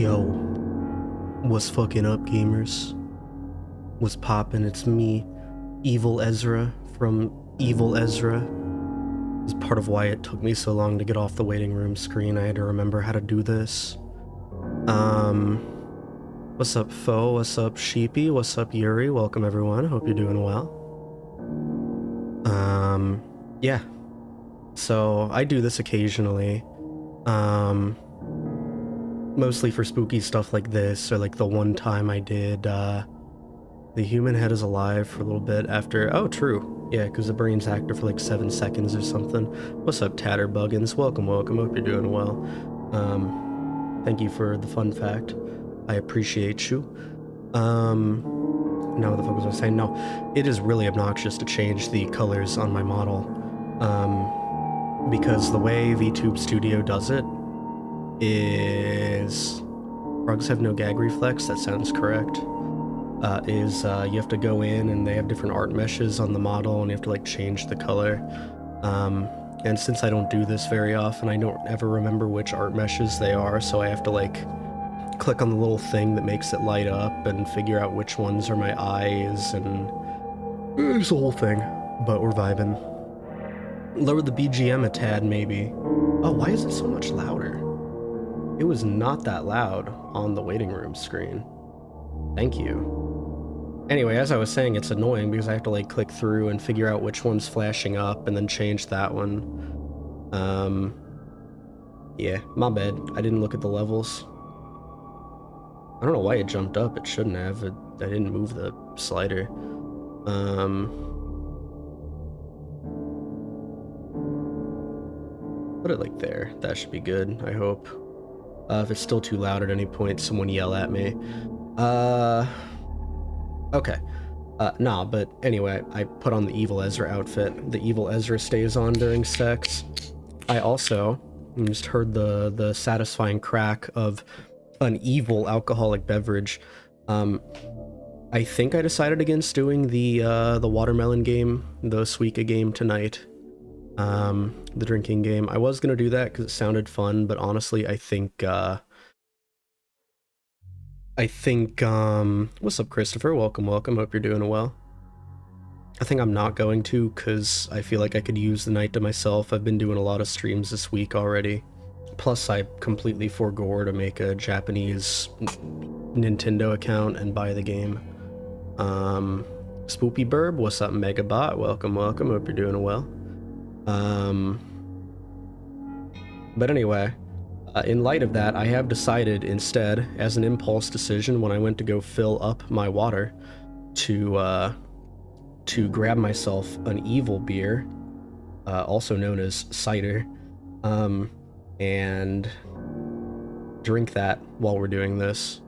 Yo, what's fucking up, gamers? What's poppin'? It's me, Evil Ezra from Evil Ezra. This is part of why it took me so long to get off the waiting room screen. I had to remember how to do this. What's up, Foe? What's up, Sheepy? What's up, Yuri? Welcome, everyone. Hope you're doing well. Yeah. So, I do this occasionally. Mostly for spooky stuff like this, or like the one time I did, the human head is alive for a little bit after, oh, true, yeah, because the brain's active for like 7 seconds or something. What's up, Tatterbuggins? Welcome, welcome, hope you're doing well. Thank you for the fun fact. I appreciate you. Now what the fuck was I saying? No, it is really obnoxious to change the colors on my model, because the way VTube Studio does it is, frogs have no gag reflex, that sounds correct, you have to go in and they have different art meshes on the model and you have to like change the color, and since I don't do this very often, I don't ever remember which art meshes they are, so I have to like click on the little thing that makes it light up and figure out which ones are my eyes, and it's a whole thing, but we're vibing. Lower the BGM a tad, maybe. Oh, why is it so much louder? It was not that loud on the waiting room screen. Thank you. Anyway, as I was saying, it's annoying because I have to like click through and figure out which one's flashing up and then change that one. Yeah, my bad. I didn't look at the levels. I don't know why it jumped up. It shouldn't have. I didn't move the slider. Put it like there. That should be good, I hope. If it's still too loud at any point, someone yell at me. Okay. Nah, but anyway, I put on the Evil Ezra outfit. The Evil Ezra stays on during sex. I also just heard the satisfying crack of an evil alcoholic beverage. I think I decided against doing the watermelon game, the Suika game tonight. The drinking game. I was gonna do that because it sounded fun, but honestly, I think, what's up, Christopher? Welcome, welcome. Hope you're doing well. I think I'm not going to because I feel like I could use the night to myself. I've been doing a lot of streams this week already. Plus, I completely forgore to make a Japanese Nintendo account and buy the game. Spoopy Birb, what's up, Megabot? Welcome, welcome. Hope you're doing well. But anyway, in light of that, I have decided instead, as an impulse decision, when I went to go fill up my water, to grab myself an evil beer, also known as cider, and drink that while we're doing this.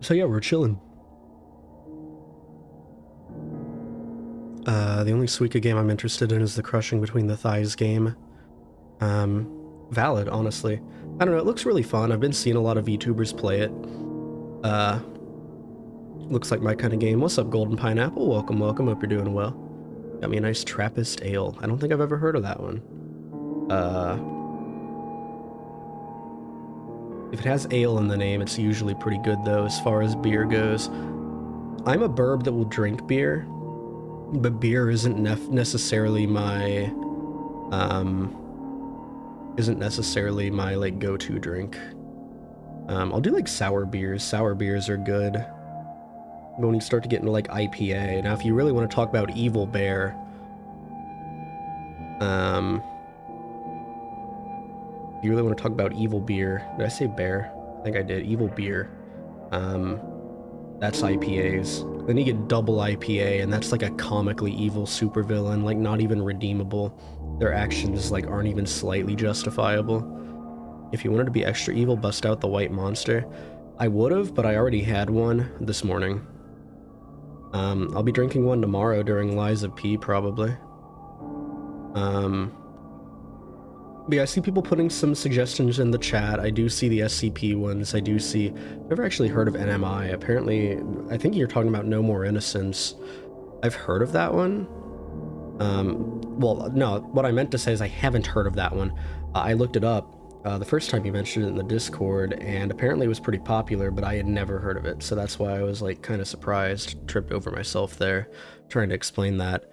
So yeah, we're chilling. The only Suika game I'm interested in is the crushing between the thighs game. Valid, honestly. I don't know, it looks really fun. I've been seeing a lot of VTubers play it. Looks like my kind of game. What's up, Golden Pineapple? Welcome, welcome. Hope you're doing well. Got me a nice Trappist ale. I don't think I've ever heard of that one. If it has ale in the name, it's usually pretty good, though, as far as beer goes. I'm a burb that will drink beer, but beer isn't necessarily my, like, go-to drink. I'll do, like, sour beers. Sour beers are good. But when you start to get into, like, IPA, now if you really want to talk about Evil Bear, if you really want to talk about evil beer, did I say bear? I think I did. Evil beer. That's IPAs. Then you get double IPA, and that's like a comically evil supervillain, like not even redeemable. Their actions like aren't even slightly justifiable. If you wanted to be extra evil, bust out the white monster. I would have, but I already had one this morning. I'll be drinking one tomorrow during Liza P, probably. But yeah, I see people putting some suggestions in the chat. I do see the SCP ones. I do see... I've never actually heard of NMI. Apparently, I think you're talking about No More Innocence. I've heard of that one. well, no, what I meant to say is I haven't heard of that one. I looked it up the first time you mentioned it in the Discord, and apparently it was pretty popular, but I had never heard of it, so that's why I was like kind of surprised, tripped over myself there, trying to explain that.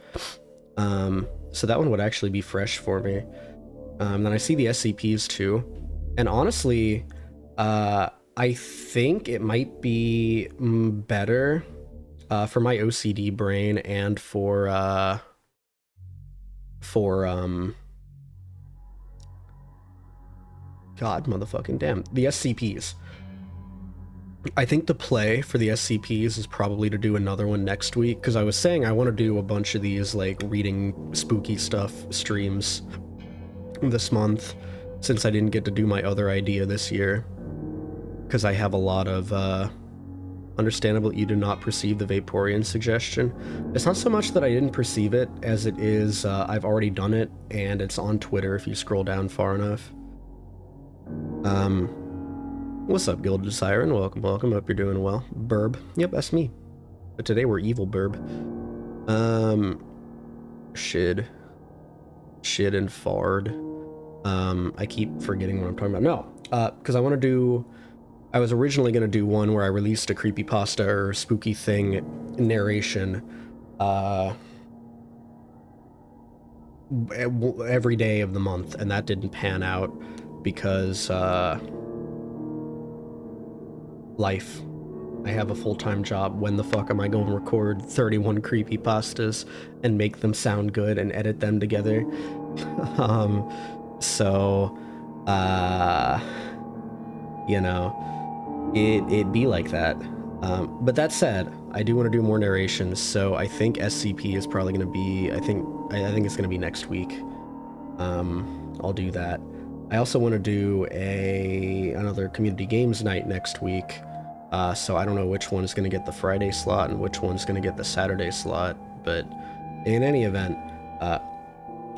So that one would actually be fresh for me. Then I see the SCPs too, and honestly, I think it might be better for my OCD brain and for God motherfucking damn, the SCPs. I think the play for the SCPs is probably to do another one next week, because I was saying I want to do a bunch of these like reading spooky stuff streams this month, since I didn't get to do my other idea this year, because I have a lot of understandable you do not perceive the Vaporeon suggestion. It's not so much that I didn't perceive it as it is I've already done it, and it's on Twitter if you scroll down far enough. What's up, Gilded Siren? Welcome, welcome. Hope you're doing well. Birb. Yep, that's me. But today we're evil, Birb. Shid and Fard. I keep forgetting what I'm talking about. No, because I want to do... I was originally going to do one where I released a creepypasta or spooky thing narration every day of the month, and that didn't pan out because life. I have a full-time job. When the fuck am I going to record 31 creepypastas and make them sound good and edit them together? You know, it'd be like that. But that said, I do want to do more narrations, so I think SCP is probably going to be, I think it's going to be next week. I'll do that. I also want to do another community games night next week, so I don't know which one's going to get the Friday slot and which one's going to get the Saturday slot, but in any event,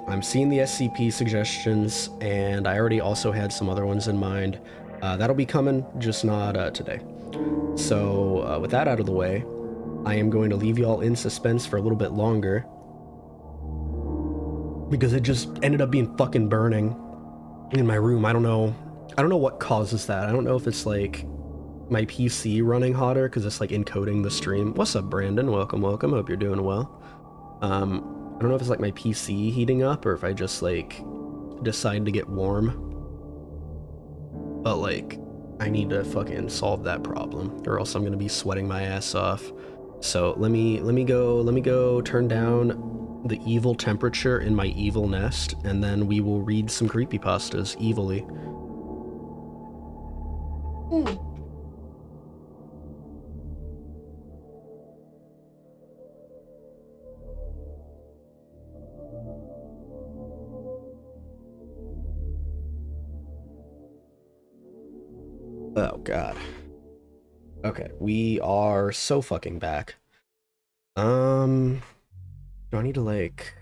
I'm seeing the SCP suggestions, and I already also had some other ones in mind. That'll be coming, just not today. So with that out of the way, I am going to leave y'all in suspense for a little bit longer, because it just ended up being fucking burning in my room. I don't know what causes that. I don't know if it's like my PC running hotter because it's like encoding the stream. What's up, Brandon? Welcome, welcome. Hope you're doing well. I don't know if it's like my PC heating up or if I just like decide to get warm. But like, I need to fucking solve that problem, or else I'm gonna be sweating my ass off. So let me go turn down the evil temperature in my evil nest, and then we will read some creepypastas evilly. Oh god. Okay, we are so fucking back. Do I need to like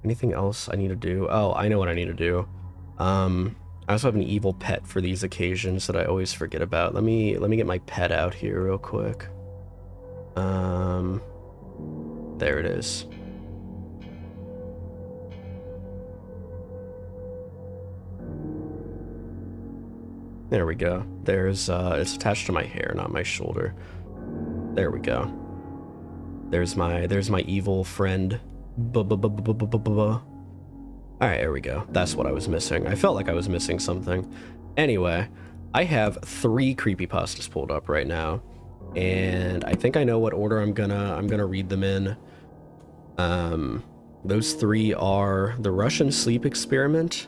anything else I need to do? Oh, I know what I need to do. I also have an evil pet for these occasions that I always forget about. Let me get my pet out here real quick. There it is. There we go. There's it's attached to my hair, not my shoulder. There we go. There's my evil friend. Alright, there we go. That's what I was missing. I felt like I was missing something. Anyway, I have 3 creepypastas pulled up right now, and I think I know what order I'm gonna read them in. Those 3 are The Russian Sleep Experiment,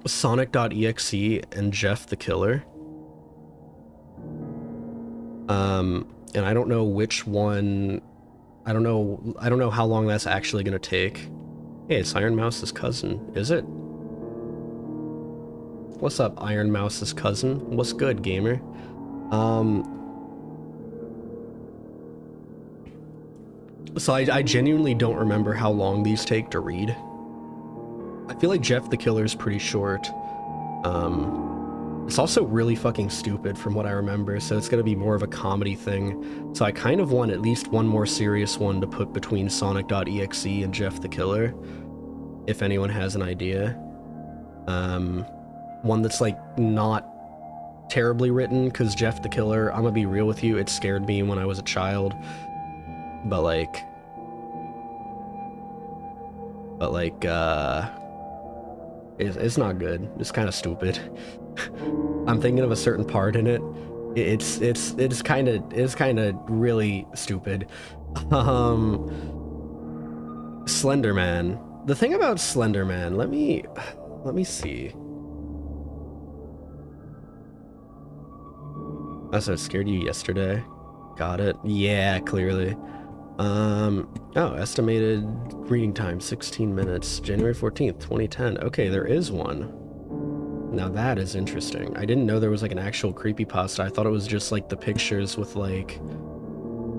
Sonic.exe, and Jeff the Killer. And I don't know which one. I don't know how long that's actually gonna take. Hey, it's Iron Mouse's cousin, is it? What's up, Iron Mouse's cousin? What's good, gamer? So I genuinely don't remember how long these take to read. I feel like Jeff the Killer is pretty short. It's also really fucking stupid from what I remember, so it's gonna be more of a comedy thing. So I kind of want at least one more serious one to put between Sonic.exe and Jeff the Killer, if anyone has an idea. One that's like not terribly written, because Jeff the Killer, I'm gonna be real with you, it scared me when I was a child. But like, it's not good. It's kind of stupid. I'm thinking of a certain part in it. It's kind of really stupid. Slenderman. The thing about Slenderman, let me see. Also, it scared you yesterday. Got it. Yeah, clearly. Oh, estimated reading time 16 minutes. January 14th, 2010. Okay, there is one. Now that is interesting. I didn't know there was like an actual creepypasta. I thought it was just like the pictures with like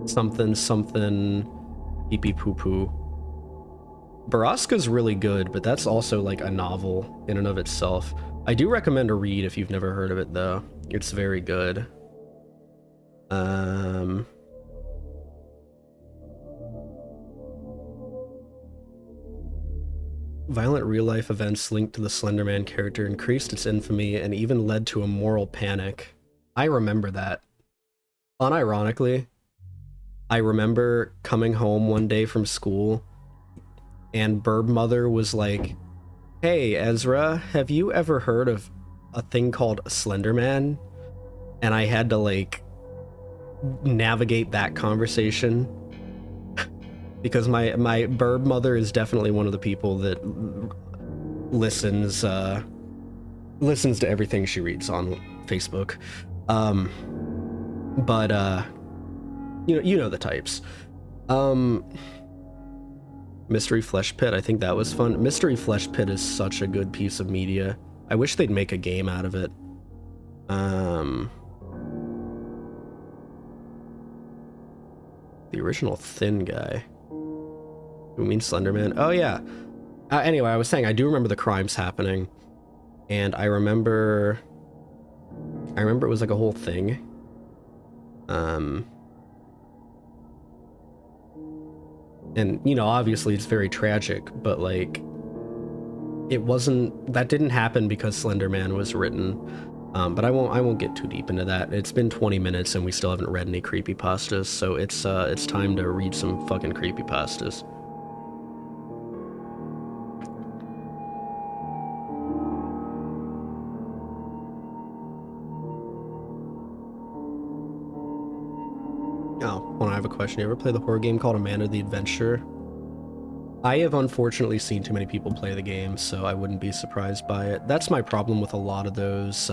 something pee pee poo poo. Baraska's really good, but that's also like a novel in and of itself. I do recommend a read if you've never heard of it though. It's very good. Violent real-life events linked to the Slenderman character increased its infamy and even led to a moral panic. I remember that. Unironically, I remember coming home one day from school and Birb mother was like, "Hey, Ezra, have you ever heard of a thing called Slenderman?" And I had to like navigate that conversation. Because my Birb mother is definitely one of the people that listens to everything she reads on Facebook. You know the types. Mystery Flesh Pit, I think that was fun. Mystery Flesh Pit is such a good piece of media. I wish they'd make a game out of it. The original thin guy. Who means Slenderman? Oh yeah. Anyway, I was saying I do remember the crimes happening, and I remember it was like a whole thing. And you know, obviously it's very tragic, but like, that didn't happen because Slenderman was written. But I won't get too deep into that. It's been 20 minutes and we still haven't read any creepypastas, so it's time to read some fucking creepypastas. Oh, I have a question. You ever play the horror game called Amanda the Adventure? I have unfortunately seen too many people play the game, so I wouldn't be surprised by it. That's my problem with a lot of those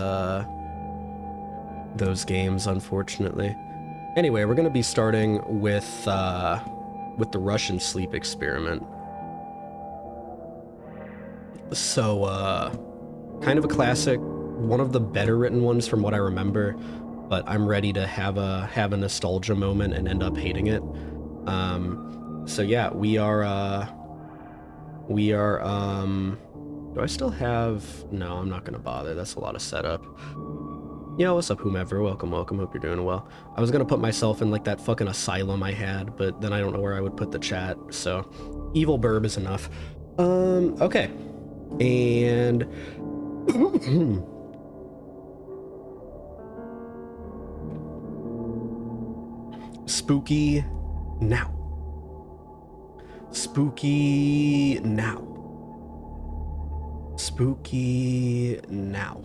games, unfortunately. Anyway, we're gonna be starting with the Russian sleep experiment. So, kind of a classic, one of the better written ones from what I remember, but I'm ready to have a nostalgia moment and end up hating it. So yeah, we are, do I still have, no, I'm not gonna bother, that's a lot of setup. Yo, what's up, whomever, welcome, hope you're doing well. I was gonna put myself in like that fucking asylum I had, but then I don't know where I would put the chat, so evil Birb is enough. Okay, and spooky now. Spooky now. Spooky now.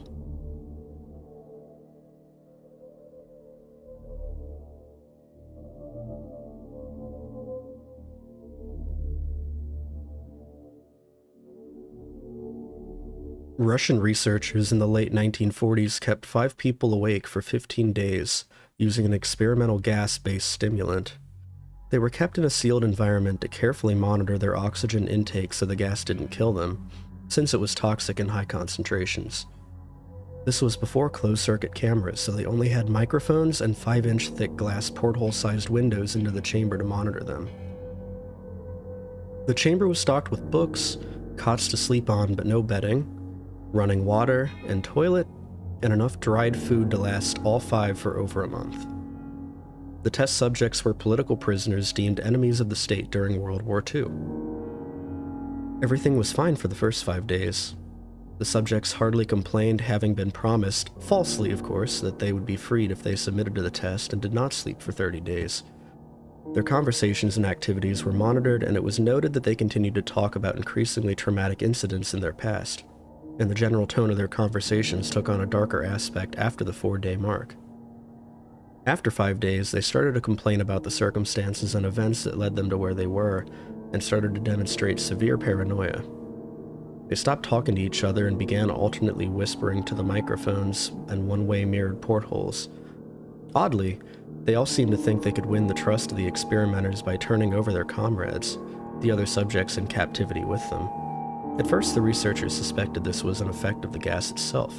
Russian researchers in the late 1940s kept 5 people awake for 15 days using an experimental gas-based stimulant. They were kept in a sealed environment to carefully monitor their oxygen intake so the gas didn't kill them, since it was toxic in high concentrations. This was before closed-circuit cameras, so they only had microphones and 5-inch thick glass porthole-sized windows into the chamber to monitor them. The chamber was stocked with books, cots to sleep on but no bedding, running water and toilet, and enough dried food to last all 5 for over a month. The test subjects were political prisoners deemed enemies of the state during World War II. Everything was fine for the first 5 days. The subjects hardly complained, having been promised, falsely of course, that they would be freed if they submitted to the test and did not sleep for 30 days. Their conversations and activities were monitored, and it was noted that they continued to talk about increasingly traumatic incidents in their past, and the general tone of their conversations took on a darker aspect after the 4-day mark. After 5 days, they started to complain about the circumstances and events that led them to where they were, and started to demonstrate severe paranoia. They stopped talking to each other and began alternately whispering to the microphones and one-way mirrored portholes. Oddly, they all seemed to think they could win the trust of the experimenters by turning over their comrades, the other subjects in captivity with them. At first, the researchers suspected this was an effect of the gas itself.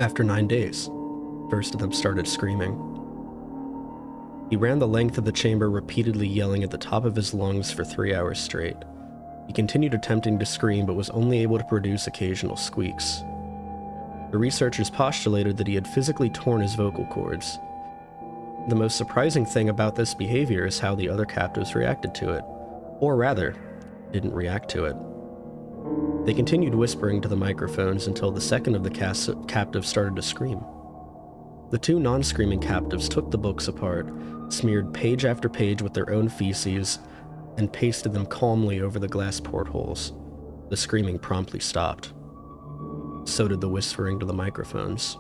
After 9 days, first of them started screaming. He ran the length of the chamber, repeatedly yelling at the top of his lungs for 3 hours straight. He continued attempting to scream, but was only able to produce occasional squeaks. The researchers postulated that he had physically torn his vocal cords. The most surprising thing about this behavior is how the other captives reacted to it, or rather, didn't react to it. They continued whispering to the microphones until the second of the captives started to scream. The 2 non-screaming captives took the books apart, smeared page after page with their own feces, and pasted them calmly over the glass portholes. The screaming promptly stopped. So did the whispering to the microphones.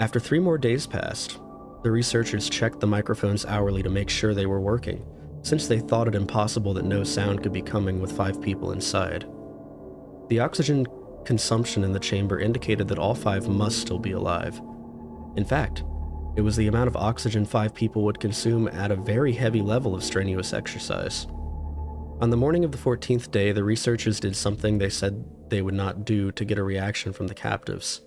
After 3 more days passed, the researchers checked the microphones hourly to make sure they were working, since they thought it impossible that no sound could be coming with 5 people inside. The oxygen consumption in the chamber indicated that all 5 must still be alive. In fact, it was the amount of oxygen 5 people would consume at a very heavy level of strenuous exercise. On the morning of the 14th day, the researchers did something they said they would not do to get a reaction from the captives.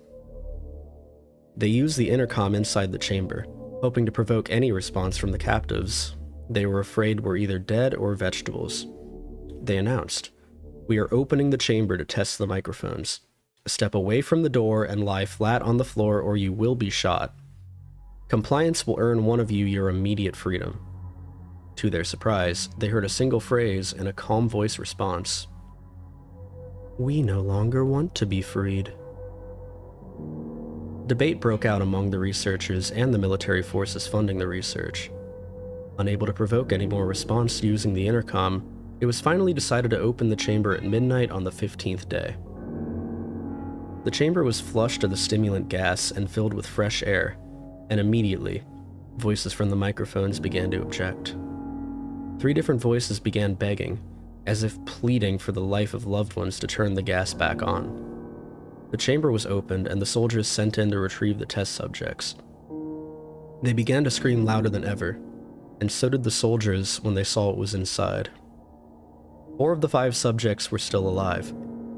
They used the intercom inside the chamber, hoping to provoke any response from the captives they were afraid were either dead or vegetables. They announced, "We are opening the chamber to test the microphones. Step away from the door and lie flat on the floor or you will be shot. Compliance will earn one of you your immediate freedom." To their surprise, they heard a single phrase in a calm voice response. "We no longer want to be freed." Debate broke out among the researchers and the military forces funding the research. Unable to provoke any more response using the intercom, it was finally decided to open the chamber at midnight on the 15th day. The chamber was flushed of the stimulant gas and filled with fresh air, and immediately, voices from the microphones began to object. 3 different voices began begging, as if pleading for the life of loved ones to turn the gas back on. The chamber was opened and the soldiers sent in to retrieve the test subjects. They began to scream louder than ever, and so did the soldiers when they saw what was inside. 4 of the 5 subjects were still alive,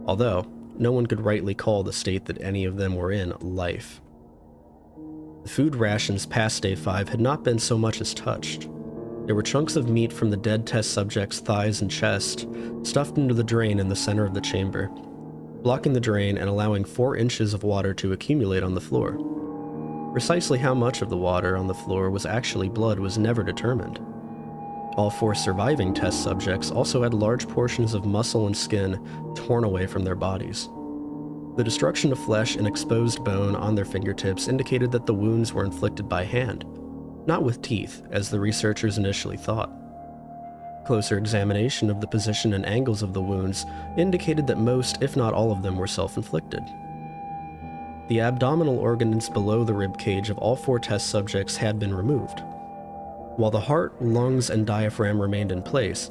although no one could rightly call the state that any of them were in life. The food rations past day 5 had not been so much as touched. There were chunks of meat from the dead test subjects' thighs and chest stuffed into the drain in the center of the chamber, blocking the drain and allowing 4 inches of water to accumulate on the floor. Precisely how much of the water on the floor was actually blood was never determined. All 4 surviving test subjects also had large portions of muscle and skin torn away from their bodies. The destruction of flesh and exposed bone on their fingertips indicated that the wounds were inflicted by hand, not with teeth, as the researchers initially thought. Closer examination of the position and angles of the wounds indicated that most, if not all of them, were self-inflicted. The abdominal organs below the rib cage of all 4 test subjects had been removed. While the heart, lungs, and diaphragm remained in place,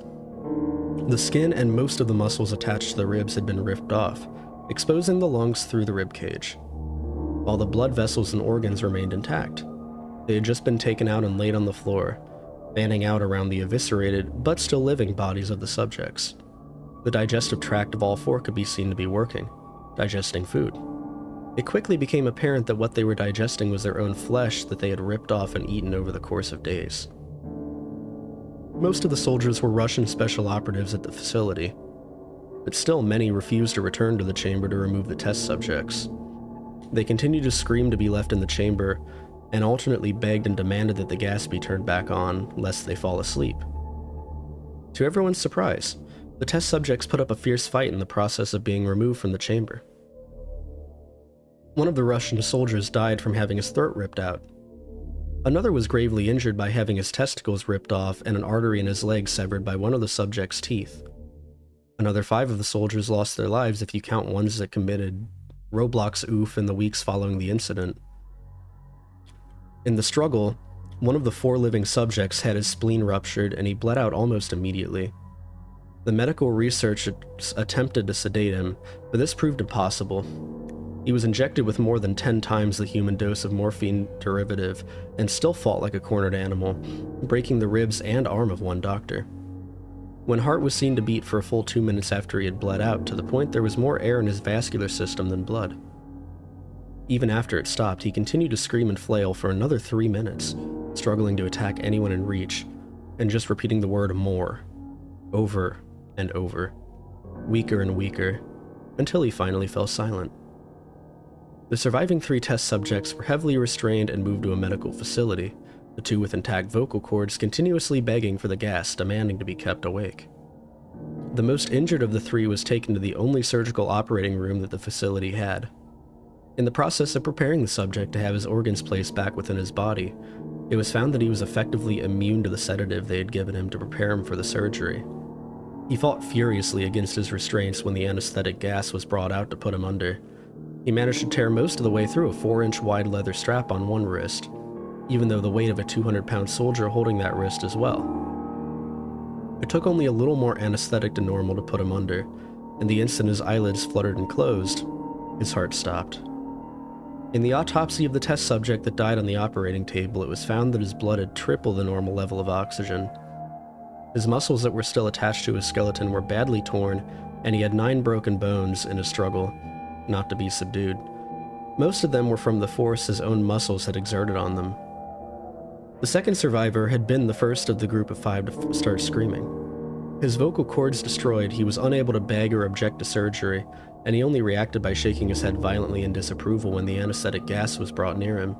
the skin and most of the muscles attached to the ribs had been ripped off, exposing the lungs through the rib cage. While the blood vessels and organs remained intact, they had just been taken out and laid on the floor, fanning out around the eviscerated but still living bodies of the subjects. The digestive tract of all 4 could be seen to be working, digesting food. It quickly became apparent that what they were digesting was their own flesh that they had ripped off and eaten over the course of days. Most of the soldiers were Russian special operatives at the facility. but still many refused to return to the chamber to remove the test subjects. They continued to scream to be left in the chamber, and alternately begged and demanded that the gas be turned back on, lest they fall asleep. To everyone's surprise, the test subjects put up a fierce fight in the process of being removed from the chamber. One of the Russian soldiers died from having his throat ripped out. Another was gravely injured by having his testicles ripped off and an artery in his leg severed by one of the subject's teeth. Another 5 of the soldiers lost their lives if you count ones that committed Roblox oof in the weeks following the incident. In the struggle, one of the 4 living subjects had his spleen ruptured and he bled out almost immediately. The medical researchers attempted to sedate him, but this proved impossible. He was injected with more than 10 times the human dose of morphine derivative and still fought like a cornered animal, breaking the ribs and arm of one doctor. When heart was seen to beat for a full 2 minutes after he had bled out, to the point there was more air in his vascular system than blood. Even after it stopped, he continued to scream and flail for another 3 minutes, struggling to attack anyone in reach, and just repeating the word more, over and over, weaker and weaker, until he finally fell silent. The surviving 3 test subjects were heavily restrained and moved to a medical facility, the 2 with intact vocal cords continuously begging for the gas, demanding to be kept awake. The most injured of the 3 was taken to the only surgical operating room that the facility had. In the process of preparing the subject to have his organs placed back within his body, it was found that he was effectively immune to the sedative they had given him to prepare him for the surgery. He fought furiously against his restraints when the anesthetic gas was brought out to put him under. He managed to tear most of the way through a 4-inch wide leather strap on one wrist, even though the weight of a 200-pound soldier holding that wrist as well. It took only a little more anesthetic than normal to put him under, and the instant his eyelids fluttered and closed, his heart stopped. In the autopsy of the test subject that died on the operating table, it was found that his blood had triple the normal level of oxygen. His muscles that were still attached to his skeleton were badly torn, and he had 9 broken bones in his struggle not to be subdued. Most of them were from the force his own muscles had exerted on them. The second survivor had been the first of the group of 5 to start screaming. His vocal cords destroyed, he was unable to beg or object to surgery, and he only reacted by shaking his head violently in disapproval when the anesthetic gas was brought near him.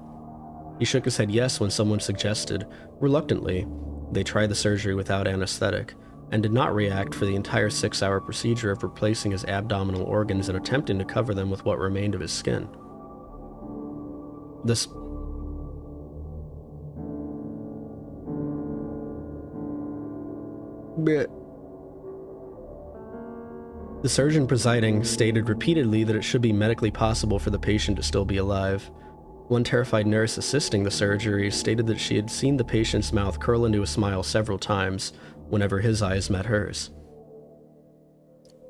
He shook his head yes when someone suggested, reluctantly, they try the surgery without anesthetic, and did not react for the entire 6-hour procedure of replacing his abdominal organs and attempting to cover them with what remained of his skin. The surgeon presiding stated repeatedly that it should be medically possible for the patient to still be alive. One terrified nurse assisting the surgery stated that she had seen the patient's mouth curl into a smile several times whenever his eyes met hers.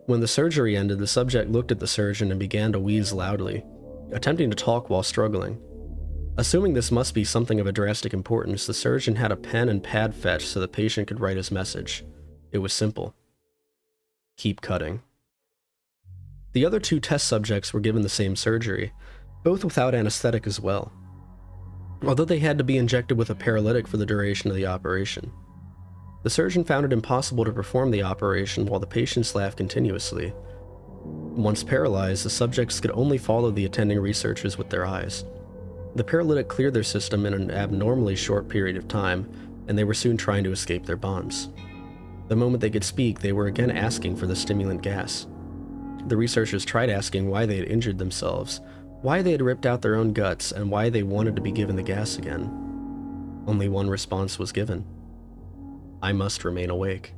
When the surgery ended, the subject looked at the surgeon and began to wheeze loudly, attempting to talk while struggling. Assuming this must be something of a drastic importance, the surgeon had a pen and pad fetched so the patient could write his message. It was simple. Keep cutting. The other 2 test subjects were given the same surgery, both without anesthetic as well, although they had to be injected with a paralytic for the duration of the operation. The surgeon found it impossible to perform the operation while the patients laughed continuously. Once paralyzed, the subjects could only follow the attending researchers with their eyes. The paralytic cleared their system in an abnormally short period of time, and they were soon trying to escape their bonds. The moment they could speak, they were again asking for the stimulant gas. The researchers tried asking why they had injured themselves, why they had ripped out their own guts, and why they wanted to be given the gas again. Only one response was given. I must remain awake.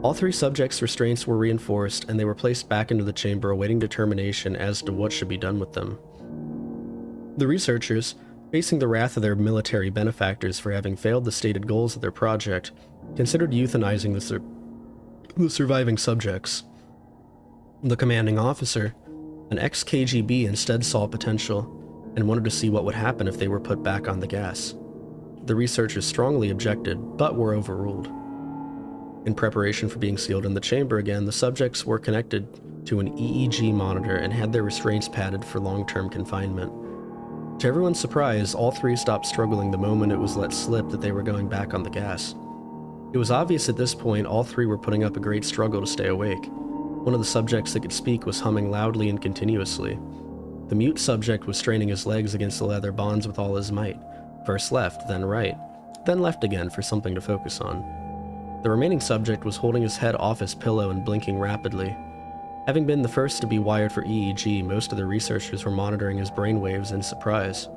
All 3 subjects' restraints were reinforced, and they were placed back into the chamber awaiting determination as to what should be done with them. The researchers, facing the wrath of their military benefactors for having failed the stated goals of their project, considered euthanizing the surviving subjects. The commanding officer, an ex-KGB, instead saw potential and wanted to see what would happen if they were put back on the gas. The researchers strongly objected, but were overruled. In preparation for being sealed in the chamber again, the subjects were connected to an EEG monitor and had their restraints padded for long-term confinement. To everyone's surprise, all 3 stopped struggling the moment it was let slip that they were going back on the gas. It was obvious at this point all three were putting up a great struggle to stay awake. One of the subjects that could speak was humming loudly and continuously. The mute subject was straining his legs against the leather bonds with all his might. First left, then right, then left again for something to focus on. The remaining subject was holding his head off his pillow and blinking rapidly. Having been the first to be wired for EEG, most of the researchers were monitoring his brainwaves in surprise.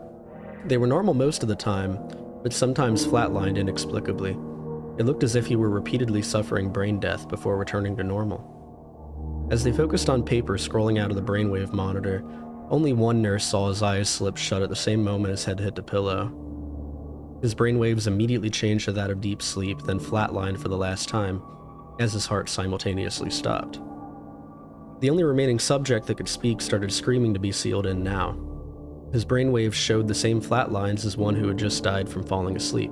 They were normal most of the time, but sometimes flatlined inexplicably. It looked as if he were repeatedly suffering brain death before returning to normal. As they focused on paper scrolling out of the brainwave monitor, only one nurse saw his eyes slip shut at the same moment his head hit the pillow. His brainwaves immediately changed to that of deep sleep, then flatlined for the last time, as his heart simultaneously stopped. The only remaining subject that could speak started screaming to be sealed in now. His brainwaves showed the same flat lines as one who had just died from falling asleep.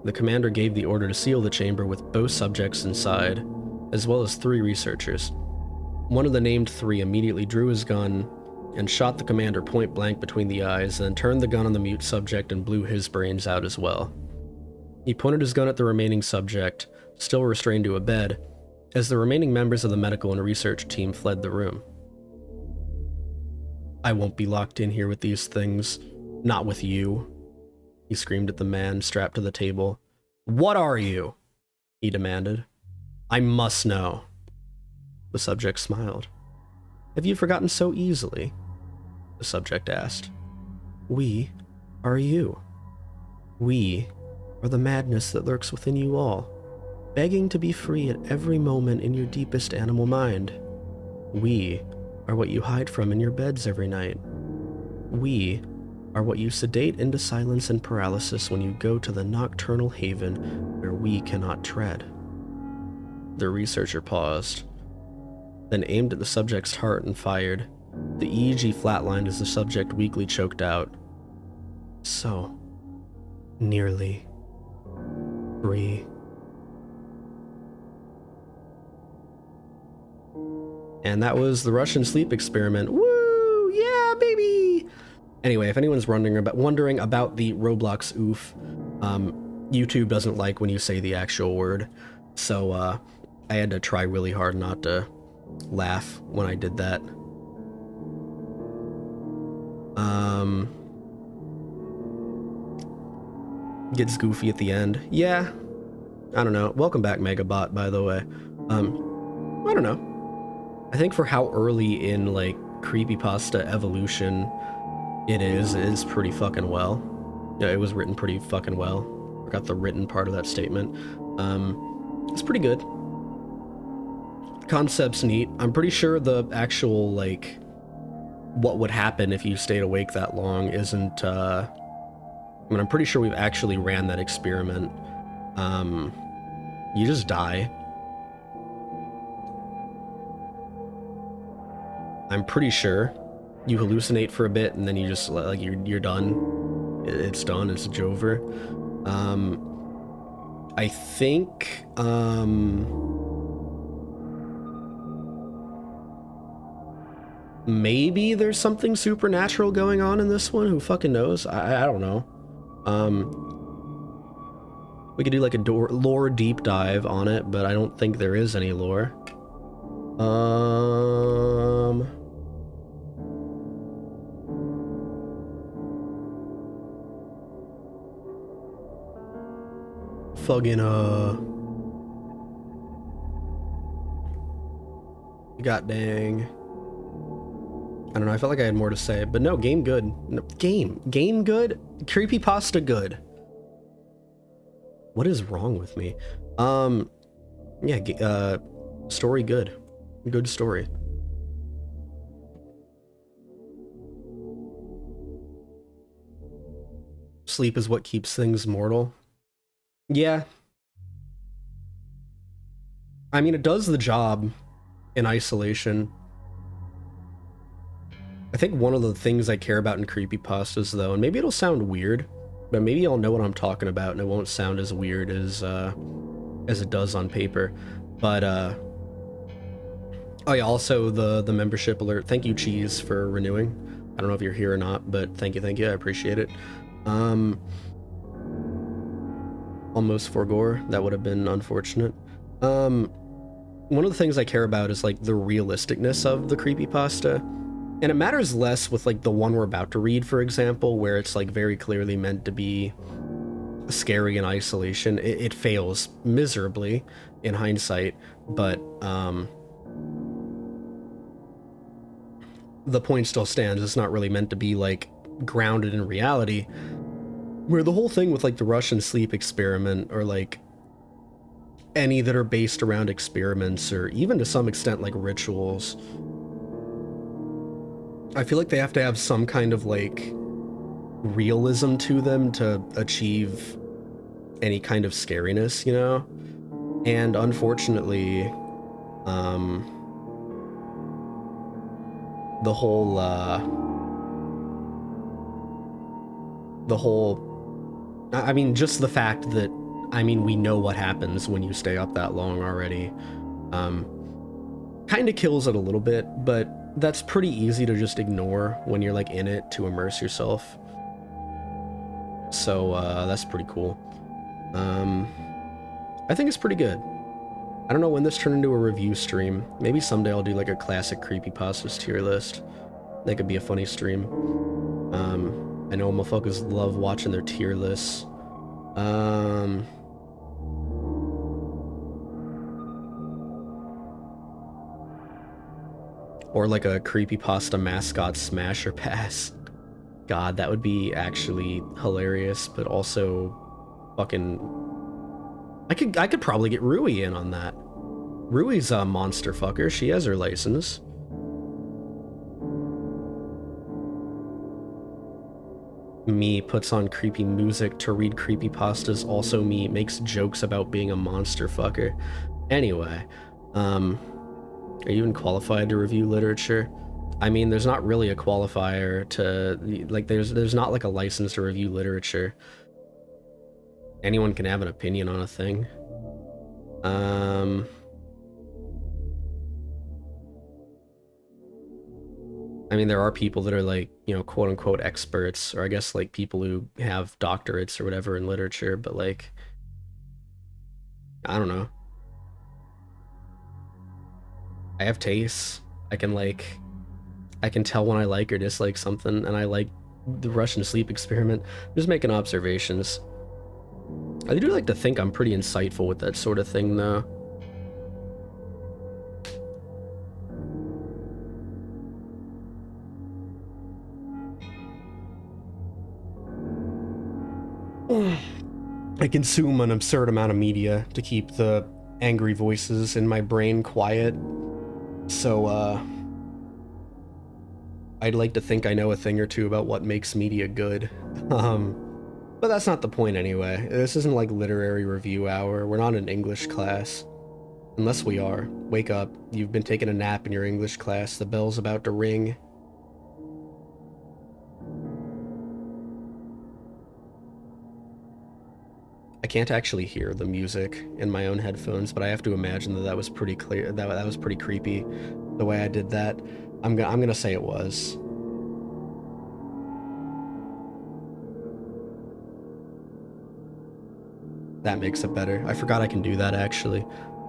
The commander gave the order to seal the chamber with both subjects inside, as well as 3 researchers. One of the named 3 immediately drew his gun and shot the commander point blank between the eyes, then turned the gun on the mute subject and blew his brains out as well. He pointed his gun at the remaining subject, still restrained to a bed, as the remaining members of the medical and research team fled the room. "I won't be locked in here with these things. Not with you," he screamed at the man strapped to the table. "What are you?" he demanded. "I must know." The subject smiled. "Have you forgotten so easily?" the subject asked. "We are you. We are the madness that lurks within you all, begging to be free at every moment in your deepest animal mind. We are what you hide from in your beds every night. We are what you sedate into silence and paralysis when you go to the nocturnal haven where we cannot tread." The researcher paused, then aimed at the subject's heart and fired. The EEG flatlined as the subject weakly choked out. "So, nearly free." And that was the Russian sleep experiment. Woo! Yeah, baby! Anyway, if anyone's wondering about the Roblox oof, YouTube doesn't like when you say the actual word, so I had to try really hard not to laugh when I did that. Gets goofy at the end. Yeah, I don't know. Welcome back, Megabot, by the way. I don't know. I think for how early in, like, creepypasta evolution it is pretty fucking well. Yeah, it was written pretty fucking well. Forgot the written part of that statement. It's pretty good. The concept's neat. I'm pretty sure the actual, like, what would happen if you stayed awake that long isn't, I mean, I'm pretty sure we've actually ran that experiment. You just die. I'm pretty sure you hallucinate for a bit and then you just, like, you're done. It's done, it's over. I think, maybe there's something supernatural going on in this one. Who fucking knows? I don't know. We could do like a lore deep dive on it, but I don't think there is any lore. Fucking, god dang. I don't know, I felt like I had more to say, but no, game good. No, game good? Creepypasta good. What is wrong with me? Yeah, story good. Good story. Sleep is what keeps things mortal. Yeah. I mean, it does the job in isolation. I think one of the things I care about in creepypastas, though, and maybe it'll sound weird, but maybe y'all know what I'm talking about and it won't sound as weird as it does on paper. But, oh yeah, also the membership alert. Thank you, Cheese, for renewing. I don't know if you're here or not, but thank you, I appreciate it. almost for gore. That would have been unfortunate. One of the things I care about is like the realisticness of the creepypasta. And it matters less with like the one we're about to read, for example, where it's like very clearly meant to be scary in isolation. It fails miserably in hindsight, but the point still stands. It's not really meant to be like grounded in reality, where the whole thing with like the Russian sleep experiment, or like any that are based around experiments, or even to some extent like rituals, I feel like they have to have some kind of like realism to them to achieve any kind of scariness, you know? And unfortunately, the whole I mean, just the fact that, I mean, we know what happens when you stay up that long already, kind of kills it a little bit, but that's pretty easy to just ignore when you're like in it to immerse yourself. So that's pretty cool. I think it's pretty good. I don't know when this turned into a review stream. Maybe someday I'll do like a classic creepypastas tier list. That could be a funny stream. I know motherfuckers love watching their tier lists. Or like a creepypasta mascot smash or pass. God, that would be actually hilarious, but also fucking... I could probably get Rui in on that. Rui's a monster fucker. She has her license. Me puts on creepy music to read creepypastas. Also me makes jokes about being a monster fucker. Anyway, are you even qualified to review literature? I mean, there's not really a qualifier to, like, there's not like a license to review literature. Anyone can have an opinion on a thing. I mean, there are people that are like, you know, quote unquote experts, or I guess like people who have doctorates or whatever in literature, but like, I don't know. I have tastes. I can tell when I like or dislike something, and I like the Russian sleep experiment. I'm just making observations. I do like to think I'm pretty insightful with that sort of thing, though. I consume an absurd amount of media to keep the angry voices in my brain quiet. So, I'd like to think I know a thing or two about what makes media good. But that's not the point anyway. This isn't like literary review hour. We're not in English class. Unless we are. Wake up. You've been taking a nap in your English class. The bell's about to ring. I can't actually hear the music in my own headphones, but I have to imagine that that was pretty clear. That was pretty creepy, the way I did that. I'm gonna say it was. That makes it better. I forgot I can do that, actually.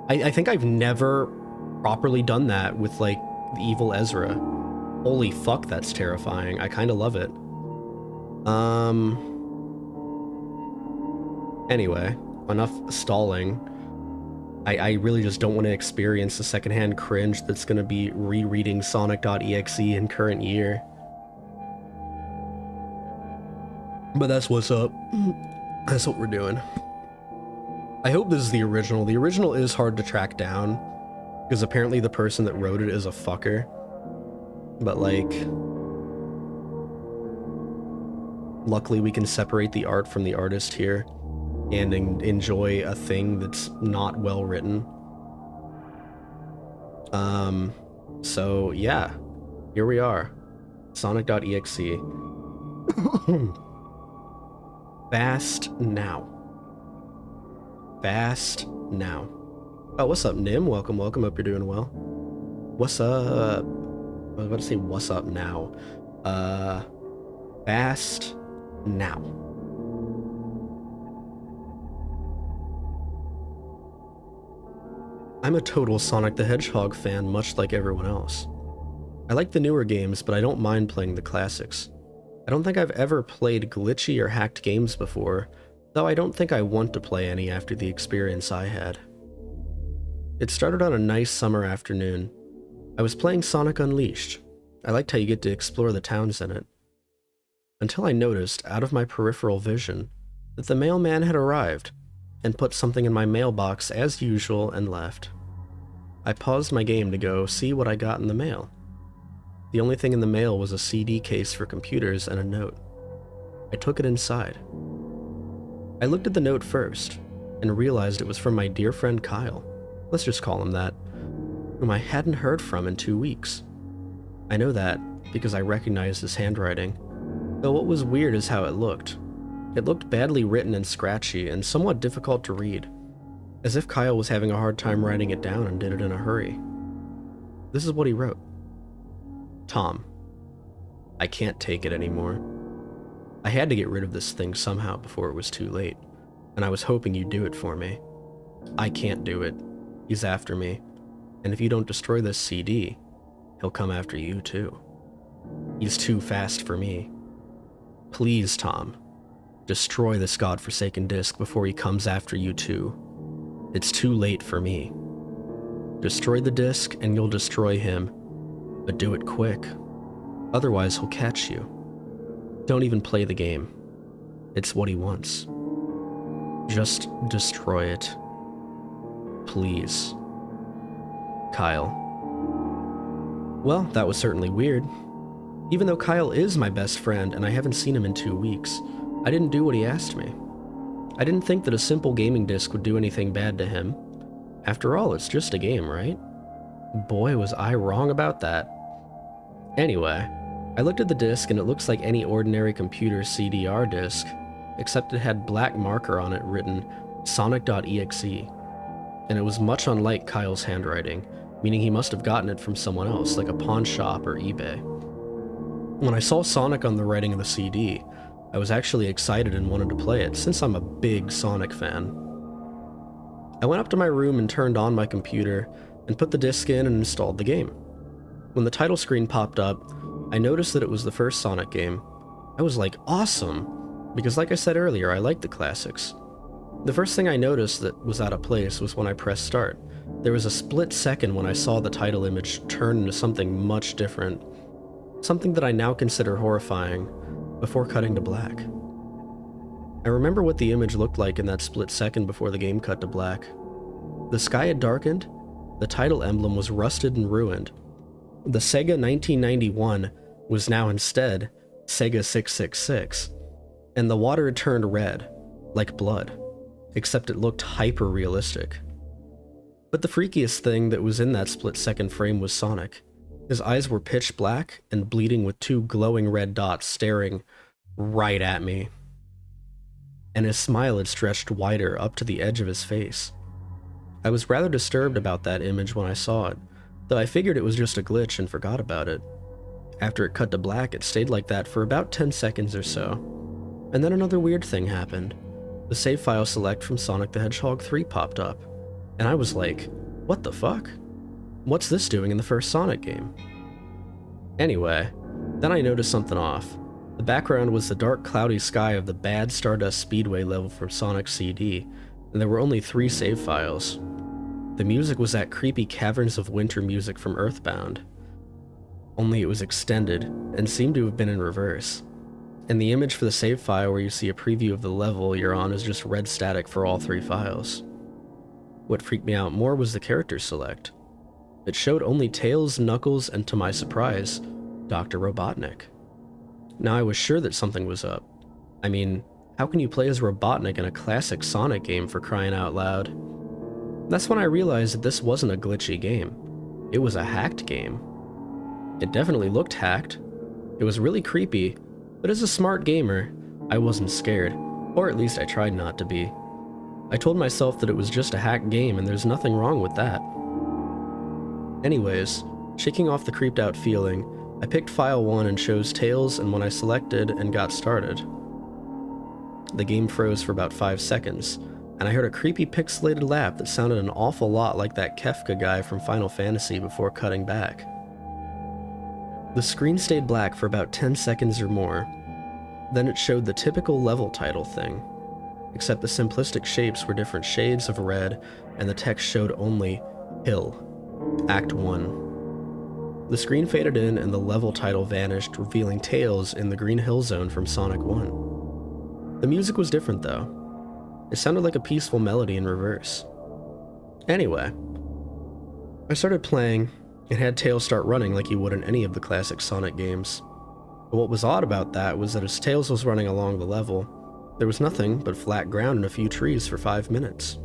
I think I've never properly done that with, like, the evil Ezra. Holy fuck, that's terrifying. I kind of love it. Anyway, enough stalling. I really just don't want to experience the secondhand cringe that's going to be rereading Sonic.exe in current year. But that's what's up. That's what we're doing. I hope this is the original. The original is hard to track down, because apparently the person that wrote it is a fucker. But, like, luckily we can separate the art from the artist here and enjoy a thing that's not well written. So yeah, here we are. Sonic.exe. Fast now. Fast now. Oh, what's up, Nim? Welcome, welcome. Hope you're doing well. What's up? I was about to say what's up now. Fast now. I'm a total Sonic the Hedgehog fan, much like everyone else. I like the newer games, but I don't mind playing the classics. I don't think I've ever played glitchy or hacked games before, though I don't think I want to play any after the experience I had. It started on a nice summer afternoon. I was playing Sonic Unleashed. I liked how you get to explore the towns in it. Until I noticed, out of my peripheral vision, that the mailman had arrived and put something in my mailbox as usual and left. I paused my game to go see what I got in the mail. The only thing in the mail was a CD case for computers and a note. I took it inside. I looked at the note first and realized it was from my dear friend Kyle, let's just call him that, whom I hadn't heard from in 2 weeks. I know that because I recognized his handwriting, though what was weird is how it looked. It looked badly written and scratchy and somewhat difficult to read, as if Kyle was having a hard time writing it down and did it in a hurry. This is what he wrote. Tom, I can't take it anymore. I had to get rid of this thing somehow before it was too late, and I was hoping you'd do it for me. I can't do it. He's after me, and if you don't destroy this CD, he'll come after you too. He's too fast for me. Please, Tom, destroy this godforsaken disc before he comes after you too. It's too late for me. Destroy the disc and you'll destroy him, but do it quick. Otherwise he'll catch you. Don't even play the game. It's what he wants. Just destroy it. Please. Kyle. Well, that was certainly weird. Even though Kyle is my best friend and I haven't seen him in 2 weeks, I didn't do what he asked me. I didn't think that a simple gaming disc would do anything bad to him. After all, it's just a game, right? Boy, was I wrong about that. Anyway, I looked at the disc and it looks like any ordinary computer CDR disc, except it had black marker on it written Sonic.exe, and it was much unlike Kyle's handwriting, meaning he must have gotten it from someone else, like a pawn shop or eBay. When I saw Sonic on the writing of the CD, I was actually excited and wanted to play it, since I'm a big Sonic fan. I went up to my room and turned on my computer, and put the disc in and installed the game. When the title screen popped up, I noticed that it was the first Sonic game. I was like, awesome! Because like I said earlier, I like the classics. The first thing I noticed that was out of place was when I pressed start. There was a split second when I saw the title image turn into something much different. Something that I now consider horrifying, before cutting to black. I remember what the image looked like in that split second before the game cut to black. The sky had darkened, the title emblem was rusted and ruined. The Sega 1991 was now instead Sega 666, and the water had turned red, like blood, except it looked hyper-realistic. But the freakiest thing that was in that split-second frame was Sonic. His eyes were pitch black and bleeding with 2 glowing red dots staring right at me. And his smile had stretched wider up to the edge of his face. I was rather disturbed about that image when I saw it, though I figured it was just a glitch and forgot about it. After it cut to black, it stayed like that for about 10 seconds or so. And then another weird thing happened. The save file select from Sonic the Hedgehog 3 popped up, and I was like, what the fuck? What's this doing in the first Sonic game? Anyway, then I noticed something off. The background was the dark cloudy sky of the bad Stardust Speedway level from Sonic's CD, and there were only 3 save files. The music was that creepy Caverns of Winter music from Earthbound. Only it was extended, and seemed to have been in reverse. And the image for the save file where you see a preview of the level you're on is just red static for all 3 files. What freaked me out more was the character select. It showed only Tails, Knuckles, and to my surprise, Dr. Robotnik. Now I was sure that something was up. I mean, how can you play as Robotnik in a classic Sonic game, for crying out loud? That's when I realized that this wasn't a glitchy game. It was a hacked game. It definitely looked hacked. It was really creepy, but as a smart gamer, I wasn't scared, or at least I tried not to be. I told myself that it was just a hacked game and there's nothing wrong with that. Anyways, shaking off the creeped out feeling, I picked file 1 and chose Tails, and when I selected and got started, the game froze for about 5 seconds, and I heard a creepy pixelated laugh that sounded an awful lot like that Kefka guy from Final Fantasy before cutting back. The screen stayed black for about 10 seconds or more. Then it showed the typical level title thing, except the simplistic shapes were different shades of red, and the text showed only Hill, Act 1. The screen faded in and the level title vanished, revealing Tails in the Green Hill Zone from Sonic 1. The music was different though. It sounded like a peaceful melody in reverse. Anyway, I started playing and had Tails start running like he would in any of the classic Sonic games. But what was odd about that was that as Tails was running along the level, there was nothing but flat ground and a few trees for 5 minutes.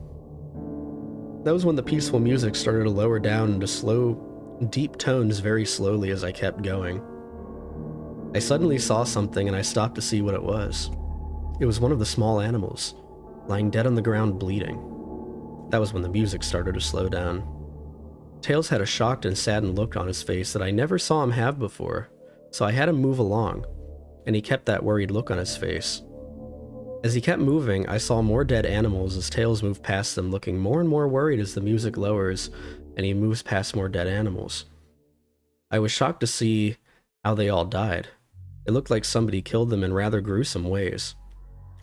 That was when the peaceful music started to lower down into slow, deep tones very slowly as I kept going. I suddenly saw something and I stopped to see what it was. It was one of the small animals, lying dead on the ground bleeding. That was when the music started to slow down. Tails had a shocked and saddened look on his face that I never saw him have before, so I had him move along, and he kept that worried look on his face. As he kept moving, I saw more dead animals as Tails moved past them, looking more and more worried as the music lowers and he moves past more dead animals. I was shocked to see how they all died. It looked like somebody killed them in rather gruesome ways.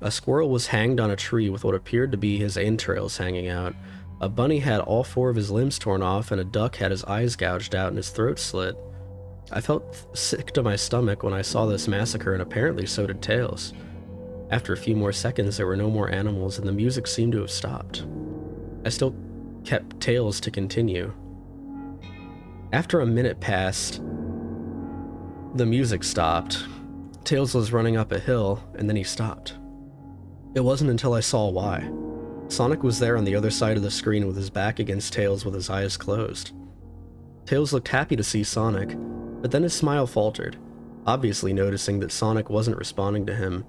A squirrel was hanged on a tree with what appeared to be his entrails hanging out. A bunny had all 4 of his limbs torn off, and a duck had his eyes gouged out and his throat slit. I felt sick to my stomach when I saw this massacre, and apparently so did Tails. After a few more seconds, there were no more animals, and the music seemed to have stopped. I still kept Tails to continue. After a minute passed, the music stopped. Tails was running up a hill, and then he stopped. It wasn't until I saw why. Sonic was there on the other side of the screen with his back against Tails with his eyes closed. Tails looked happy to see Sonic, but then his smile faltered, obviously noticing that Sonic wasn't responding to him,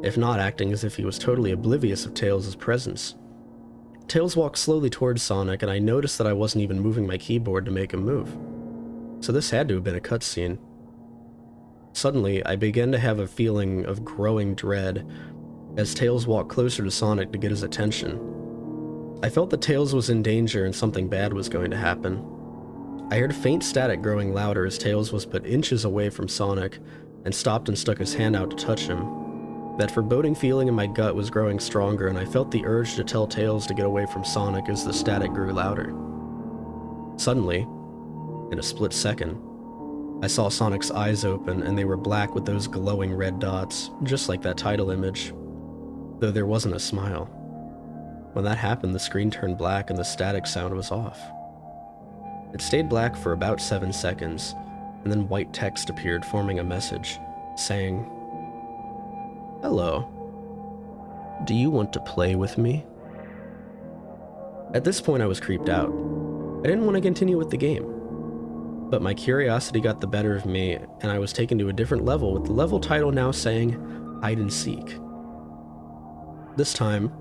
if not acting as if he was totally oblivious of Tails' presence. Tails walked slowly towards Sonic, and I noticed that I wasn't even moving my keyboard to make him move. So this had to have been a cutscene. Suddenly, I began to have a feeling of growing dread as Tails walked closer to Sonic to get his attention. I felt that Tails was in danger and something bad was going to happen. I heard faint static growing louder as Tails was but inches away from Sonic and stopped and stuck his hand out to touch him. That foreboding feeling in my gut was growing stronger, and I felt the urge to tell Tails to get away from Sonic as the static grew louder. Suddenly, in a split second, I saw Sonic's eyes open, and they were black with those glowing red dots, just like that title image, though there wasn't a smile. When that happened, the screen turned black and the static sound was off. It stayed black for about 7 seconds, and then white text appeared forming a message, saying, "Hello. Do you want to play with me?" At this point I was creeped out. I didn't want to continue with the game. But my curiosity got the better of me, and I was taken to a different level with the level title now saying, Hide and Seek. This time,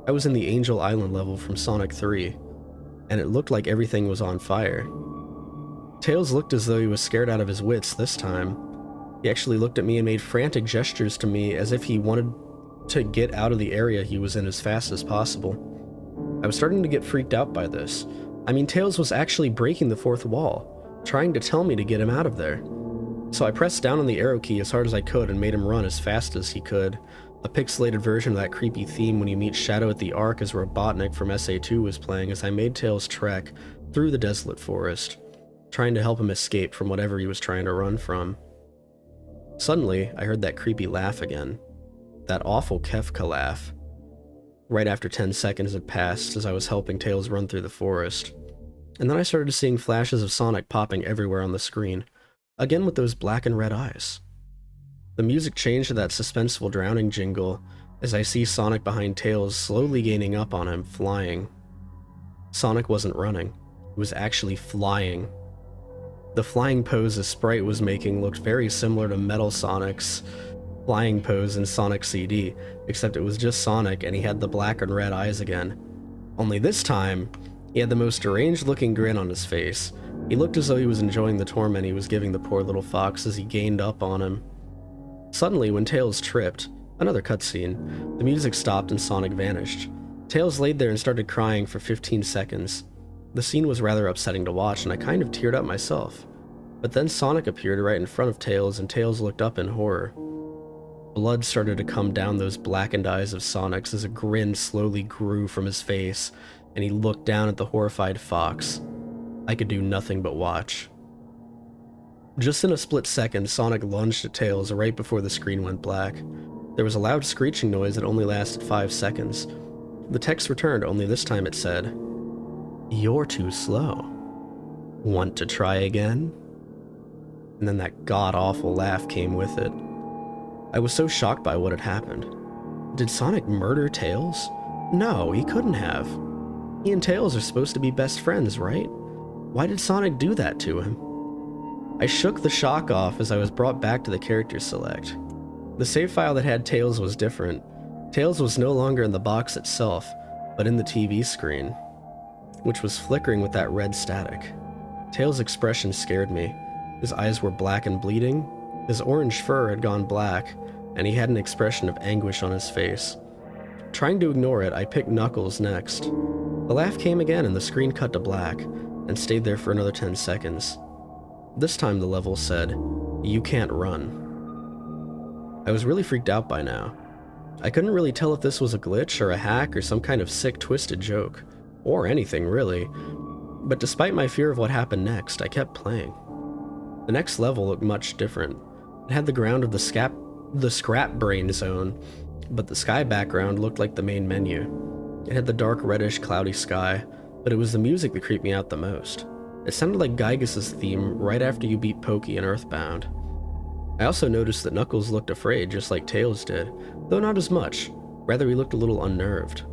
I was in the Angel Island level from Sonic 3, and it looked like everything was on fire. Tails looked as though he was scared out of his wits this time. He actually looked at me and made frantic gestures to me as if he wanted to get out of the area he was in as fast as possible. I was starting to get freaked out by this. I mean, Tails was actually breaking the fourth wall, trying to tell me to get him out of there. So I pressed down on the arrow key as hard as I could and made him run as fast as he could. A pixelated version of that creepy theme when you meet Shadow at the Ark as Robotnik from SA2 was playing as I made Tails trek through the desolate forest, trying to help him escape from whatever he was trying to run from. Suddenly, I heard that creepy laugh again. That awful Kefka laugh. Right after 10 seconds had passed as I was helping Tails run through the forest. And then I started seeing flashes of Sonic popping everywhere on the screen, again with those black and red eyes. The music changed to that suspenseful drowning jingle as I see Sonic behind Tails slowly gaining up on him, flying. Sonic wasn't running, he was actually flying. The flying pose the sprite was making looked very similar to Metal Sonic's flying pose in Sonic CD, except it was just Sonic and he had the black and red eyes again. Only this time, he had the most deranged looking grin on his face. He looked as though he was enjoying the torment he was giving the poor little fox as he gained up on him. Suddenly, when Tails tripped, another cutscene, the music stopped and Sonic vanished. Tails laid there and started crying for 15 seconds. The scene was rather upsetting to watch, and I kind of teared up myself. But then Sonic appeared right in front of Tails, and Tails looked up in horror. Blood started to come down those blackened eyes of Sonic's as a grin slowly grew from his face, and he looked down at the horrified fox. I could do nothing but watch. Just in a split second, Sonic lunged at Tails right before the screen went black. There was a loud screeching noise that only lasted 5 seconds. The text returned, only this time it said, "You're too slow. Want to try again?" And then that god-awful laugh came with it. I was so shocked by what had happened. Did Sonic murder Tails? No, he couldn't have. He and Tails are supposed to be best friends, right? Why did Sonic do that to him? I shook the shock off as I was brought back to the character select. The save file that had Tails was different. Tails was no longer in the box itself, but in the TV screen, which was flickering with that red static. Tails' expression scared me. His eyes were black and bleeding, his orange fur had gone black, and he had an expression of anguish on his face. Trying to ignore it, I picked Knuckles next. The laugh came again and the screen cut to black, and stayed there for another 10 seconds. This time the level said, "You can't run." I was really freaked out by now. I couldn't really tell if this was a glitch or a hack or some kind of sick, twisted joke. Or anything, really. But despite my fear of what happened next, I kept playing. The next level looked much different. It had the ground of the scrap brain zone, but the sky background looked like the main menu. It had the dark reddish cloudy sky, but it was the music that creeped me out the most. It sounded like Gygas's theme right after you beat Pokey in Earthbound. I also noticed that Knuckles looked afraid just like Tails did, though not as much. Rather, he looked a little unnerved.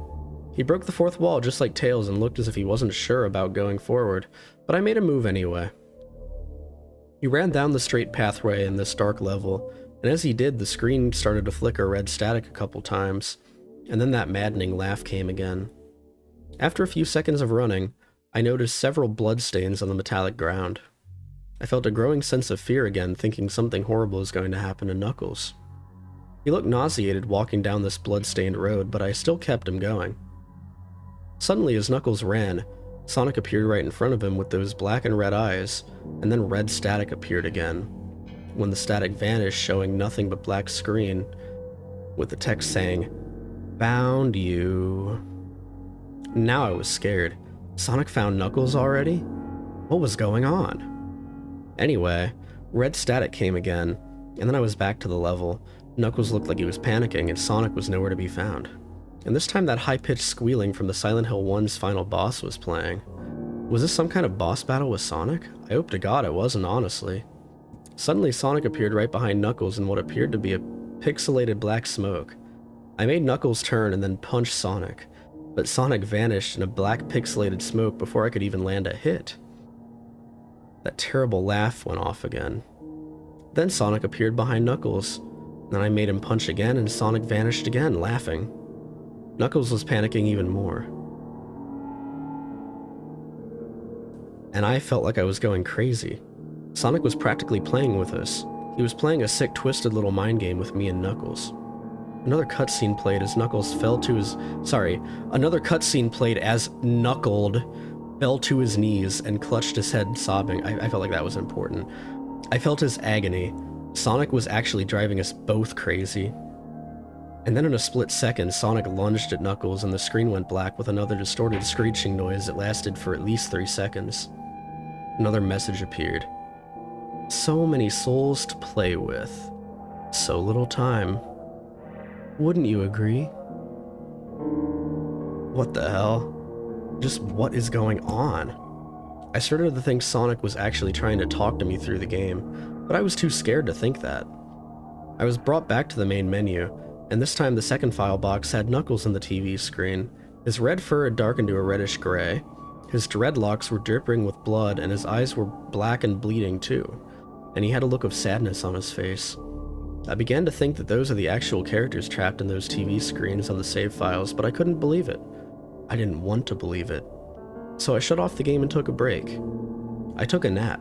He broke the fourth wall just like Tails and looked as if he wasn't sure about going forward, but I made a move anyway. He ran down the straight pathway in this dark level, and as he did, the screen started to flicker red static a couple times, and then that maddening laugh came again. After a few seconds of running, I noticed several bloodstains on the metallic ground. I felt a growing sense of fear again, thinking something horrible is going to happen to Knuckles. He looked nauseated walking down this blood-stained road, but I still kept him going. Suddenly, as Knuckles ran, Sonic appeared right in front of him with those black and red eyes, and then red static appeared again. When the static vanished, showing nothing but black screen, with the text saying, "Found you." Now I was scared. Sonic found Knuckles already? What was going on? Anyway, red static came again, and then I was back to the level. Knuckles looked like he was panicking, and Sonic was nowhere to be found. And this time that high-pitched squealing from the Silent Hill 1's final boss was playing. Was this some kind of boss battle with Sonic? I hope to God it wasn't, honestly. Suddenly Sonic appeared right behind Knuckles in what appeared to be a pixelated black smoke. I made Knuckles turn and then punch Sonic, but Sonic vanished in a black pixelated smoke before I could even land a hit. That terrible laugh went off again. Then Sonic appeared behind Knuckles. Then I made him punch again and Sonic vanished again, laughing. Knuckles was panicking even more. And I felt like I was going crazy. Sonic was practically playing with us. He was playing a sick, twisted little mind game with me and Knuckles. Another cutscene played as Knuckles fell to his... Another cutscene played as Knuckled fell to his knees and clutched his head, sobbing. I felt like that was important. I felt his agony. Sonic was actually driving us both crazy. And then in a split second, Sonic lunged at Knuckles and the screen went black with another distorted screeching noise that lasted for at least 3 seconds. Another message appeared. So many souls to play with. So little time. Wouldn't you agree? What the hell? Just what is going on? I started to think Sonic was actually trying to talk to me through the game, but I was too scared to think that. I was brought back to the main menu, and this time the second file box had Knuckles on the TV screen. His red fur had darkened to a reddish gray. His dreadlocks were dripping with blood, and his eyes were black and bleeding too, and he had a look of sadness on his face. I began to think that those are the actual characters trapped in those TV screens on the save files, but I couldn't believe it. I didn't want to believe it. So I shut off the game and took a break. I took a nap.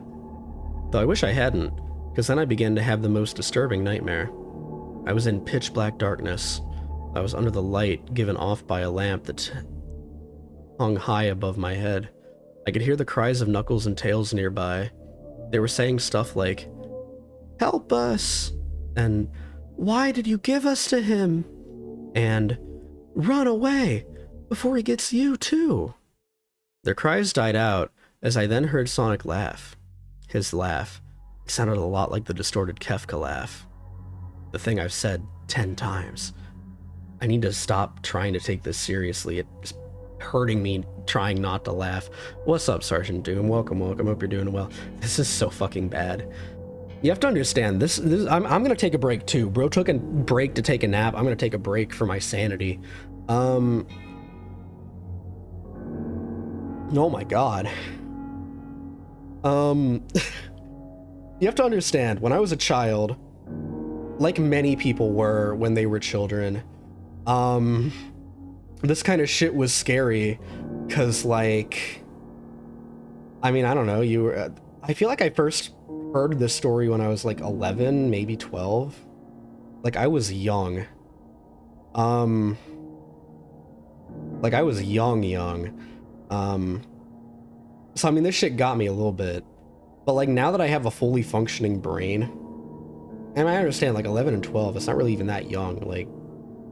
Though I wish I hadn't, because then I began to have the most disturbing nightmare. I was in pitch black darkness. I was under the light given off by a lamp that hung high above my head. I could hear the cries of Knuckles and Tails nearby. They were saying stuff like, "Help us!" and "Why did you give us to him?" and "Run away before he gets you too." Their cries died out as I then heard Sonic laugh. His laugh. It sounded a lot like the distorted Kefka laugh. The thing I've said 10 times. I need to stop trying to take this seriously. It's hurting me trying not to laugh. What's up, Sergeant Doom? Welcome. Hope you're doing well. This is so fucking bad. You have to understand, this I'm gonna take a break too. Bro took a break to take a nap. I'm gonna take a break for my sanity. Oh my god. You have to understand, when I was a child, like many people were when they were children, this kind of shit was scary, cause like, I mean, I don't know, I feel like I first heard this story when I was like 11, maybe 12. Like I was young. Like I was young. So I mean, this shit got me a little bit, but like now that I have a fully functioning brain, and I understand like 11 and 12, it's not really even that young. Like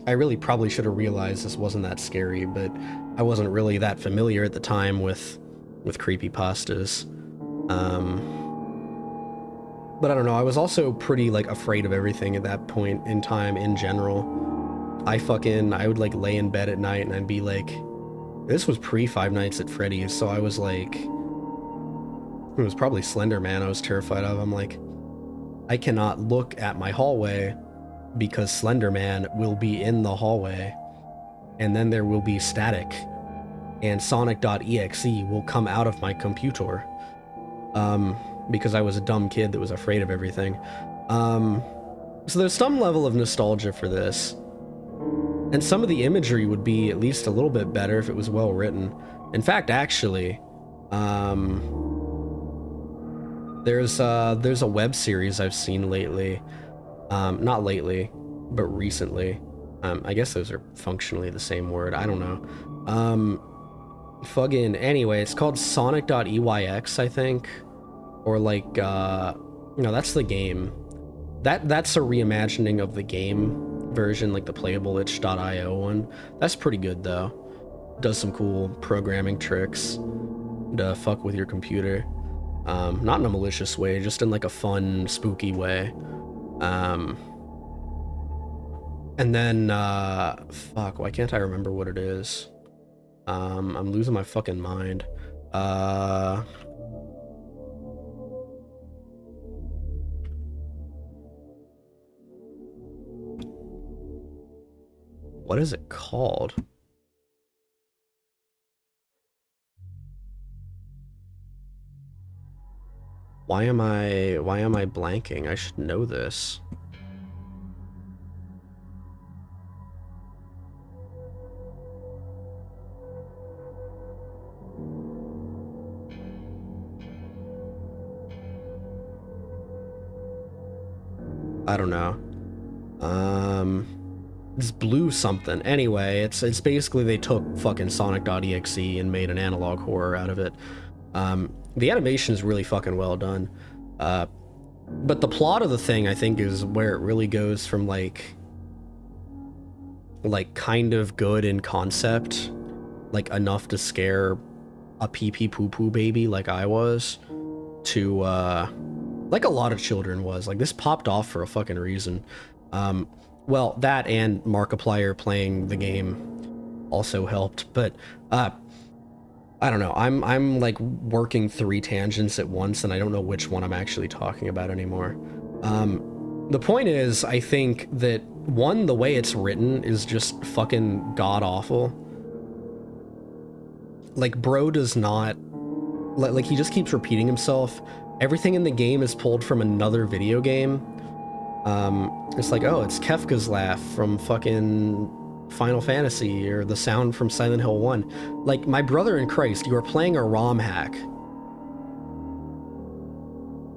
I really probably should have realized this wasn't that scary, but I wasn't really that familiar at the time with creepypastas. But I don't know, I was also pretty like afraid of everything at that point in time in general. I would like lay in bed at night and I'd be like, this was pre Five Nights at Freddy's, so I was like, it was probably Slender Man I was terrified of. I'm like, I cannot look at my hallway because Slender Man will be in the hallway, and then there will be static, and Sonic.exe will come out of my computer. Because I was a dumb kid that was afraid of everything. So there's some level of nostalgia for this. And some of the imagery would be at least a little bit better if it was well written. In fact, actually, there's a web series I've seen lately. Not lately, but recently. I guess those are functionally the same word. I don't know. Anyway, it's called Sonic.eyx, I think. Or like, no, that's the game. That's a reimagining of the game version, like the playable itch.io one. That's pretty good though. Does some cool programming tricks to fuck with your computer. Not in a malicious way, just in like a fun, spooky way. And then, fuck, why can't I remember what it is? I'm losing my fucking mind. What is it called? Why am I blanking? I should know this. I don't know. It's blue something. Anyway, it's basically they took fucking Sonic.exe and made an analog horror out of it. The animation is really fucking well done. But the plot of the thing, I think, is where it really goes from like kind of good in concept, like enough to scare a pee-pee poo-poo baby like I was, to like a lot of children was. Like, this popped off for a fucking reason. Well, that and Markiplier playing the game also helped, but I don't know. I'm like working 3 tangents at once, and I don't know which one I'm actually talking about anymore. The point is, I think that, one, the way it's written is just fucking god-awful. Like, bro does not... Like, he just keeps repeating himself. Everything in the game is pulled from another video game. It's like, oh, it's Kefka's laugh from fucking Final Fantasy, or the sound from Silent Hill 1. Like, my brother in Christ, you are playing a ROM hack.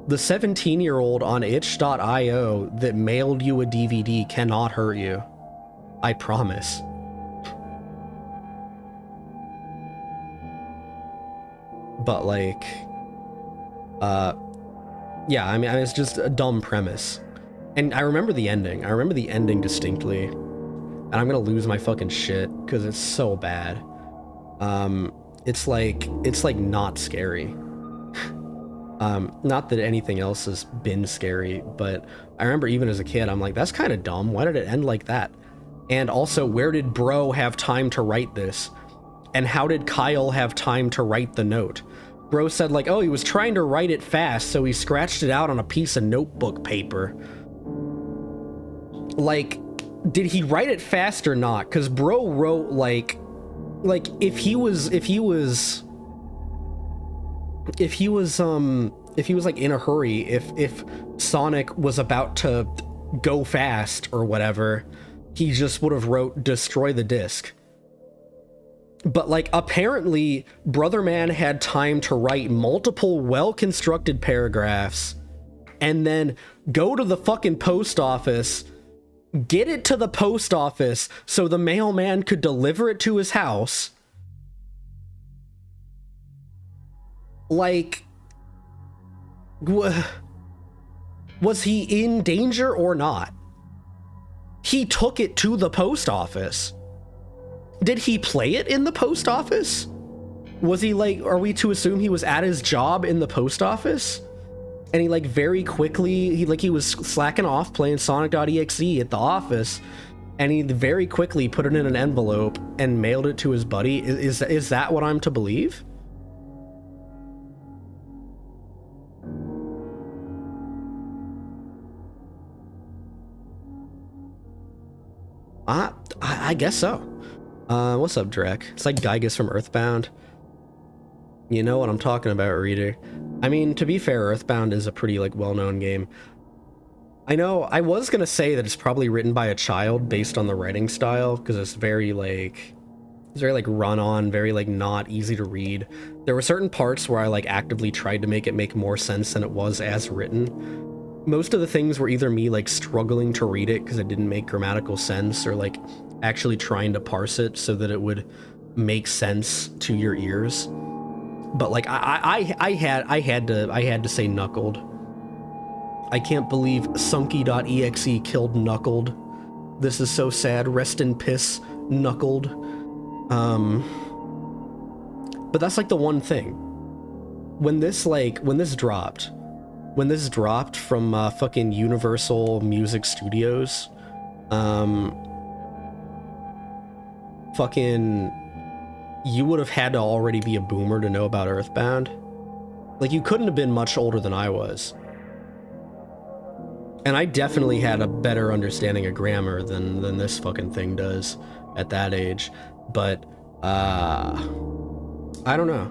The 17-year-old on itch.io that mailed you a DVD cannot hurt you. I promise. But like, yeah, I mean, it's just a dumb premise. And I remember the ending. I remember the ending distinctly. And I'm gonna lose my fucking shit because it's so bad. It's like not scary. Not that anything else has been scary, but I remember even as a kid, I'm like, that's kind of dumb. Why did it end like that? And also, where did Bro have time to write this? And how did Kyle have time to write the note? Bro said like, oh, he was trying to write it fast, so he scratched it out on a piece of notebook paper. Like, did he write it fast or not? Because Bro wrote like if he was like in a hurry, if Sonic was about to go fast or whatever, he just would have wrote destroy the disc. But like, apparently Brother Man had time to write multiple well-constructed paragraphs and then go to the fucking post office, get it to the post office so the mailman could deliver it to his house. Like, was he in danger or not? He took it to the post office. Did he play it in the post office? Was he like, are we to assume he was at his job in the post office? And he like very quickly, he was slacking off playing Sonic.exe at the office, and he very quickly put it in an envelope and mailed it to his buddy. Is that what I'm to believe? I guess so. What's up, Drek? It's like Gygus from Earthbound. You know what I'm talking about, reader. I mean, to be fair, Earthbound is a pretty, like, well-known game. I know, I was gonna say that it's probably written by a child based on the writing style, because it's very, like, run-on, very, like, not easy to read. There were certain parts where I, like, actively tried to make it make more sense than it was as written. Most of the things were either me, like, struggling to read it because it didn't make grammatical sense, or, like, actually trying to parse it so that it would make sense to your ears. But like I had to say knuckled. I can't believe Sunky.exe killed Knuckled. This is so sad. Rest in piss, Knuckled. But that's like the one thing. When this dropped from fucking Universal Music Studios, fucking, you would have had to already be a boomer to know about Earthbound. Like, you couldn't have been much older than I was. And I definitely had a better understanding of grammar than this fucking thing does at that age. But, I don't know.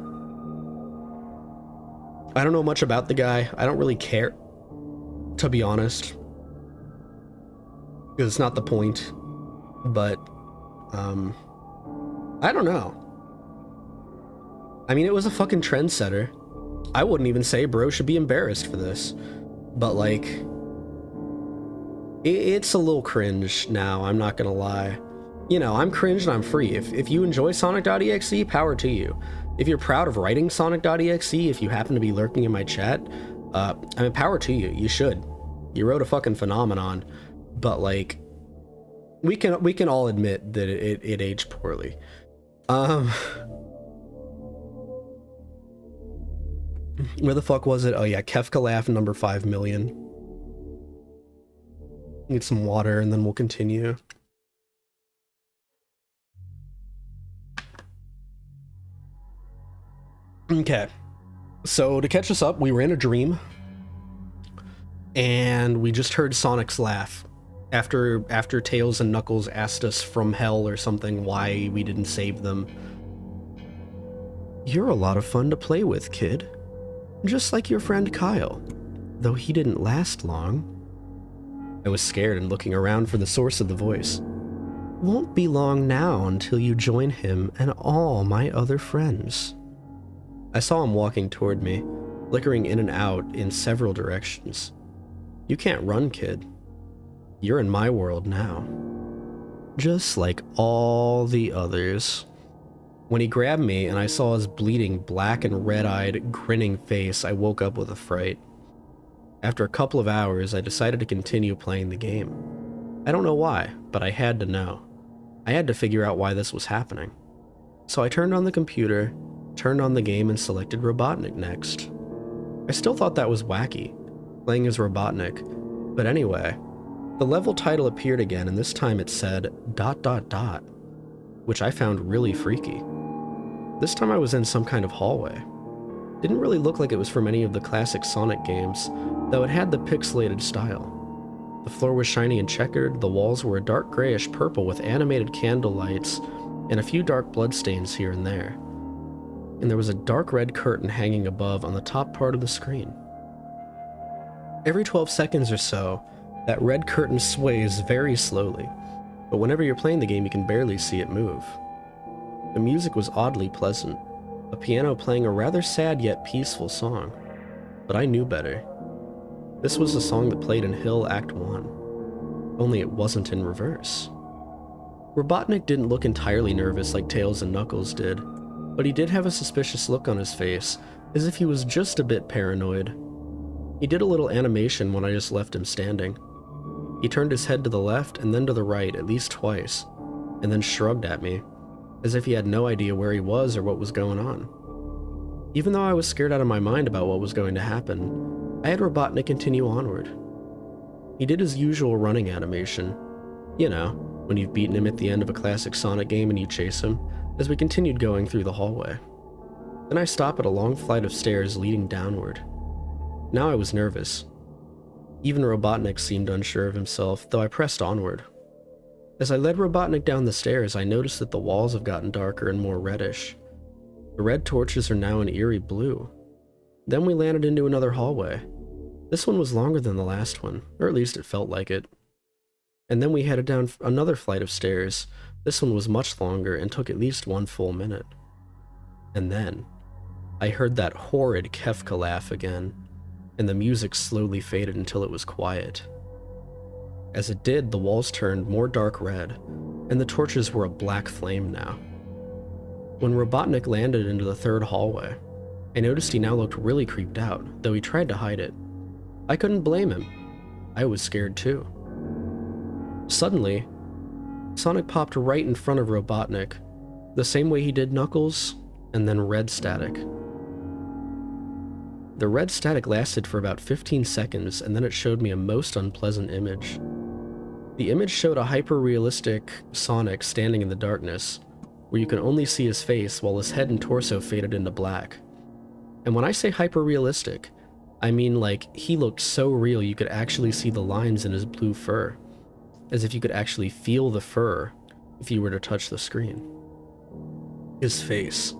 I don't know much about the guy. I don't really care, to be honest. Because it's not the point. But, I don't know. I mean, it was a fucking trendsetter. I wouldn't even say Bro should be embarrassed for this. But, like, it's a little cringe now, I'm not gonna lie. You know, I'm cringe and I'm free. If you enjoy Sonic.exe, power to you. If you're proud of writing Sonic.exe, if you happen to be lurking in my chat, I mean, power to you. You should. You wrote a fucking phenomenon. But, like, we can all admit that it aged poorly. Where the fuck was it? Oh yeah, Kefka Laugh number 5 million. Need some water and then we'll continue. Okay. So to catch us up, we were in a dream. And we just heard Sonic's laugh. After Tails and Knuckles asked us from hell or something why we didn't save them. You're a lot of fun to play with, kid. Just like your friend Kyle, though he didn't last long. I was scared and looking around for the source of the voice. Won't be long now until you join him and all my other friends. I saw him walking toward me, flickering in and out in several directions. You can't run, kid. You're in my world now. just like all the others. When he grabbed me and I saw his bleeding, black and red-eyed, grinning face, I woke up with a fright. After a couple of hours, I decided to continue playing the game. I don't know why, but I had to know. I had to figure out why this was happening. So I turned on the computer, turned on the game, and selected Robotnik next. I still thought that was wacky, playing as Robotnik, but anyway, the level title appeared again, and this time it said ... which I found really freaky. This time I was in some kind of hallway. Didn't really look like it was from any of the classic Sonic games, though it had the pixelated style. The floor was shiny and checkered, the walls were a dark grayish purple with animated candle lights, and a few dark bloodstains here and there. And there was a dark red curtain hanging above on the top part of the screen. Every 12 seconds or so, that red curtain sways very slowly, but whenever you're playing the game you can barely see it move. The music was oddly pleasant, a piano playing a rather sad yet peaceful song, but I knew better. This was the song that played in Hill Act 1, only it wasn't in reverse. Robotnik didn't look entirely nervous like Tails and Knuckles did, but he did have a suspicious look on his face, as if he was just a bit paranoid. He did a little animation when I just left him standing. He turned his head to the left and then to the right at least twice, and then shrugged at me, as if he had no idea where he was or what was going on. Even though I was scared out of my mind about what was going to happen, I had Robotnik continue onward. He did his usual running animation. You know, when you've beaten him at the end of a classic Sonic game and you chase him, as we continued going through the hallway. Then I stopped at a long flight of stairs leading downward. Now I was nervous. Even Robotnik seemed unsure of himself, though I pressed onward. As I led Robotnik down the stairs, I noticed that the walls have gotten darker and more reddish. The red torches are now an eerie blue. Then we landed into another hallway. This one was longer than the last one, or at least it felt like it. And then we headed down another flight of stairs. This one was much longer and took at least 1 full minute. And then, I heard that horrid Kefka laugh again, and the music slowly faded until it was quiet. As it did, the walls turned more dark red, and the torches were a black flame now. When Robotnik landed into the third hallway, I noticed he now looked really creeped out, though he tried to hide it. I couldn't blame him. I was scared too. Suddenly, Sonic popped right in front of Robotnik, the same way he did Knuckles, and then red static. The red static lasted for about 15 seconds, and then it showed me a most unpleasant image. The image showed a hyper-realistic Sonic standing in the darkness, where you can only see his face while his head and torso faded into black. And when I say hyper-realistic, I mean like he looked so real you could actually see the lines in his blue fur, as if you could actually feel the fur if you were to touch the screen. His face.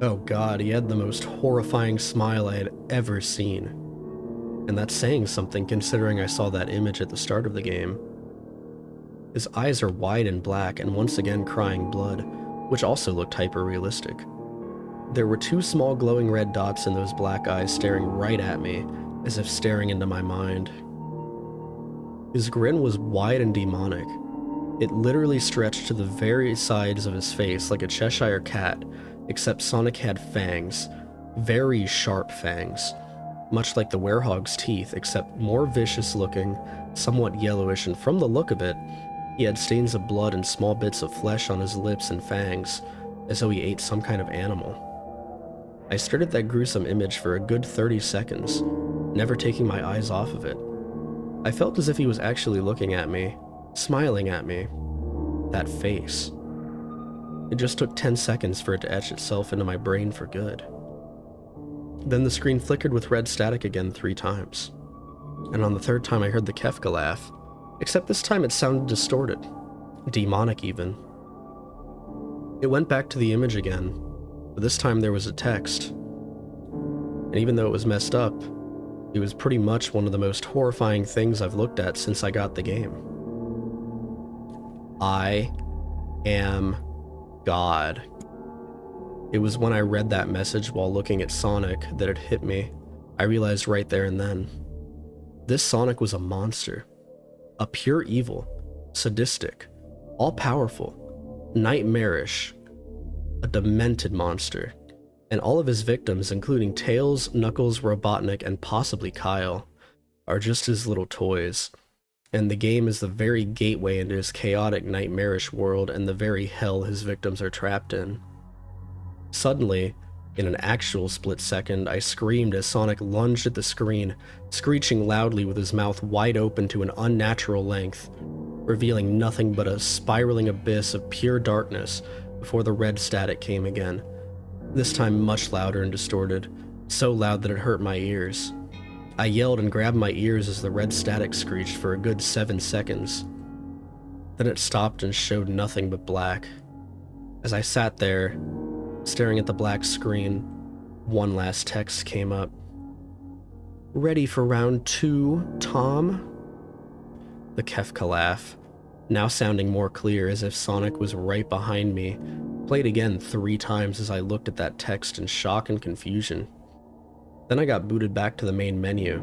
Oh god, he had the most horrifying smile I had ever seen. And that's saying something considering I saw that image at the start of the game. His eyes are wide and black and once again crying blood, which also looked hyper-realistic. There were 2 small glowing red dots in those black eyes staring right at me, as if staring into my mind. His grin was wide and demonic. It literally stretched to the very sides of his face like a Cheshire cat, except Sonic had fangs, very sharp fangs, much like the werehog's teeth, except more vicious looking, somewhat yellowish, and from the look of it, he had stains of blood and small bits of flesh on his lips and fangs, as though he ate some kind of animal. I stared at that gruesome image for a good 30 seconds, never taking my eyes off of it. I felt as if he was actually looking at me, smiling at me. That face. It just took 10 seconds for it to etch itself into my brain for good. Then the screen flickered with red static again 3 times. And on the 3rd time I heard the Kefka laugh, except this time it sounded distorted. Demonic even. It went back to the image again, but this time there was a text. And even though it was messed up, it was pretty much one of the most horrifying things I've looked at since I got the game. I am God. It was when I read that message while looking at Sonic that it hit me. I realized right there and then. This Sonic was a monster. A pure evil. Sadistic. All-powerful, nightmarish, a demented monster, and all of his victims, including Tails, Knuckles, Robotnik, and possibly Kyle, are just his little toys. And the game is the very gateway into his chaotic, nightmarish world and the very hell his victims are trapped in. Suddenly, in an actual split second, I screamed as Sonic lunged at the screen, screeching loudly with his mouth wide open to an unnatural length, revealing nothing but a spiraling abyss of pure darkness before the red static came again, this time much louder and distorted, so loud that it hurt my ears. I yelled and grabbed my ears as the red static screeched for a good 7 seconds. Then it stopped and showed nothing but black. As I sat there, staring at the black screen, one last text came up. "Ready for round 2, Tom?" The Kefka laugh, now sounding more clear as if Sonic was right behind me, played again 3 times as I looked at that text in shock and confusion. Then I got booted back to the main menu,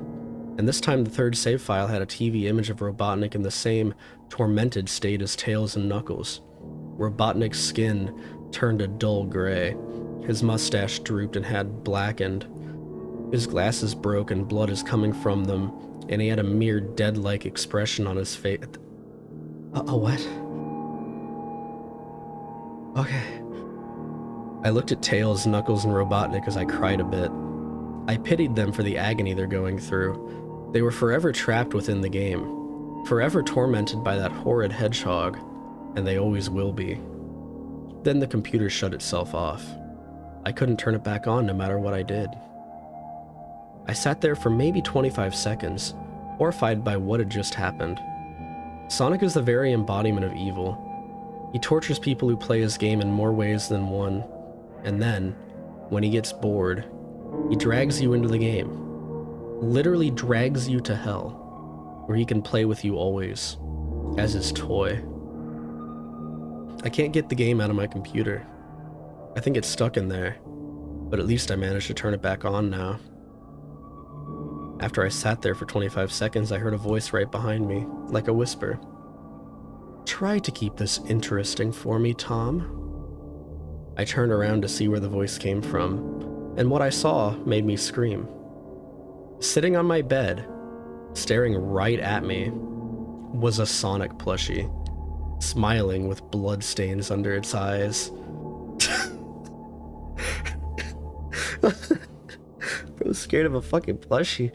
and this time the third save file had a TV image of Robotnik in the same tormented state as Tails and Knuckles. Robotnik's skin turned a dull gray, his mustache drooped and had blackened, his glasses broke and blood is coming from them, and he had a mere dead-like expression on his face. What? Okay. I looked at Tails, Knuckles, and Robotnik as I cried a bit. I pitied them for the agony they're going through. They were forever trapped within the game, forever tormented by that horrid hedgehog, and they always will be. Then the computer shut itself off. I couldn't turn it back on no matter what I did. I sat there for maybe 25 seconds, horrified by what had just happened. Sonic is the very embodiment of evil. He tortures people who play his game in more ways than one, and then, when he gets bored, he drags you into the game. Literally drags you to hell, where he can play with you always, as his toy. I can't get the game out of my computer. I think it's stuck in there, but at least I managed to turn it back on now. After I sat there for 25 seconds, I heard a voice right behind me, like a whisper. "Try to keep this interesting for me, Tom." I turned around to see where the voice came from, and what I saw made me scream. Sitting on my bed, staring right at me, was a Sonic plushie, smiling with bloodstains under its eyes. I was scared of a fucking plushie.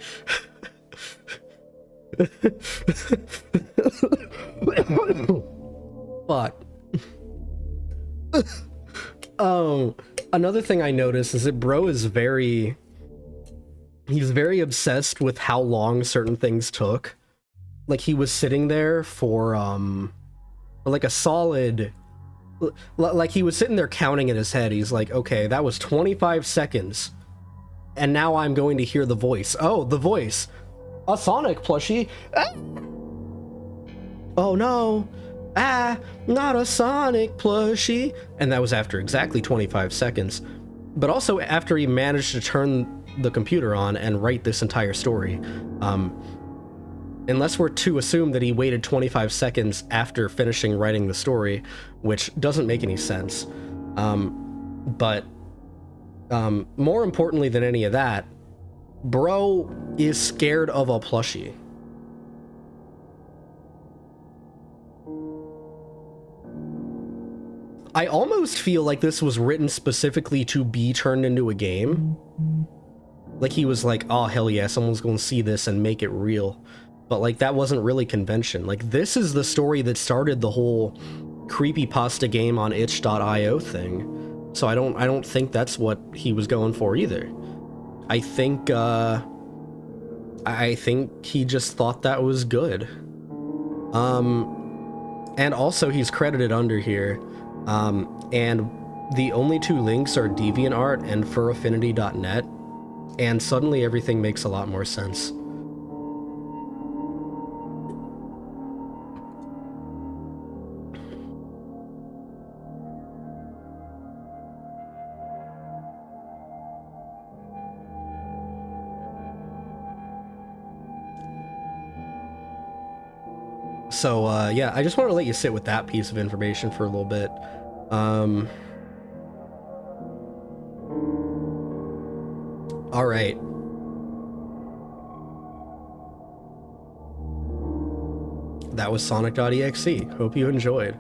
Fuck. Another thing I noticed is that bro is he's very obsessed with how long certain things took. Like he was sitting there for like a solid, like he was sitting there counting in his head. He's like, okay, that was 25 seconds. And now I'm going to hear the voice. Oh, the voice. A Sonic plushie. Ah! Oh no. Ah, not a Sonic plushie. And that was after exactly 25 seconds. But also after he managed to turn the computer on and write this entire story. Unless we're to assume that he waited 25 seconds after finishing writing the story, which doesn't make any sense. But more importantly than any of that, bro is scared of a plushie. I almost feel like this was written specifically to be turned into a game. Like he was like, oh hell yeah, someone's gonna see this and make it real. But like that wasn't really convention. Like this is the story that started the whole creepypasta game on itch.io thing. So I don't think that's what he was going for either. I think he just thought that was good. And also he's credited under here. And the only 2 links are DeviantArt and furaffinity.net, and suddenly everything makes a lot more sense. So, yeah, I just want to let you sit with that piece of information for a little bit. All right. That was Sonic.exe. Hope you enjoyed.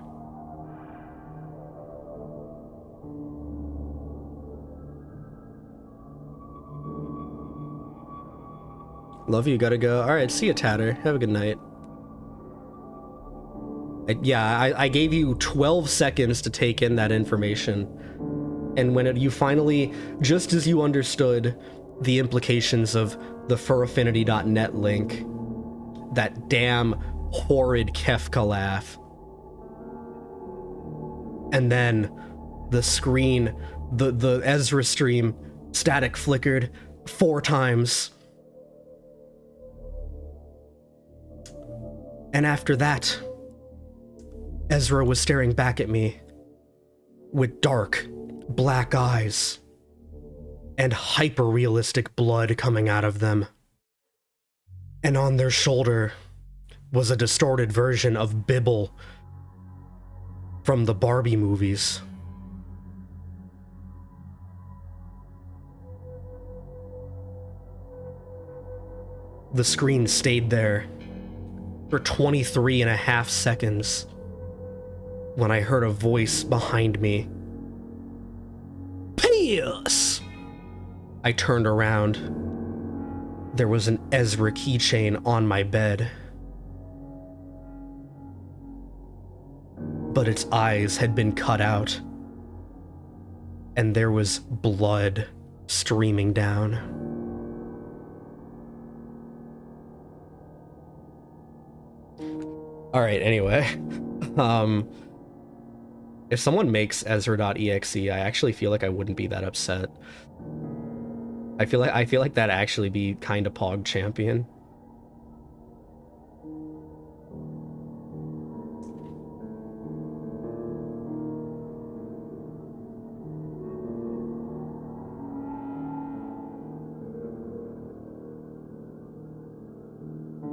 Love you, gotta go. All right, see you, Tatter. Have a good night. I gave you 12 seconds to take in that information. And when you finally, just as you understood the implications of the furaffinity.net link, that damn horrid Kefka laugh, and then the screen, the Ezra stream static flickered 4 times. And after that, Ezra was staring back at me with dark, black eyes and hyper-realistic blood coming out of them. And on their shoulder was a distorted version of Bibble from the Barbie movies. The screen stayed there for 23.5 seconds when I heard a voice behind me. Pious! I turned around. There was an Ezra keychain on my bed. But its eyes had been cut out, and there was blood streaming down. Alright, anyway. If someone makes Ezra.exe, I actually feel like I wouldn't be that upset. I feel like that'd actually be kind of Pog champion.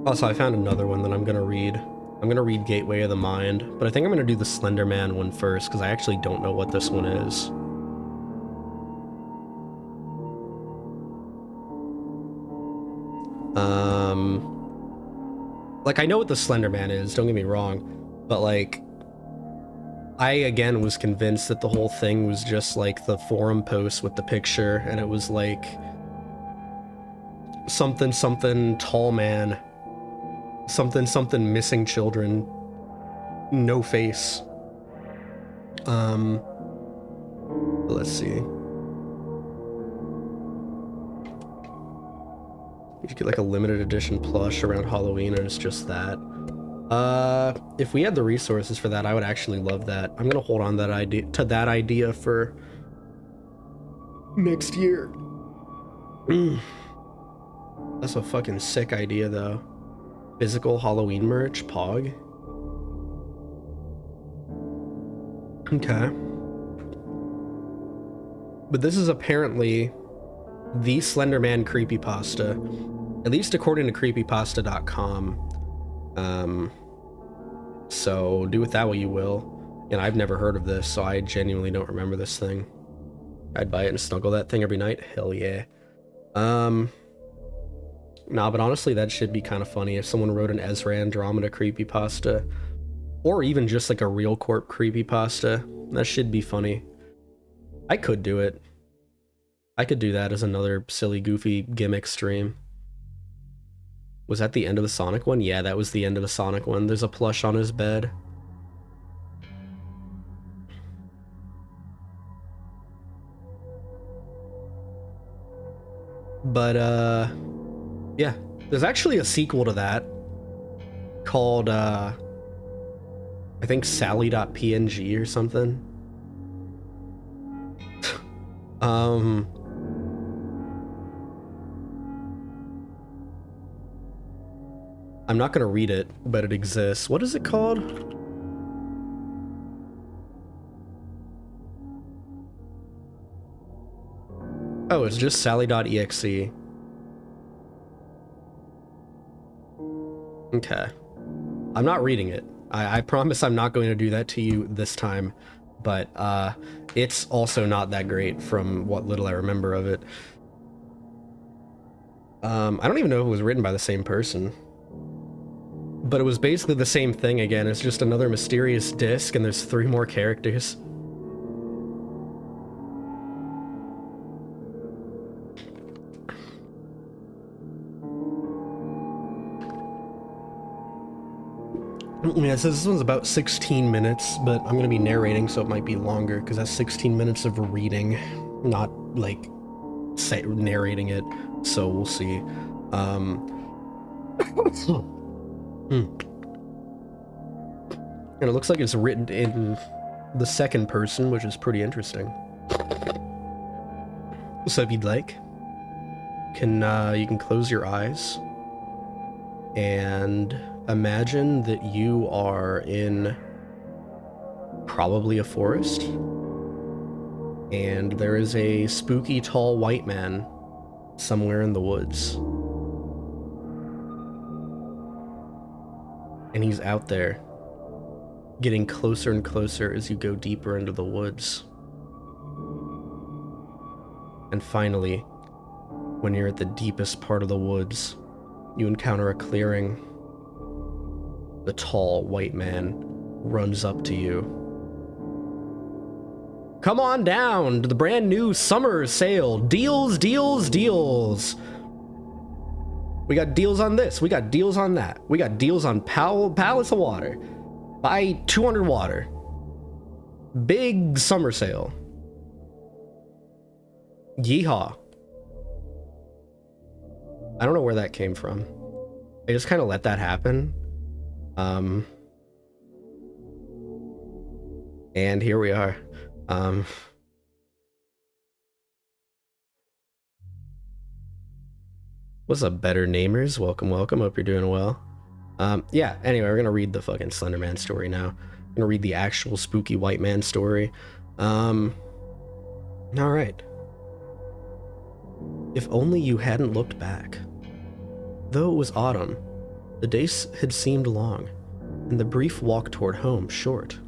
Also, I found another one that I'm gonna read. I'm gonna read Gateway of the Mind, but I think I'm gonna do the Slender Man one first, because I actually don't know what this one is. Like, I know what the Slender Man is, don't get me wrong, but like, I again was convinced that the whole thing was just like the forum post with the picture, and it was like something something tall man, something something missing children, no face. Let's see. You get like a limited edition plush around Halloween, and it's just that. If we had the resources for that, I would actually love that. I'm gonna hold on that idea for next year. That's a fucking sick idea, though. Physical Halloween merch, Pog. Okay. But this is apparently the Slenderman creepypasta, at least according to creepypasta.com. So do with that what you will. And I've never heard of this, so I genuinely don't remember this thing. I'd buy it and snuggle that thing every night. Hell yeah. Nah, but honestly, that should be kind of funny if someone wrote an Ezra Andromyda creepypasta, or even just like a RealCorp creepypasta. That should be funny. I could do it. I could do that as another silly, goofy gimmick stream. Was that the end of the Sonic one? Yeah, that was the end of the Sonic one. There's a plush on his bed. But, yeah. There's actually a sequel to that called, I think Sally.png or something. I'm not gonna read it, but it exists. What is it called? Oh, it's just Sally.exe. Okay. I'm not reading it. I promise I'm not going to do that to you this time, but it's also not that great from what little I remember of it. I don't even know if it was written by the same person, but it was basically the same thing again. It's just another mysterious disc, and there's 3 more characters. Yeah, it says this one's about 16 minutes, but I'm gonna be narrating, so it might be longer, because that's 16 minutes of reading, not, like, narrating it, so we'll see. And it looks like it's written in the second person, which is pretty interesting. So if you'd like, you can close your eyes and imagine that you are in probably a forest, and there is a spooky tall white man somewhere in the woods. And he's out there, getting closer and closer as you go deeper into the woods. And finally, when you're at the deepest part of the woods, you encounter a clearing. The tall white man runs up to you. Come on down to the brand new summer sale. Deals, deals, deals. We got deals on this. We got deals on that. We got deals on pallets of water. Buy 200 water. Big summer sale. Yeehaw. I don't know where that came from. I just kind of let that happen. And here we are. What's up, better namers? Welcome, welcome. Hope you're doing well. Yeah, anyway, we're gonna read the fucking Slender Man story now. I'm gonna read the actual spooky white man story. Alright. If only you hadn't looked back. Though it was autumn, the days had seemed long, and the brief walk toward home short.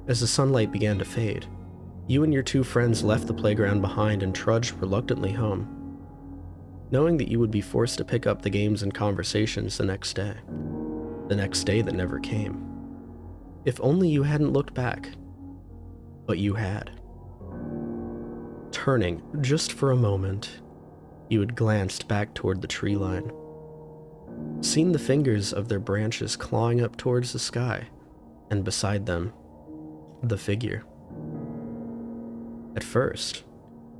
As the sunlight began to fade, you and your 2 friends left the playground behind and trudged reluctantly home, knowing that you would be forced to pick up the games and conversations the next day that never came. If only you hadn't looked back. But you had. Turning, just for a moment, you had glanced back toward the tree line, seen the fingers of their branches clawing up towards the sky, and beside them, the figure. At first,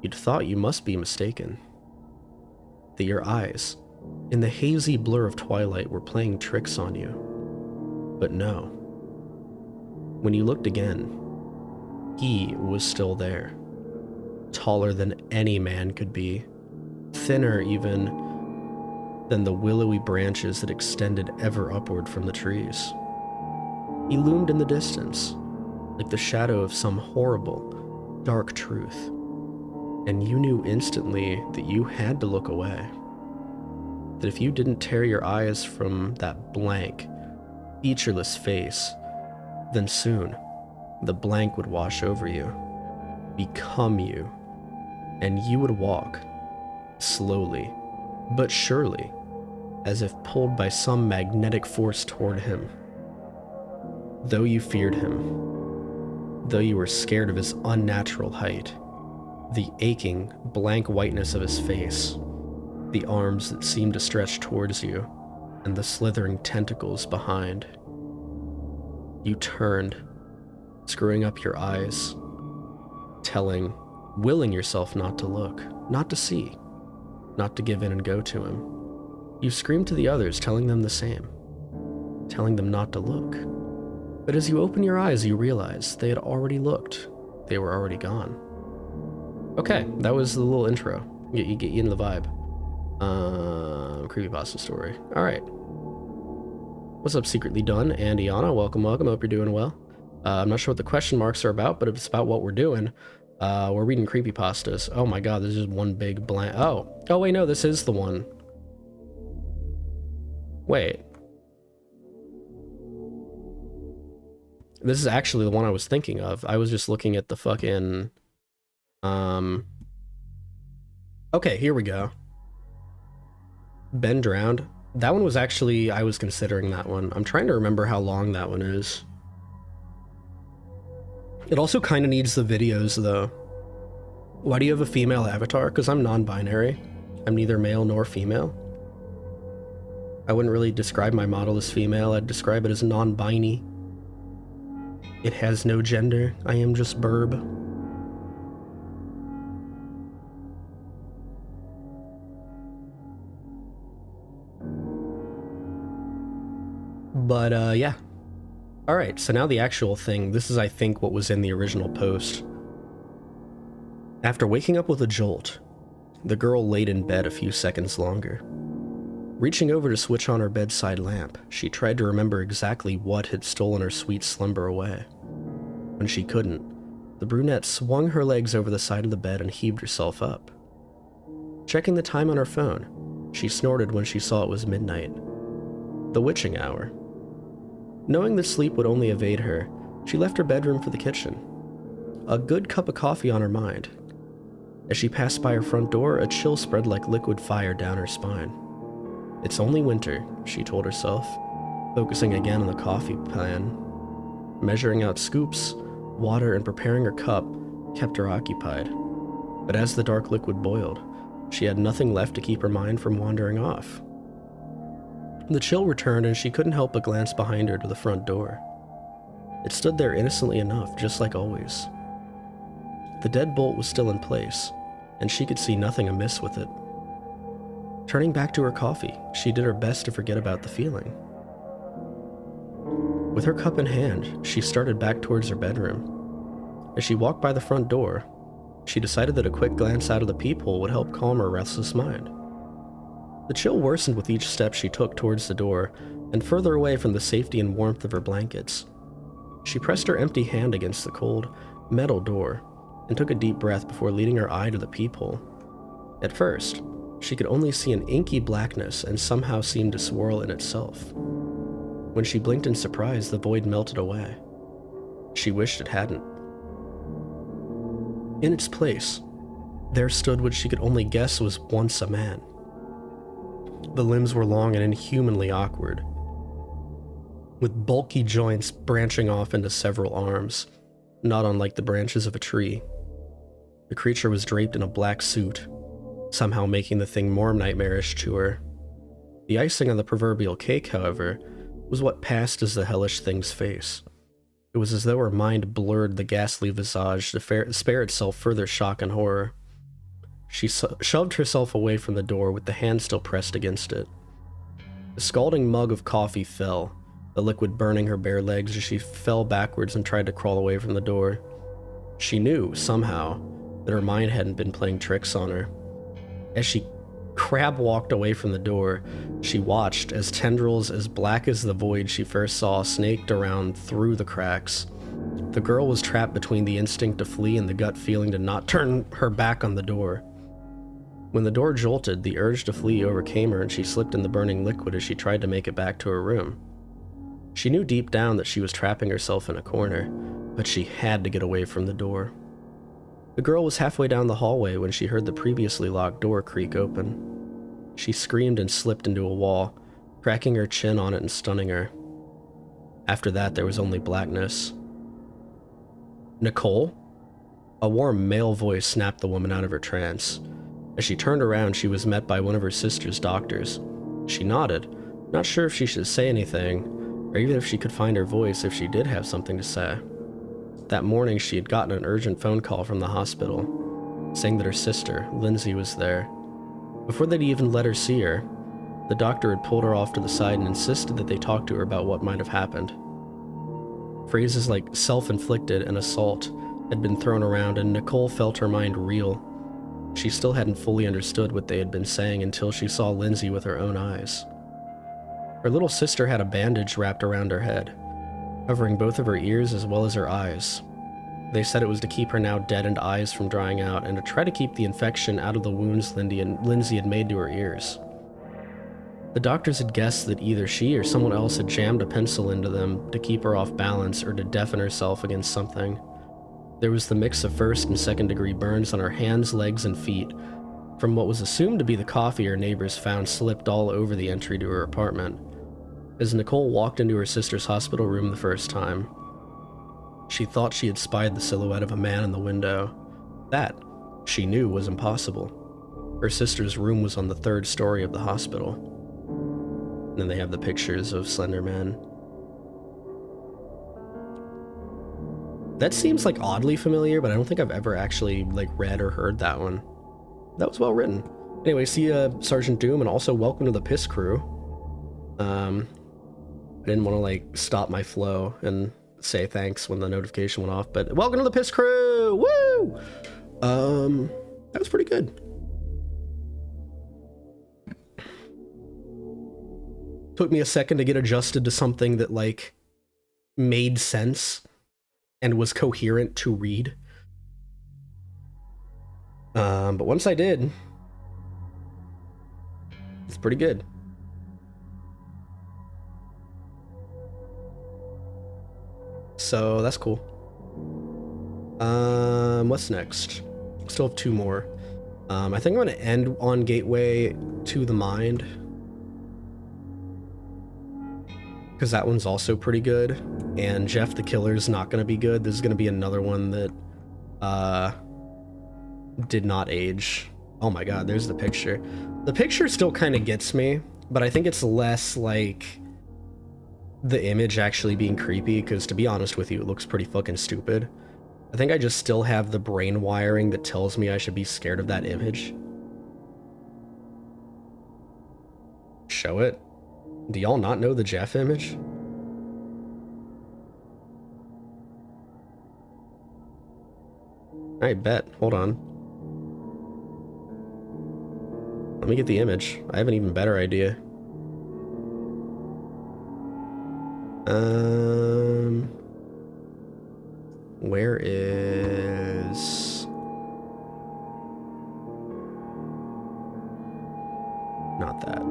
you'd thought you must be mistaken, that your eyes, in the hazy blur of twilight, were playing tricks on you. But no. When you looked again, he was still there, taller than any man could be, thinner even than the willowy branches that extended ever upward from the trees. He loomed in the distance, like the shadow of some horrible, dark truth, and you knew instantly that you had to look away. That if you didn't tear your eyes from that blank, featureless face, then soon the blank would wash over you, become you, and you would walk, slowly, but surely, as if pulled by some magnetic force toward him. Though you feared him, though you were scared of his unnatural height, the aching, blank whiteness of his face, the arms that seemed to stretch towards you, and the slithering tentacles behind. You turned, screwing up your eyes, willing yourself not to look, not to see, not to give in and go to him. You screamed to the others, telling them the same, telling them not to look. But as you open your eyes, you realize they had already looked. They were already gone. Okay, that was the little intro. Get you into the vibe. Creepypasta story. Alright. What's up, Secretly Done and Iana? Welcome, welcome. Hope you're doing well. I'm not sure what the question marks are about, but if it's about what we're doing, we're reading creepypastas. Oh my god, this is one big blank. Oh wait, no, this is the one. Wait. This is actually the one I was thinking of. I was just looking at the fucking... Okay, here we go. Ben drowned. That one was actually... I was considering that one. I'm trying to remember how long that one is. It also kind of needs the videos, though. Why do you have a female avatar? Because I'm non-binary. I'm neither male nor female. I wouldn't really describe my model as female. I'd describe it as non-binary. It has no gender. I am just Birb. But, yeah. Alright, so now the actual thing. This is, I think, what was in the original post. After waking up with a jolt, the girl laid in bed a few seconds longer. Reaching over to switch on her bedside lamp, she tried to remember exactly what had stolen her sweet slumber away. When she couldn't, the brunette swung her legs over the side of the bed and heaved herself up. Checking the time on her phone, she snorted when she saw it was midnight. The witching hour. Knowing that sleep would only evade her, she left her bedroom for the kitchen. A good cup of coffee on her mind. As she passed by her front door, a chill spread like liquid fire down her spine. It's only winter, she told herself, focusing again on the coffee pan. Measuring out scoops, water, and preparing her cup kept her occupied. But as the dark liquid boiled, she had nothing left to keep her mind from wandering off. The chill returned and she couldn't help but glance behind her to the front door. It stood there innocently enough, just like always. The deadbolt was still in place, and she could see nothing amiss with it. Turning back to her coffee, she did her best to forget about the feeling. With her cup in hand, she started back towards her bedroom. As she walked by the front door, she decided that a quick glance out of the peephole would help calm her restless mind. The chill worsened with each step she took towards the door, and further away from the safety and warmth of her blankets. She pressed her empty hand against the cold, metal door, and took a deep breath before leading her eye to the peephole. At first, she could only see an inky blackness and somehow seemed to swirl in itself. When she blinked in surprise, the void melted away. She wished it hadn't. In its place, there stood what she could only guess was once a man. The limbs were long and inhumanly awkward, with bulky joints branching off into several arms, not unlike the branches of a tree. The creature was draped in a black suit, somehow making the thing more nightmarish to her. The icing on the proverbial cake, however, was what passed as the hellish thing's face. It was as though her mind blurred the ghastly visage to spare itself further shock and horror. She shoved herself away from the door with the hand still pressed against it. The scalding mug of coffee fell, the liquid burning her bare legs as she fell backwards and tried to crawl away from the door. She knew, somehow, that her mind hadn't been playing tricks on her. As she crab-walked away from the door, she watched as tendrils as black as the void she first saw snaked around through the cracks. The girl was trapped between the instinct to flee and the gut feeling to not turn her back on the door. When the door jolted, the urge to flee overcame her and she slipped in the burning liquid as she tried to make it back to her room. She knew deep down that she was trapping herself in a corner, but she had to get away from the door. The girl was halfway down the hallway when she heard the previously locked door creak open. She screamed and slipped into a wall, cracking her chin on it and stunning her. After that, there was only blackness. "Nicole?" A warm male voice snapped the woman out of her trance. As she turned around, she was met by one of her sister's doctors. She nodded, not sure if she should say anything, or even if she could find her voice if she did have something to say. That morning, she had gotten an urgent phone call from the hospital, saying that her sister, Lindsay, was there. Before they'd even let her see her, the doctor had pulled her off to the side and insisted that they talk to her about what might have happened. Phrases like self-inflicted and assault had been thrown around, and Nicole felt her mind reel. She still hadn't fully understood what they had been saying until she saw Lindsay with her own eyes. Her little sister had a bandage wrapped around her head, covering both of her ears as well as her eyes. They said it was to keep her now deadened eyes from drying out and to try to keep the infection out of the wounds Lindsay had made to her ears. The doctors had guessed that either she or someone else had jammed a pencil into them to keep her off balance or to deafen herself against something. There was the mix of first and second degree burns on her hands, legs, and feet from what was assumed to be the coffee her neighbors found slipped all over the entry to her apartment. As Nicole walked into her sister's hospital room the first time, she thought she had spied the silhouette of a man in the window. That, she knew, was impossible. Her sister's room was on the 3rd story of the hospital. And then they have the pictures of Slender Man. That seems like oddly familiar, but I don't think I've ever actually like read or heard that one. That was well written. Anyway, see Sergeant Doom, and also welcome to the Piss Crew. I didn't want to like stop my flow and say thanks when the notification went off, but welcome to the Piss Crew! Woo! That was pretty good. Took me a second to get adjusted to something that like made sense and was coherent to read. But once I did, it's pretty good. So that's cool. What's next? Still have 2 more. I think I'm gonna end on Gateway to the Mind, because that one's also pretty good, and Jeff the Killer's not gonna be good. This is gonna be another one that did not age. Oh my god, there's the picture. The picture still kind of gets me, but I think it's less like the image actually being creepy, because to be honest with you, it looks pretty fucking stupid. I think I just still have the brain wiring that tells me I should be scared of that image. Show it. Do y'all not know the Jeff image? I bet. Hold on. Let me get the image. I have an even better idea. Where is... Not that.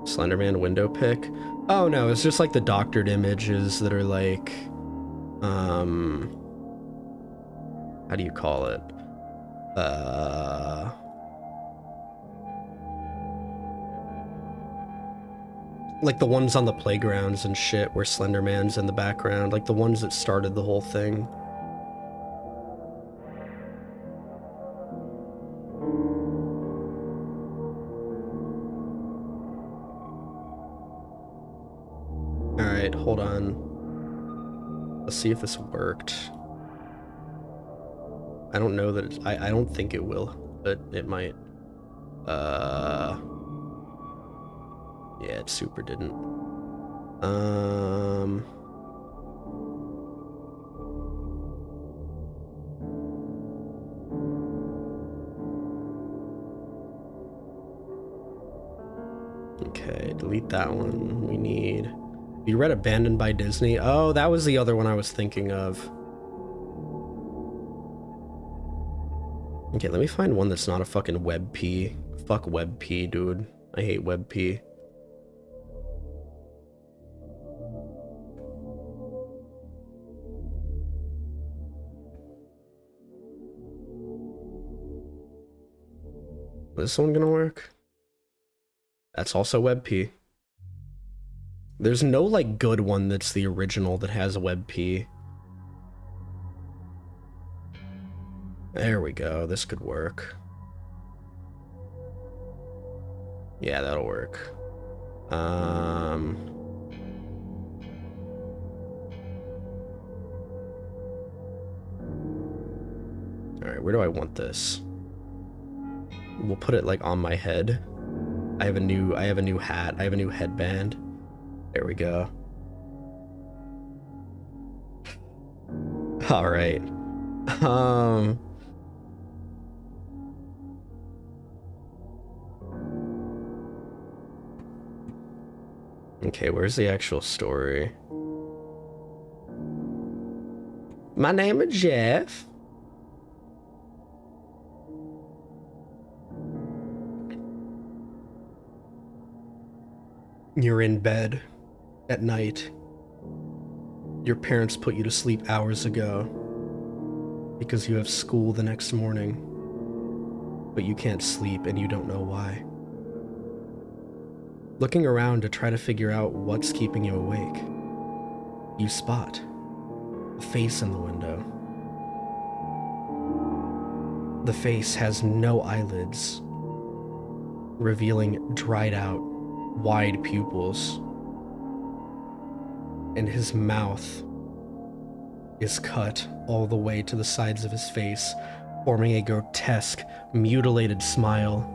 Slenderman window pic. Oh no, it's just like the doctored images that are like, how do you call it? Like the ones on the playgrounds and shit where Slenderman's in the background, like the ones that started the whole thing. Alright, hold on. Let's see if this worked. I don't know that it's, I don't think it will, but it might. Yeah, it super didn't. Okay, delete that one. We need... You read Abandoned by Disney? Oh, that was the other one I was thinking of. Okay, let me find one that's not a fucking WebP. Fuck WebP, dude. I hate WebP. Is this one gonna work? That's also WebP. There's no, like, good one that's the original that has WebP. There we go. This could work. Yeah, that'll work. Alright, where do I want this? We'll put it, like, on my head. I have a new hat. I have a new headband. There we go. All right. Okay, where's the actual story? My name is Jeff. You're in bed at night. Your parents put you to sleep hours ago because you have school the next morning, but you can't sleep and you don't know why. Looking around to try to figure out what's keeping you awake, you spot a face in the window. The face has no eyelids, revealing dried out, wide pupils, and his mouth is cut all the way to the sides of his face, forming a grotesque, mutilated smile.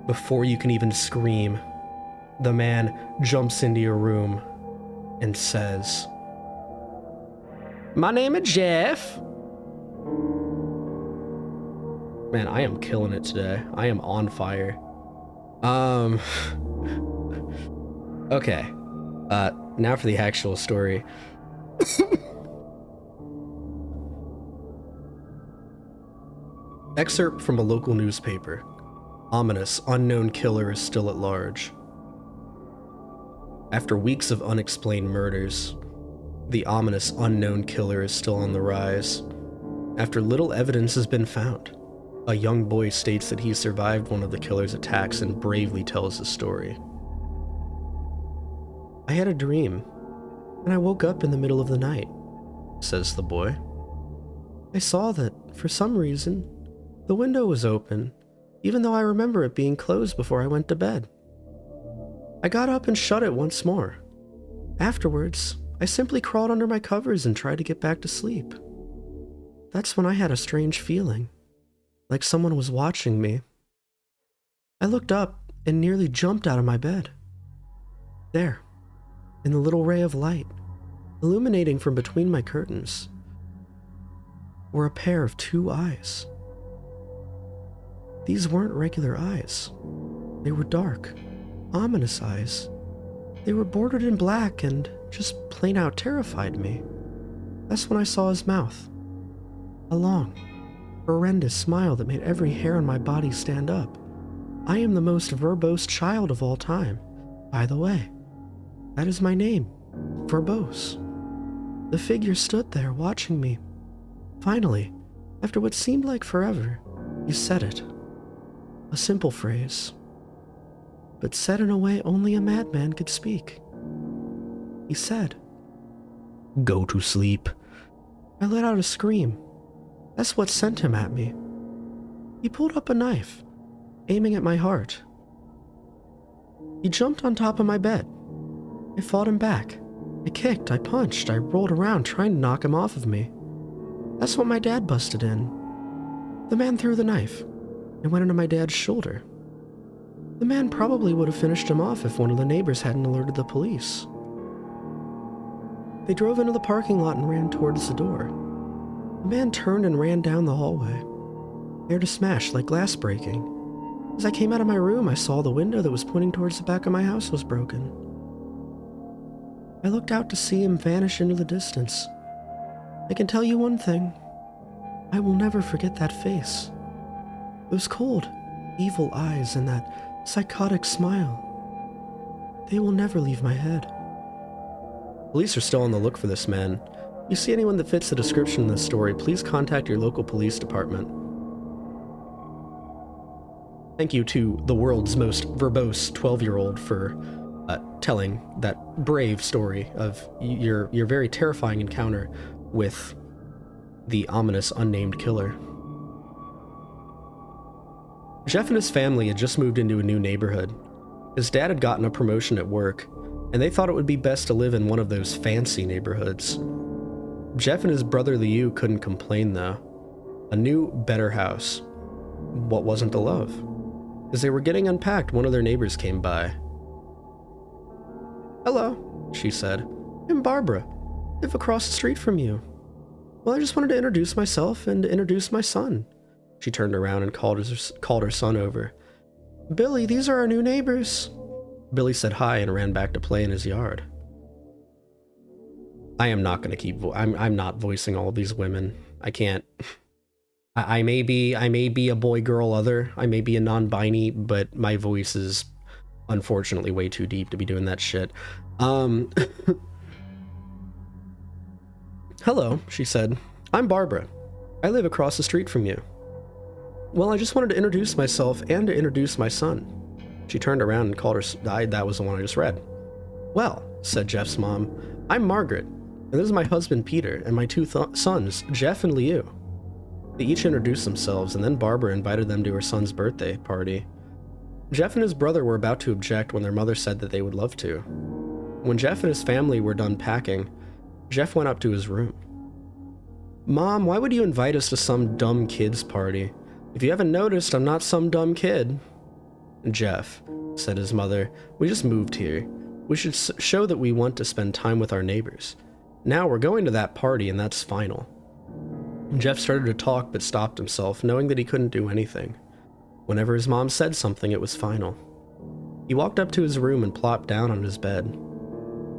Before you can even scream, the man jumps into your room and says, "My name is Jeff." Man, I am killing it today. I am on fire. Okay. Now for the actual story. Excerpt from a local newspaper. Ominous, unknown killer is still at large. After weeks of unexplained murders, the ominous, unknown killer is still on the rise. After little evidence has been found, a young boy states that he survived one of the killer's attacks and bravely tells the story. "I had a dream, and I woke up in the middle of the night," says the boy. "I saw that, for some reason, the window was open, even though I remember it being closed before I went to bed. I got up and shut it once more. Afterwards, I simply crawled under my covers and tried to get back to sleep. That's when I had a strange feeling, like someone was watching me. I looked up and nearly jumped out of my bed. There, in the little ray of light, illuminating from between my curtains, were a pair of 2 eyes. These weren't regular eyes. They were dark, ominous eyes. They were bordered in black and just plain out terrified me. That's when I saw his mouth. A long, horrendous smile that made every hair on my body stand up. I am the most verbose child of all time. By the way, that is my name, verbose. The figure stood there watching me. Finally, after what seemed like forever, he said it. A simple phrase, but said in a way only a madman could speak. He said, 'Go to sleep.' I let out a scream. That's what sent him at me. He pulled up a knife, aiming at my heart. He jumped on top of my bed. I fought him back. I kicked, I punched, I rolled around trying to knock him off of me. That's when my dad busted in. The man threw the knife. It went into my dad's shoulder. The man probably would have finished him off if one of the neighbors hadn't alerted the police. They drove into the parking lot and ran towards the door. The man turned and ran down the hallway. I heard a smash like glass breaking. As I came out of my room, I saw the window that was pointing towards the back of my house was broken. I looked out to see him vanish into the distance. I can tell you one thing. I will never forget that face. Those cold, evil eyes and that psychotic smile. They will never leave my head." Police are still on the look for this man. If you see anyone that fits the description in this story, please contact your local police department. Thank you to the world's most verbose 12-year-old for telling that brave story of your very terrifying encounter with the ominous unnamed killer. Jeff and his family had just moved into a new neighborhood. His dad had gotten a promotion at work, and they thought it would be best to live in one of those fancy neighborhoods. Jeff and his brother Liu couldn't complain though. A new, better house. What wasn't to love? As they were getting unpacked, one of their neighbors came by. "Hello," she said. "I'm Barbara. I live across the street from you. Well, I just wanted to introduce myself and introduce my son." She turned around and called her son over. "Billy, these are our new neighbors." Billy said hi and ran back to play in his yard. I am not going to I'm not voicing all of these women. I can't. I may be a boy, girl, other. I may be a non-binary, but my voice is unfortunately way too deep to be doing that shit. Hello, she said. I'm Barbara. I live across the street from you. Well, I just wanted to introduce myself and to introduce my son. She turned around and called her. That was the one I just read. Well, said Jeff's mom, I'm Margaret, and this is my husband Peter and my two sons, Jeff and Liu. They each introduced themselves, and then Barbara invited them to her son's birthday party. Jeff and his brother were about to object when their mother said that they would love to. When Jeff and his family were done packing, Jeff went up to his room. Mom, why would you invite us to some dumb kid's party? If you haven't noticed, I'm not some dumb kid. Jeff, said his mother, we just moved here. We should show that we want to spend time with our neighbors. Now we're going to that party, and that's final. Jeff started to talk but stopped himself, knowing that he couldn't do anything. Whenever his mom said something, it was final. He walked up to his room and plopped down on his bed.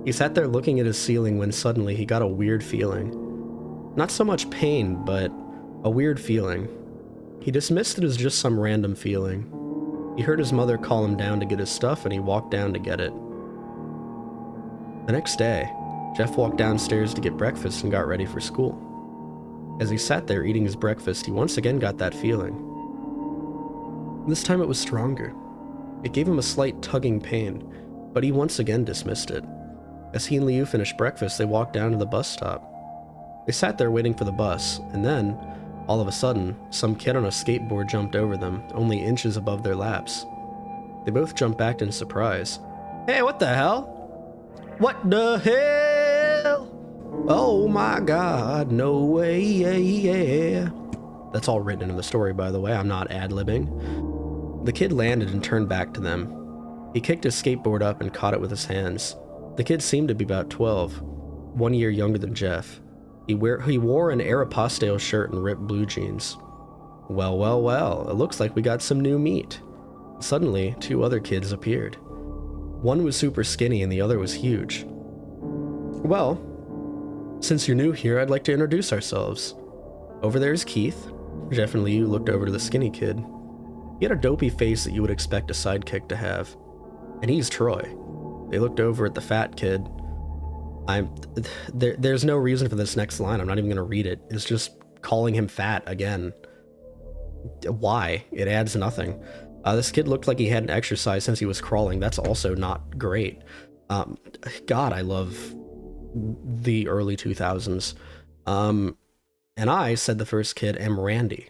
He sat there looking at his ceiling when suddenly he got a weird feeling. Not so much pain, but a weird feeling. He dismissed it as just some random feeling. He heard his mother call him down to get his stuff, and he walked down to get it. The next day, Jeff walked downstairs to get breakfast and got ready for school. As he sat there eating his breakfast, he once again got that feeling. This time it was stronger. It gave him a slight tugging pain, but he once again dismissed it. As he and Liu finished breakfast, they walked down to the bus stop. They sat there waiting for the bus, and then, all of a sudden, some kid on a skateboard jumped over them, only inches above their laps. They both jumped back in surprise. Hey, what the hell? What the hell? Oh my god, no way, yeah. That's all written in the story, by the way, I'm not ad-libbing. The kid landed and turned back to them. He kicked his skateboard up and caught it with his hands. The kid seemed to be about 12, 1 year younger than Jeff. He wore an Aeropostale shirt and ripped blue jeans. Well, well, well, it looks like we got some new meat. Suddenly, two other kids appeared. One was super skinny and the other was huge. Well, since you're new here, I'd like to introduce ourselves. Over there is Keith. Jeff and Liu looked over to the skinny kid. He had a dopey face that you would expect a sidekick to have. And he's Troy. They looked over at the fat kid. There's no reason for this next line. I'm not even going to read it. It's just calling him fat again. Why? It adds nothing. This kid looked like he hadn't exercised since he was crawling. That's also not great. God, I love the early 2000s. And I, said the first kid, am Randy.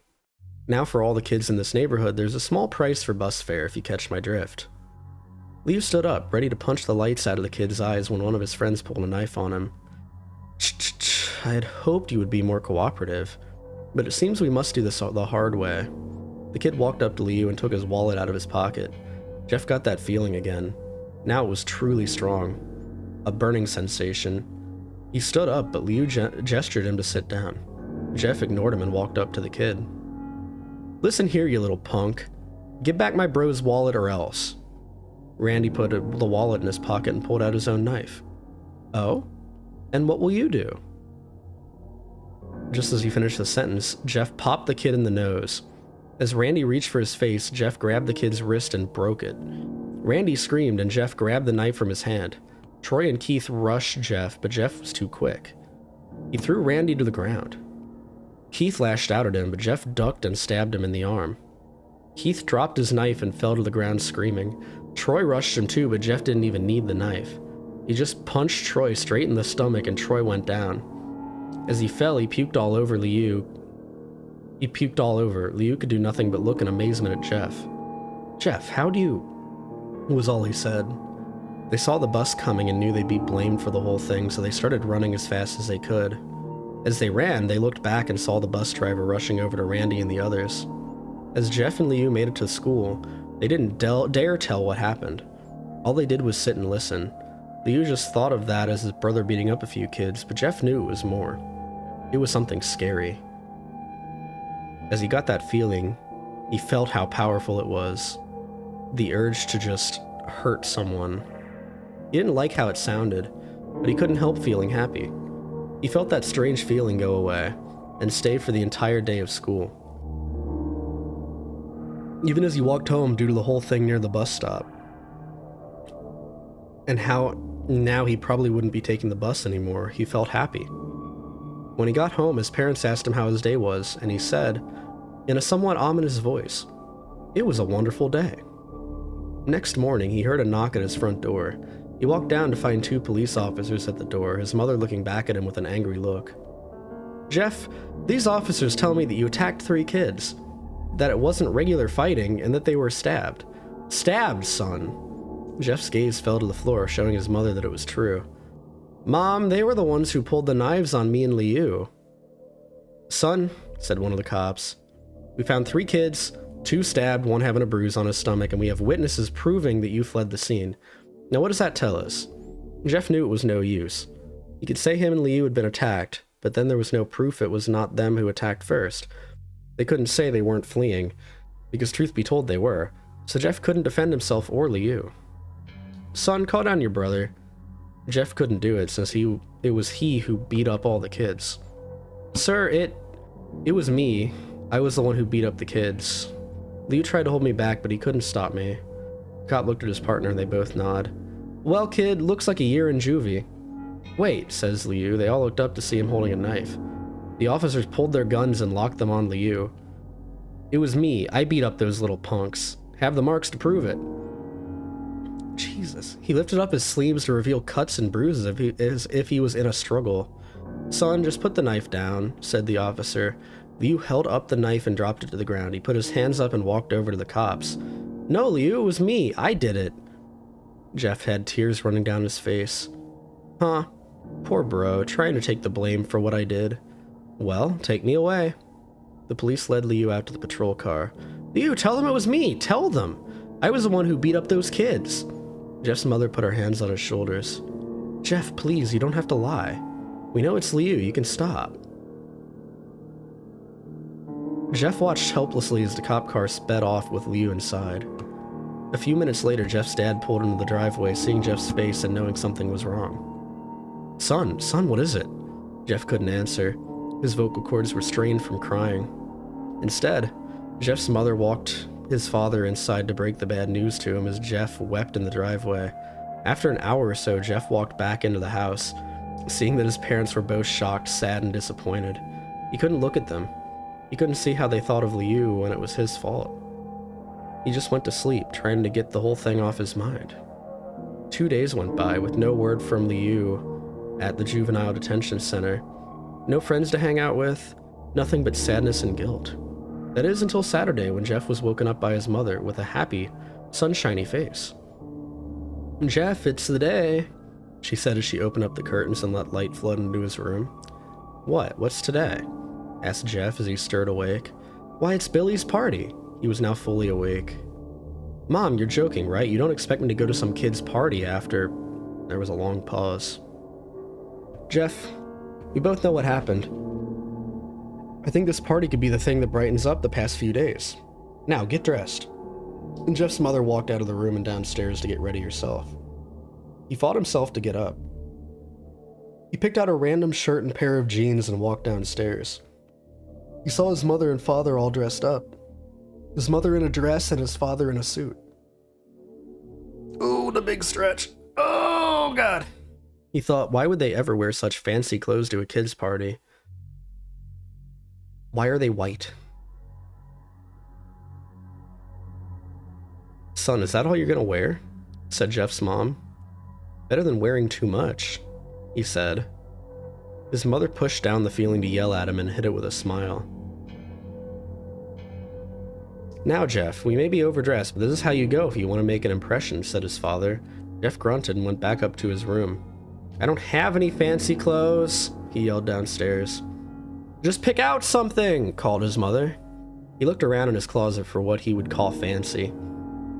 Now for all the kids in this neighborhood, there's a small price for bus fare if you catch my drift. Liu stood up, ready to punch the lights out of the kid's eyes when one of his friends pulled a knife on him. I had hoped you would be more cooperative, but it seems we must do this the hard way. The kid walked up to Liu and took his wallet out of his pocket. Jeff got that feeling again. Now it was truly strong. A burning sensation. He stood up, but Liu gestured him to sit down. Jeff ignored him and walked up to the kid. Listen here, you little punk. Give back my bro's wallet or else. Randy put the wallet in his pocket and pulled out his own knife. Oh? And what will you do? Just as he finished the sentence, Jeff popped the kid in the nose. As Randy reached for his face, Jeff grabbed the kid's wrist and broke it. Randy screamed and Jeff grabbed the knife from his hand. Troy and Keith rushed Jeff, but Jeff was too quick. He threw Randy to the ground. Keith lashed out at him, but Jeff ducked and stabbed him in the arm. Keith dropped his knife and fell to the ground screaming. Troy rushed him too, but Jeff didn't even need the knife. He just punched Troy straight in the stomach and Troy went down. As he fell, he puked all over Liu. Liu could do nothing but look in amazement at Jeff. Jeff, how do you... was all he said. They saw the bus coming and knew they'd be blamed for the whole thing, so they started running as fast as they could. As they ran, they looked back and saw the bus driver rushing over to Randy and the others. As Jeff and Liu made it to school, they didn't dare tell what happened. All they did was sit and listen. Liu just thought of that as his brother beating up a few kids, but Jeff knew it was more. It was something scary. As he got that feeling, he felt how powerful it was. The urge to just hurt someone. He didn't like how it sounded, but he couldn't help feeling happy. He felt that strange feeling go away, and stayed for the entire day of school. Even as he walked home due to the whole thing near the bus stop, and how now he probably wouldn't be taking the bus anymore. He felt happy. When he got home, his parents asked him how his day was, and he said, in a somewhat ominous voice, "It was a wonderful day." Next morning, he heard a knock at his front door. He walked down to find 2 police officers at the door, his mother looking back at him with an angry look. "Jeff, these officers tell me that you attacked 3 kids, that it wasn't regular fighting, and that they were stabbed." "Stabbed, son." Jeff's gaze fell to the floor, showing his mother that it was true. "Mom, they were the ones who pulled the knives on me and Liu." "Son," said one of the cops, "we found 3 kids, 2 stabbed, 1 having a bruise on his stomach, and we have witnesses proving that you fled the scene. Now what does that tell us?" Jeff knew it was no use. He could say him and Liu had been attacked, but then there was no proof it was not them who attacked first. They couldn't say they weren't fleeing, because truth be told they were, so Jeff couldn't defend himself or Liu. "Son, call down your brother." Jeff couldn't do it since it was he who beat up all the kids. "Sir, it was me. I was the one who beat up the kids. Liu tried to hold me back, but he couldn't stop me." The cop looked at his partner and they both nod. "Well, kid, looks like a year in juvie." "Wait," says Liu. They all looked up to see him holding a knife. The officers pulled their guns and locked them on Liu. "It was me. I beat up those little punks. Have the marks to prove it." Jesus. He lifted up his sleeves to reveal cuts and bruises as if he was in a struggle. "Son, just put the knife down," said the officer. Liu held up the knife and dropped it to the ground. He put his hands up and walked over to the cops. "No, Liu, it was me. I did it." Jeff had tears running down his face. "Huh. Poor bro, trying to take the blame for what I did." "Well, take me away." The police led Liu out to the patrol car. "Liu, tell them it was me. Tell them. I was the one who beat up those kids." Jeff's mother put her hands on his shoulders. "Jeff, please, you don't have to lie. We know it's Liu. You can stop." Jeff watched helplessly as the cop car sped off with Liu inside. A few minutes later, Jeff's dad pulled into the driveway, seeing Jeff's face and knowing something was wrong. Son, what is it?" Jeff couldn't answer. His vocal cords were strained from crying. Instead, Jeff's mother walked his father inside to break the bad news to him as Jeff wept in the driveway. After an hour or so, Jeff walked back into the house, seeing that his parents were both shocked, sad, and disappointed. He couldn't look at them. He couldn't see how they thought of Liu when it was his fault. He just went to sleep, trying to get the whole thing off his mind. 2 days went by with no word from Liu at the juvenile detention center. No friends to hang out with, nothing but sadness and guilt. That is until Saturday, when Jeff was woken up by his mother with a happy, sunshiny face. "Jeff, it's the day," she said as she opened up the curtains and let light flood into his room. "What? What's today?" asked Jeff as he stirred awake. "Why, it's Billy's party." He was now fully awake. "Mom, you're joking, right? You don't expect me to go to some kid's party after..." There was a long pause. "Jeff, we both know what happened. I think this party could be the thing that brightens up the past few days. Now, get dressed." And Jeff's mother walked out of the room and downstairs to get ready herself. He fought himself to get up. He picked out a random shirt and pair of jeans and walked downstairs. He saw his mother and father all dressed up. His mother in a dress and his father in a suit. "Ooh, the big stretch. Oh, God." He thought, why would they ever wear such fancy clothes to a kid's party? Why are they white? "Son, is that all you're gonna wear?" said Jeff's mom. "Better than wearing too much," he said. His mother pushed down the feeling to yell at him and hid it with a smile. "Now, Jeff, we may be overdressed, but this is how you go if you want to make an impression," said his father. Jeff grunted and went back up to his room. "I don't have any fancy clothes," he yelled downstairs. "Just pick out something," called his mother. He looked around in his closet for what he would call fancy.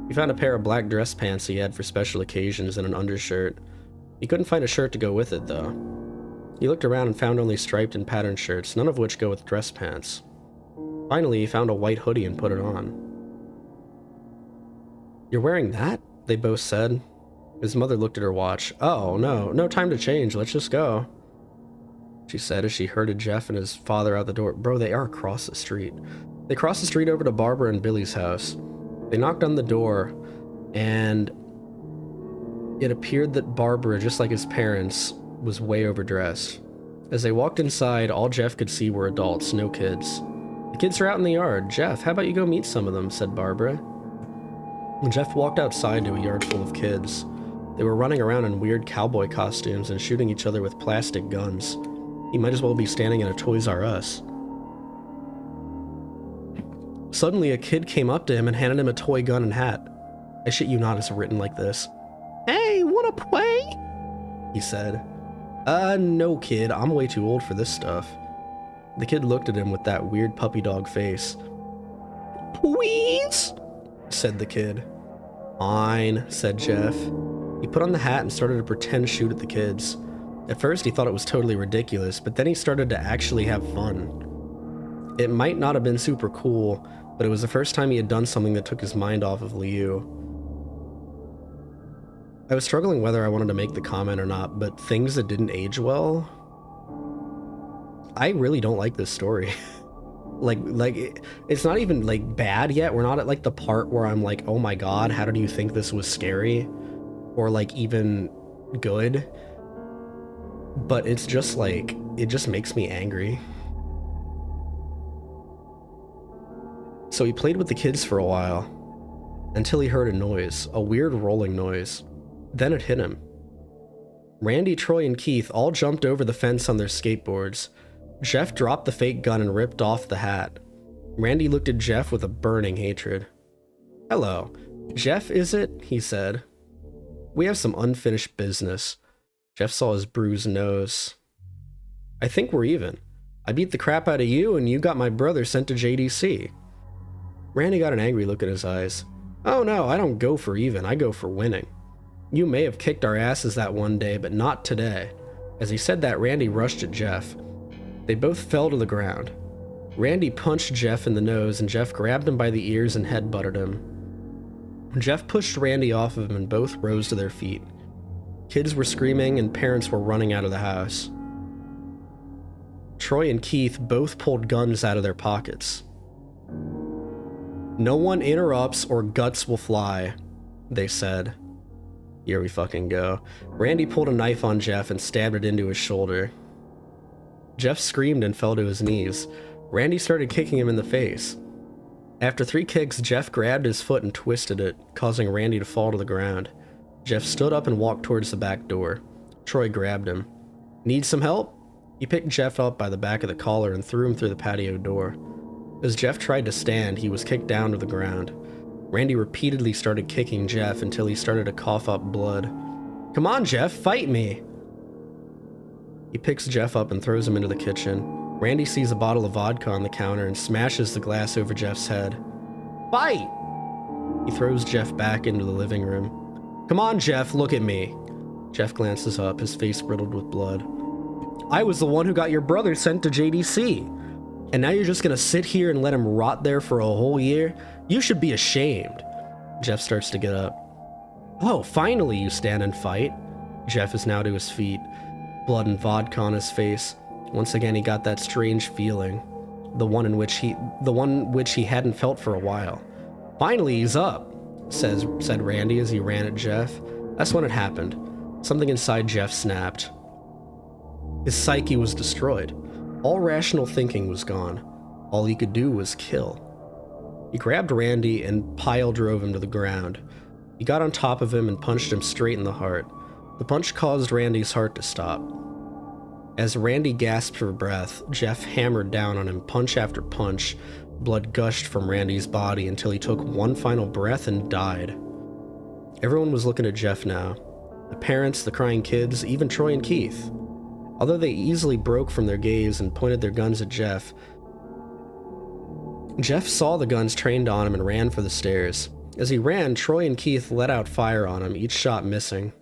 He found a pair of black dress pants he had for special occasions and an undershirt. He couldn't find a shirt to go with it, though. He looked around and found only striped and patterned shirts, none of which go with dress pants. Finally, he found a white hoodie and put it on. "You're wearing that?" they both said. His mother looked at her watch. "Oh, no time to change, let's just go," she said as she herded Jeff and his father out the door. Bro, they are across the street. They crossed the street over to Barbara and Billy's house. They knocked on the door, and It appeared that Barbara, just like his parents, was way overdressed. As they walked inside, all Jeff could see were adults, no kids. "The kids are out in the yard. Jeff, how about you go meet some of them?" said Barbara. When Jeff walked outside to a yard full of kids, they were running around in weird cowboy costumes and shooting each other with plastic guns. He might as well be standing in a Toys R Us. Suddenly, a kid came up to him and handed him a toy gun and hat. I shit you not, it's written like this. "Hey, wanna play?" he said. No kid, I'm way too old for this stuff." The kid looked at him with that weird puppy dog face. "Please?" said the kid. "Fine," said Jeff. He put on the hat and started to pretend shoot at the kids. At first he thought it was totally ridiculous, but then he started to actually have fun. It might not have been super cool, but it was the first time he had done something that took his mind off of Liu. I was struggling whether I wanted to make the comment or not, but things that didn't age well, I really don't like this story. It's not even like bad yet. We're not at like the part where I'm like, oh my god, how did you think this was scary? Or like even good. But it's just like, it just makes me angry. So he played with the kids for a while, until he heard a noise, a weird rolling noise. Then it hit him. Randy, Troy, and Keith all jumped over the fence on their skateboards. Jeff dropped the fake gun and ripped off the hat. Randy looked at Jeff with a burning hatred. "Hello. Jeff, is it?" he said. "We have some unfinished business." Jeff saw his bruised nose. "I think we're even. I beat the crap out of you and you got my brother sent to JDC. Randy got an angry look in his eyes. "Oh no, I don't go for even, I go for winning. You may have kicked our asses that one day, but not today." As he said that, Randy rushed at Jeff. They both fell to the ground. Randy punched Jeff in the nose, and Jeff grabbed him by the ears and headbutted him. Jeff pushed Randy off of him, and both rose to their feet. Kids were screaming, and parents were running out of the house. Troy and Keith both pulled guns out of their pockets. "No one interrupts or guts will fly," they said. Here we fucking go. Randy pulled a knife on Jeff and stabbed it into his shoulder. Jeff screamed and fell to his knees. Randy started kicking him in the face. After 3 kicks, Jeff grabbed his foot and twisted it, causing Randy to fall to the ground. Jeff stood up and walked towards the back door. Troy grabbed him. "Need some help?" He picked Jeff up by the back of the collar and threw him through the patio door. As Jeff tried to stand, he was kicked down to the ground. Randy repeatedly started kicking Jeff until he started to cough up blood. "Come on, Jeff, fight me!" He picks Jeff up and throws him into the kitchen. Randy sees a bottle of vodka on the counter and smashes the glass over Jeff's head. "Fight!" He throws Jeff back into the living room. "Come on, Jeff, look at me." Jeff glances up, his face riddled with blood. "I was the one who got your brother sent to JDC. And now you're just gonna sit here and let him rot there for a whole year? You should be ashamed." Jeff starts to get up. "Oh, finally you stand and fight." Jeff is now to his feet, blood and vodka on his face. Once again he got that strange feeling, the one which he hadn't felt for a while. "Finally he's up," said Randy as he ran at Jeff. That's when it happened. Something inside Jeff snapped. His psyche was destroyed. All rational thinking was gone. All he could do was kill. He grabbed Randy and pile drove him to the ground. He got on top of him and punched him straight in the heart. The punch caused Randy's heart to stop. As Randy gasped for breath, Jeff hammered down on him punch after punch. Blood gushed from Randy's body until he took one final breath and died. Everyone was looking at Jeff now. The parents, the crying kids, even Troy and Keith. Although they easily broke from their gaze and pointed their guns at Jeff, Jeff saw the guns trained on him and ran for the stairs. As he ran, Troy and Keith let out fire on him, each shot missing.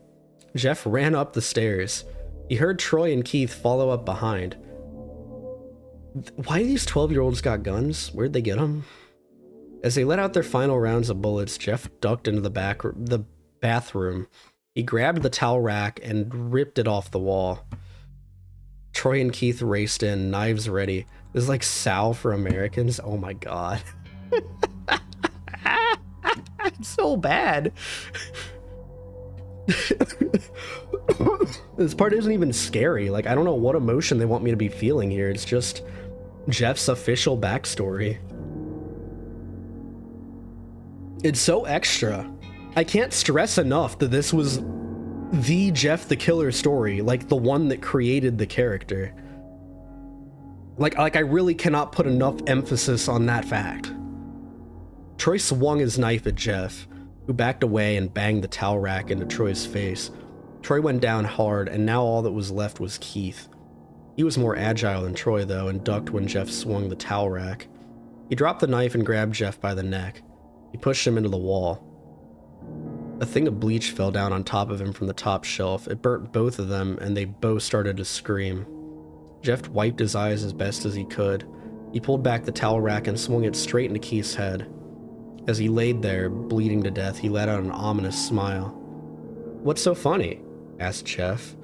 Jeff ran up the stairs. He heard Troy and Keith follow up behind. Why do these 12-year-olds got guns? Where'd they get them? As they let out their final rounds of bullets, Jeff ducked into the bathroom. He grabbed the towel rack and ripped it off the wall. Troy and Keith raced in, knives ready. This is like Sal for Americans. Oh my god. It's so bad. This part isn't even scary. Like, I don't know what emotion they want me to be feeling here. It's just Jeff's official backstory. It's so extra. I can't stress enough that this was the Jeff the Killer story, like the one that created the character. Like I really cannot put enough emphasis on that fact. Troy swung his knife at Jeff, who backed away and banged the towel rack into Troy's face. Troy went down hard, and now all that was left was Keith. He was more agile than Troy, though, and ducked when Jeff swung the towel rack. He dropped the knife and grabbed Jeff by the neck. He pushed him into the wall. A thing of bleach fell down on top of him from the top shelf. It burnt both of them, and they both started to scream. Jeff wiped his eyes as best as he could. He pulled back the towel rack and swung it straight into Keith's head. As he laid there, bleeding to death, he let out an ominous smile. "What's so funny?" asked Jeff.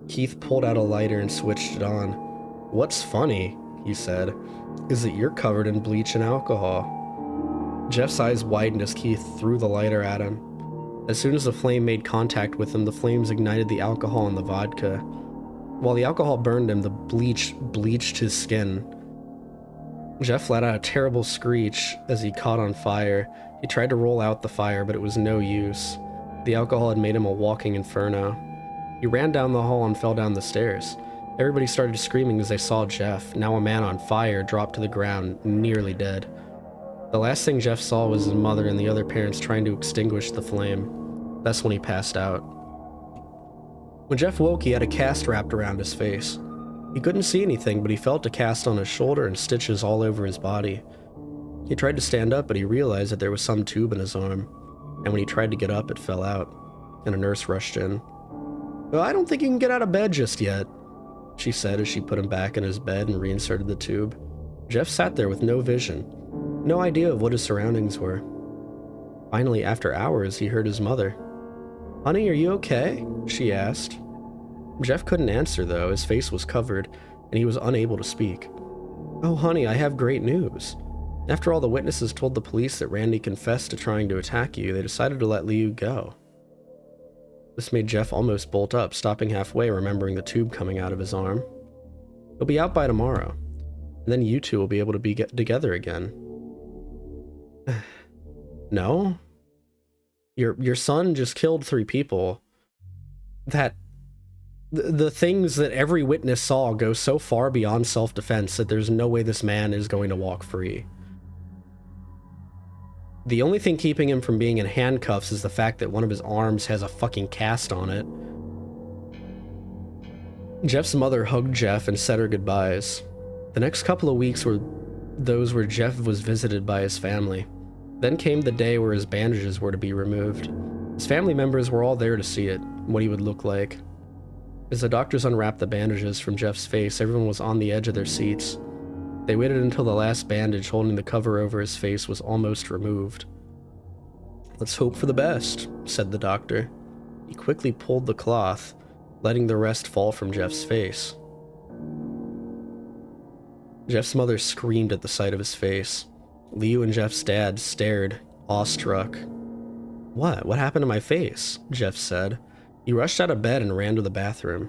Keith pulled out a lighter and switched it on. "What's funny," he said, "is that you're covered in bleach and alcohol." Jeff's eyes widened as Keith threw the lighter at him. As soon as the flame made contact with him, the flames ignited the alcohol and the vodka. While the alcohol burned him, the bleach bleached his skin. Jeff let out a terrible screech as he caught on fire. He tried to roll out the fire, but it was no use. The alcohol had made him a walking inferno. He ran down the hall and fell down the stairs. Everybody started screaming as they saw Jeff, now a man on fire, drop to the ground, nearly dead. The last thing Jeff saw was his mother and the other parents trying to extinguish the flame. That's when he passed out. When Jeff woke, he had a cast wrapped around his face. He couldn't see anything, but he felt a cast on his shoulder and stitches all over his body. He tried to stand up, but he realized that there was some tube in his arm, and when he tried to get up, it fell out, and a nurse rushed in. "Well, I don't think you can get out of bed just yet," she said as she put him back in his bed and reinserted the tube. Jeff sat there with no vision, no idea of what his surroundings were. Finally, after hours, he heard his mother. "Honey, are you okay?" she asked. Jeff couldn't answer, though. His face was covered, and he was unable to speak. "Oh, honey, I have great news. After all the witnesses told the police that Randy confessed to trying to attack you, they decided to let Liu go." This made Jeff almost bolt up, stopping halfway, remembering the tube coming out of his arm. "He'll be out by tomorrow, and then you two will be able to get together again." "No? Your son just killed 3 people. The things that every witness saw go so far beyond self-defense that there's no way this man is going to walk free. The only thing keeping him from being in handcuffs is the fact that one of his arms has a fucking cast on it." Jeff's mother hugged Jeff and said her goodbyes. The next couple of weeks were those where Jeff was visited by his family. Then came the day where his bandages were to be removed. His family members were all there to see it, what he would look like. As the doctors unwrapped the bandages from Jeff's face, everyone was on the edge of their seats. They waited until the last bandage holding the cover over his face was almost removed. "Let's hope for the best," said the doctor. He quickly pulled the cloth, letting the rest fall from Jeff's face. Jeff's mother screamed at the sight of his face. Liu and Jeff's dad stared, awestruck. What happened to my face?" Jeff said. He rushed out of bed and ran to the bathroom.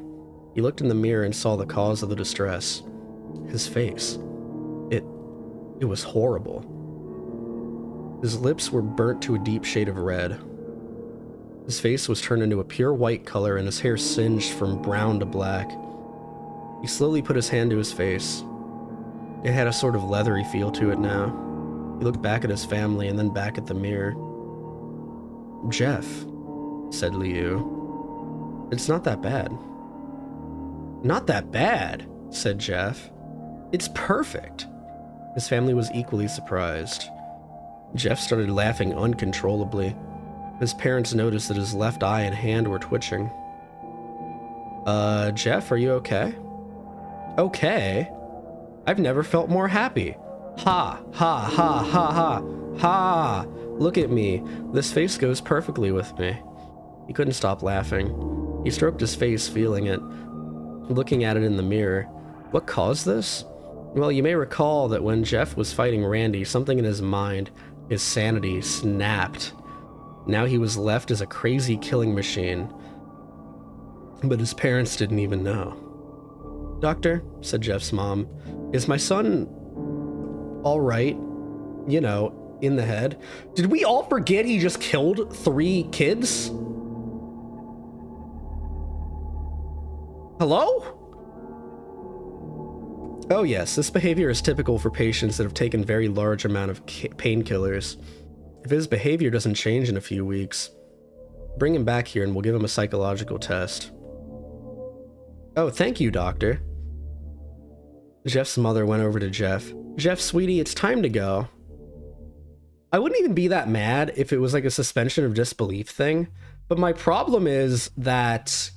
He looked in the mirror and saw the cause of the distress. His face. It was horrible. His lips were burnt to a deep shade of red. His face was turned into a pure white color and his hair singed from brown to black. He slowly put his hand to his face. It had a sort of leathery feel to it now. He looked back at his family and then back at the mirror. "Jeff," said Liu. "It's not that bad." "Not that bad," said Jeff. "It's perfect." His family was equally surprised. Jeff started laughing uncontrollably. His parents noticed that his left eye and hand were twitching. Jeff, are you okay?" "Okay? I've never felt more happy. Ha, ha, ha, ha, ha, ha! Look at me. This face goes perfectly with me." He couldn't stop laughing. He stroked his face, feeling it, looking at it in the mirror. What caused this? Well, you may recall that when Jeff was fighting Randy, something in his mind, his sanity, snapped. Now he was left as a crazy killing machine. But his parents didn't even know. "Doctor," said Jeff's mom, "is my son all right? You know, in the head?" Did we all forget he just killed 3 kids? Hello? "Oh yes, this behavior is typical for patients that have taken very large amount of painkillers. If his behavior doesn't change in a few weeks, bring him back here and we'll give him a psychological test." "Oh, thank you, doctor." Jeff's mother went over to Jeff. "Jeff, sweetie, it's time to go." I wouldn't even be that mad if it was like a suspension of disbelief thing, but my problem is that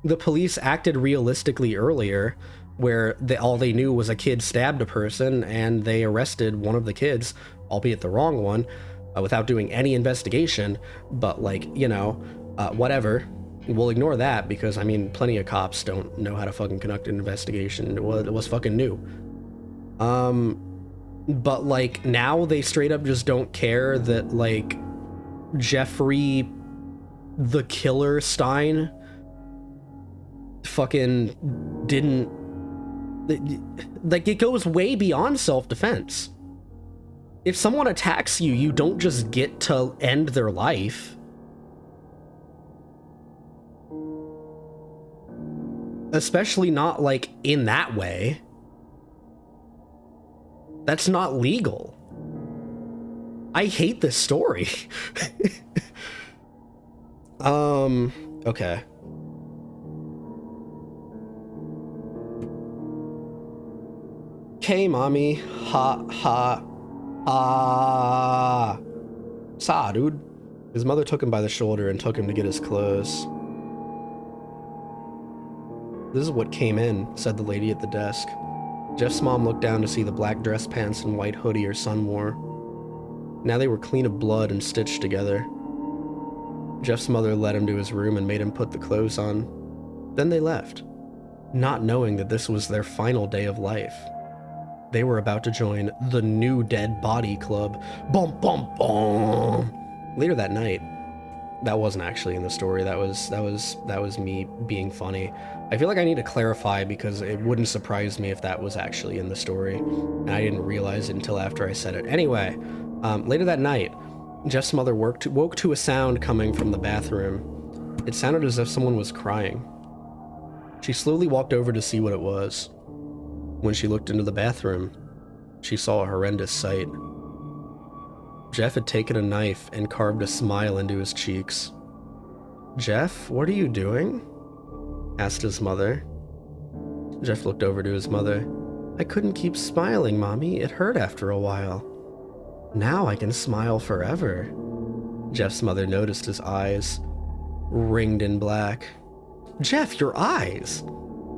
the police acted realistically earlier, where all they knew was a kid stabbed a person and they arrested one of the kids, albeit the wrong one, without doing any investigation. But like, you know, whatever. We'll ignore that because, I mean, plenty of cops don't know how to fucking conduct an investigation. Well, it was fucking new. But like, now they straight up just don't care that like Jeffrey the Killer Stein fucking didn't, like, it goes way beyond self-defense. If someone attacks you, you don't just get to end their life. Especially not like in that way. That's not legal. I hate this story. Okay. "Okay, mommy. Ha, ha, ha. Saw, dude." His mother took him by the shoulder and took him to get his clothes. "This is what came in," said the lady at the desk. Jeff's mom looked down to see the black dress pants and white hoodie her son wore. Now they were clean of blood and stitched together. Jeff's mother led him to his room and made him put the clothes on. Then they left, not knowing that this was their final day of life. They were about to join the New Dead Body Club. Bum, bum, bum. Later that night, that wasn't actually in the story. That was me being funny. I feel like I need to clarify because it wouldn't surprise me if that was actually in the story, and I didn't realize it until after I said it. Anyway, later that night, Jeff's mother woke to a sound coming from the bathroom. It sounded as if someone was crying. She slowly walked over to see what it was. When she looked into the bathroom, she saw a horrendous sight. Jeff had taken a knife and carved a smile into his cheeks. "Jeff, what are you doing?" asked his mother. Jeff looked over to his mother. "I couldn't keep smiling, Mommy. It hurt after a while. Now I can smile forever." Jeff's mother noticed his eyes, ringed in black. "Jeff, your eyes!"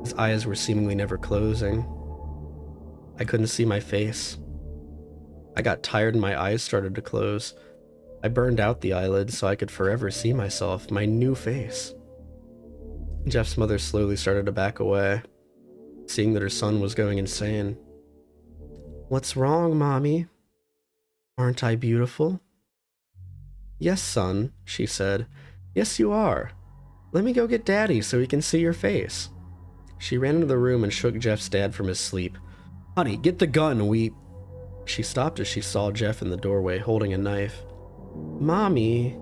His eyes were seemingly never closing. "I couldn't see my face. I got tired and my eyes started to close. I burned out the eyelids so I could forever see myself, my new face." Jeff's mother slowly started to back away, seeing that her son was going insane. "What's wrong, Mommy? Aren't I beautiful?" "Yes, son," she said. "Yes, you are. Let me go get Daddy so he can see your face." She ran into the room and shook Jeff's dad from his sleep. "Honey, get the gun, She stopped as she saw Jeff in the doorway holding a knife. "Mommy,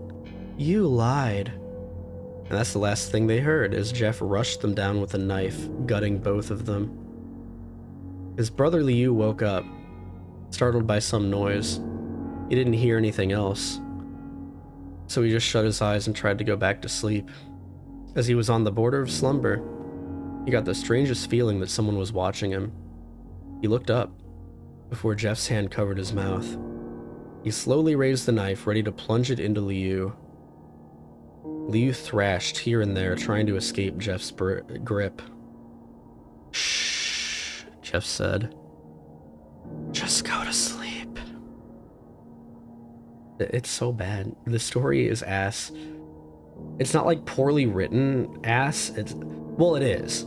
you lied." And that's the last thing they heard as Jeff rushed them down with a knife, gutting both of them. His brother Liu woke up, startled by some noise. He didn't hear anything else, so he just shut his eyes and tried to go back to sleep. As he was on the border of slumber, he got the strangest feeling that someone was watching him. He looked up, before Jeff's hand covered his mouth. He slowly raised the knife, ready to plunge it into Liu. Liu thrashed here and there, trying to escape Jeff's grip. "Shh," Jeff said. "Just go to sleep." It's so bad. The story is ass. It's not like poorly written ass. Well, it is.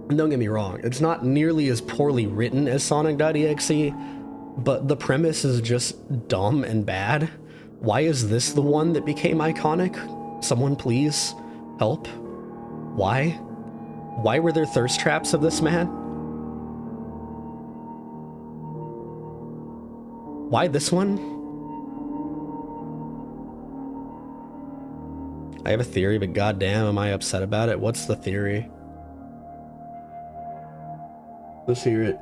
Don't get me wrong. It's not nearly as poorly written as Sonic.exe, but the premise is just dumb and bad. Why is this the one that became iconic? Someone please help. Why? Why were there thirst traps of this man? Why this one? I have a theory, but goddamn, am I upset about it? What's the theory? Let's hear it.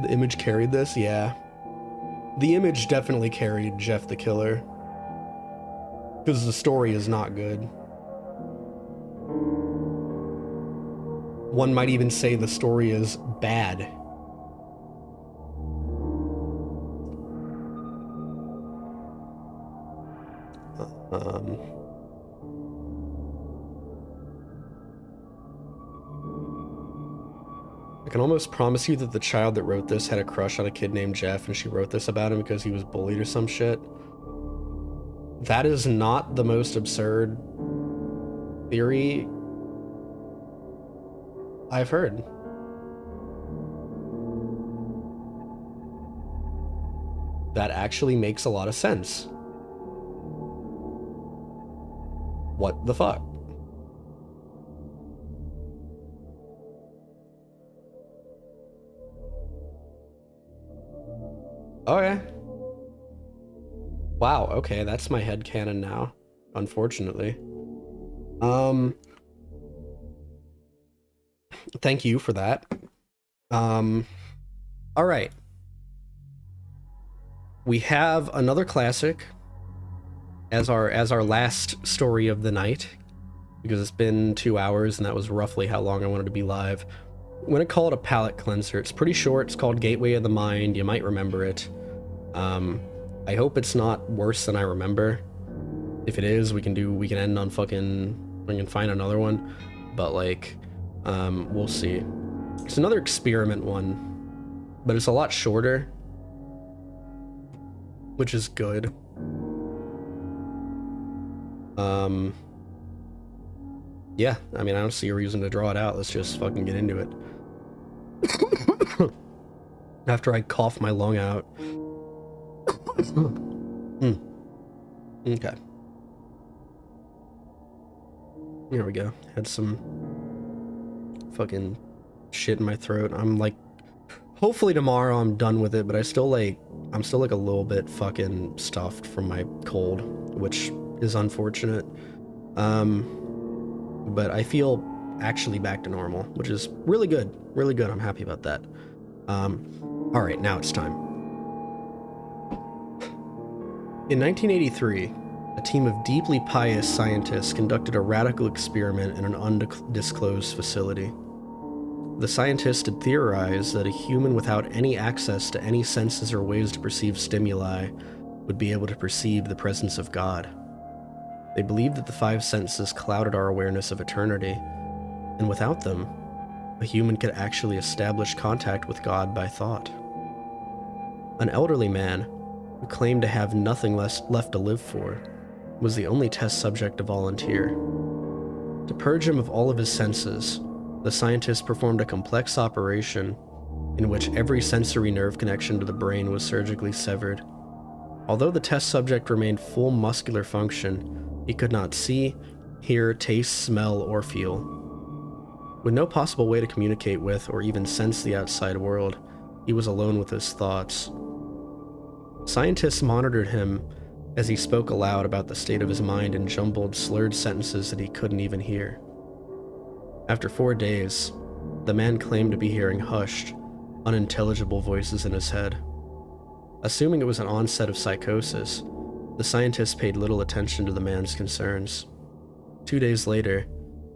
The image carried this? Yeah. The image definitely carried Jeff the Killer. Because the story is not good. One might even say the story is bad. I can almost promise you that the child that wrote this had a crush on a kid named Jeff, and she wrote this about him because he was bullied or some shit. That is not the most absurd theory I've heard. That actually makes a lot of sense. What the fuck? Okay. Wow, okay, that's my headcanon now, unfortunately. Thank you for that. All right. We have another classic as our last story of the night, because it's been 2 hours and that was roughly how long I wanted to be live. I'm gonna call it a palate cleanser. It's pretty short. It's called Gateway of the Mind. You might remember it. I hope it's not worse than I remember. If it is, we can end on fucking, we can find another one, but like, we'll see. It's another experiment one, but it's a lot shorter, which is good. Yeah, I mean, I don't see a reason to draw it out. Let's just fucking get into it. After I cough my lung out. Okay. Here we go. Had some fucking shit in my throat. I'm like, hopefully tomorrow I'm done with it, but I'm still like a little bit fucking stuffed from my cold, which is unfortunate. But I feel actually back to normal, which is really good. Really good. I'm happy about that. All right, now it's time. In 1983, a team of deeply pious scientists conducted a radical experiment in an undisclosed facility. The scientists had theorized that a human without any access to any senses or ways to perceive stimuli would be able to perceive the presence of God. They believed that the 5 senses clouded our awareness of eternity, and without them, a human could actually establish contact with God by thought. An elderly man, who claimed to have nothing left to live for, was the only test subject to volunteer. To purge him of all of his senses, the scientists performed a complex operation in which every sensory nerve connection to the brain was surgically severed. Although the test subject remained full muscular function, he could not see, hear, taste, smell, or feel. With no possible way to communicate with or even sense the outside world, he was alone with his thoughts. Scientists monitored him as he spoke aloud about the state of his mind in jumbled, slurred sentences that he couldn't even hear. After 4 days, the man claimed to be hearing hushed, unintelligible voices in his head. Assuming it was an onset of psychosis, the scientists paid little attention to the man's concerns. 2 days later,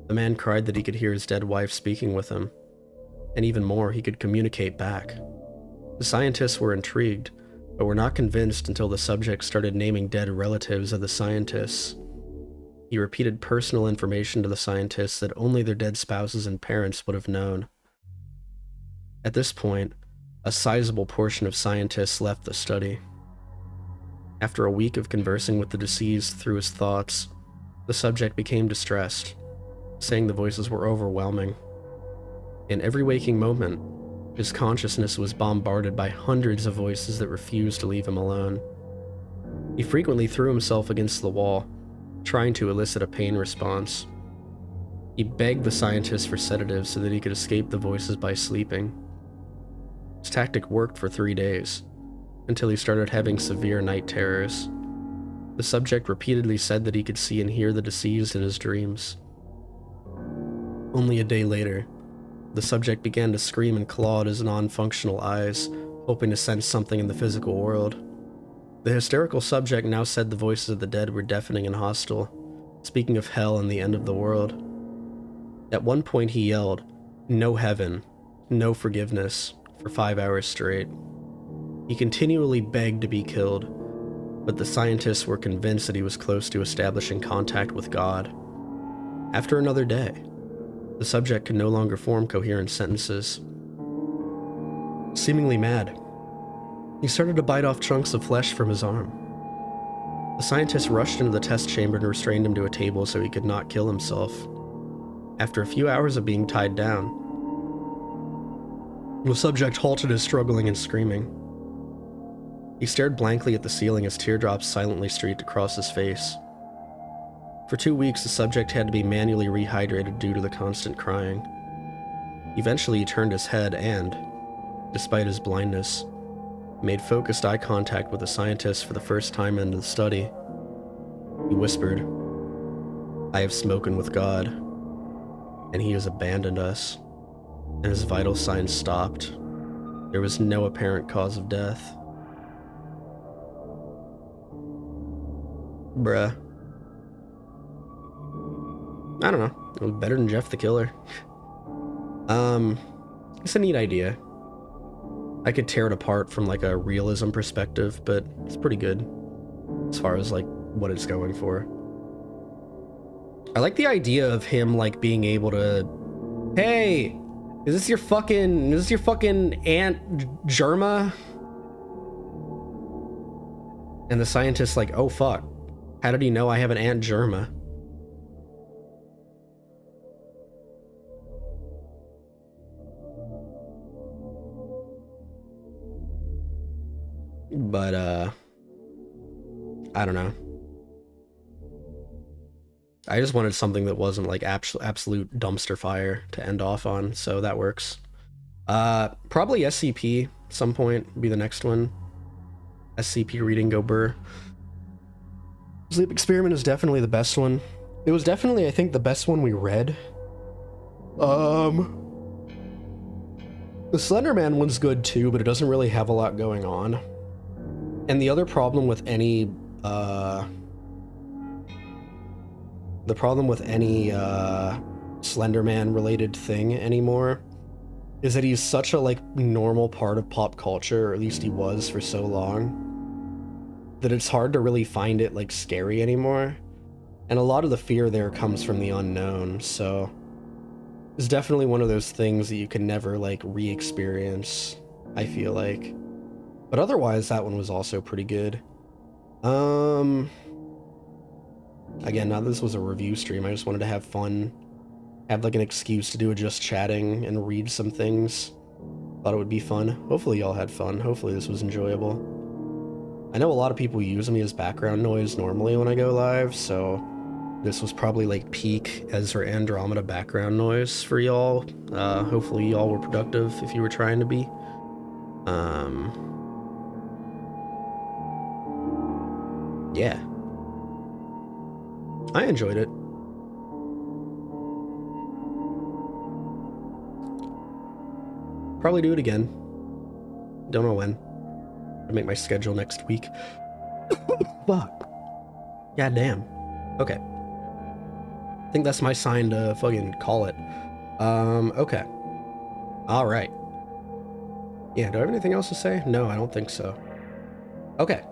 the man cried that he could hear his dead wife speaking with him, and even more, he could communicate back. The scientists were intrigued, but were not convinced until the subject started naming dead relatives of the scientists. He repeated personal information to the scientists that only their dead spouses and parents would have known. At this point, a sizable portion of scientists left the study. After a week of conversing with the deceased through his thoughts, the subject became distressed, saying the voices were overwhelming. In every waking moment, His consciousness was bombarded by hundreds of voices that refused to leave him alone. He frequently threw himself against the wall, trying to elicit a pain response. He begged the scientists for sedatives so that he could escape the voices by sleeping. His tactic worked for 3 days, until he started having severe night terrors. The subject repeatedly said that he could see and hear the deceased in his dreams. Only a day later, the subject began to scream and claw at his non-functional eyes, hoping to sense something in the physical world. The hysterical subject now said the voices of the dead were deafening and hostile, speaking of hell and the end of the world. At one point he yelled, "No heaven, no forgiveness," for 5 hours straight. He continually begged to be killed, but the scientists were convinced that he was close to establishing contact with God. After another day, the subject could no longer form coherent sentences. Seemingly mad, he started to bite off chunks of flesh from his arm. The scientists rushed into the test chamber and restrained him to a table so he could not kill himself. After a few hours of being tied down, the subject halted his struggling and screaming. He stared blankly at the ceiling as teardrops silently streaked across his face. For 2 weeks, the subject had to be manually rehydrated due to the constant crying. Eventually, he turned his head and, despite his blindness, made focused eye contact with the scientist for the first time in the study. He whispered, "I have spoken with God, and he has abandoned us," and his vital signs stopped. There was no apparent cause of death. Bruh. I don't know. It was better than Jeff the Killer. It's a neat idea. I could tear it apart from like a realism perspective, but it's pretty good as far as like what it's going for. I like the idea of him like being able to, "Hey, is this your fucking Aunt Germa?" And the scientist's like, "Oh fuck. How did he know I have an Aunt Germa?" But, I don't know. I just wanted something that wasn't like absolute dumpster fire to end off on, so that works. Probably SCP at some point would be the next one. SCP reading go burr. Sleep Experiment is definitely the best one. It was definitely, I think, the best one we read. The Slender Man one's good too, but it doesn't really have a lot going on. And the other problem with any, Slender Man related thing anymore is that he's such a, like, normal part of pop culture, or at least he was for so long, that it's hard to really find it, like, scary anymore. And a lot of the fear there comes from the unknown, so it's definitely one of those things that you can never, like, re-experience, I feel like. But otherwise, that one was also pretty good. Again, now this was a review stream, I just wanted to have fun, have like an excuse to do a just chatting and read some things. Thought it would be fun. Hopefully y'all had fun. Hopefully this was enjoyable. I know a lot of people use me as background noise normally when I go live, so this was probably like peak Ezra Andromyda background noise for y'all. Hopefully y'all were productive if you were trying to be. Yeah. I enjoyed it. Probably do it again. Don't know when. I'll make my schedule next week. Fuck. God damn. Okay. I think that's my sign to fucking call it. Okay. Alright. Yeah, do I have anything else to say? No, I don't think so. Okay.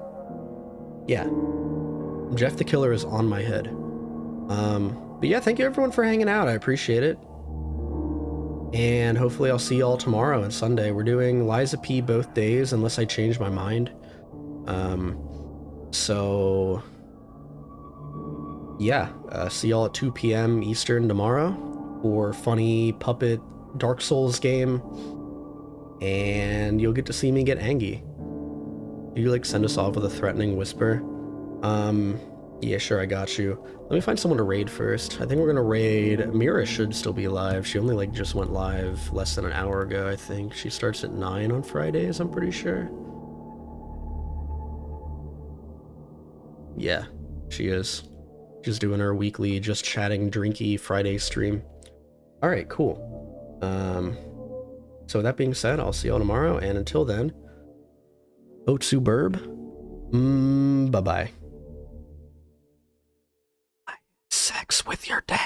Yeah. Jeff the Killer is on my head. But yeah, thank you everyone for hanging out. I appreciate it. And hopefully I'll see y'all tomorrow and Sunday. We're doing Liza P both days unless I change my mind. So yeah, see y'all at 2 p.m. Eastern tomorrow for funny puppet Dark Souls game. and you'll get to see me get angry. You like send us off with a threatening whisper. Yeah, sure, I got you. Let me find someone to raid first. I think we're gonna raid... Mira should still be alive. She only like just went live less than an hour ago, I think. She starts at 9 on Fridays, I'm pretty sure. Yeah, she is. She's doing her weekly just chatting drinky Friday stream. Alright, cool. So with that being said, I'll see y'all tomorrow, and until then, Vtuber. Bye-bye. Sex with your dad.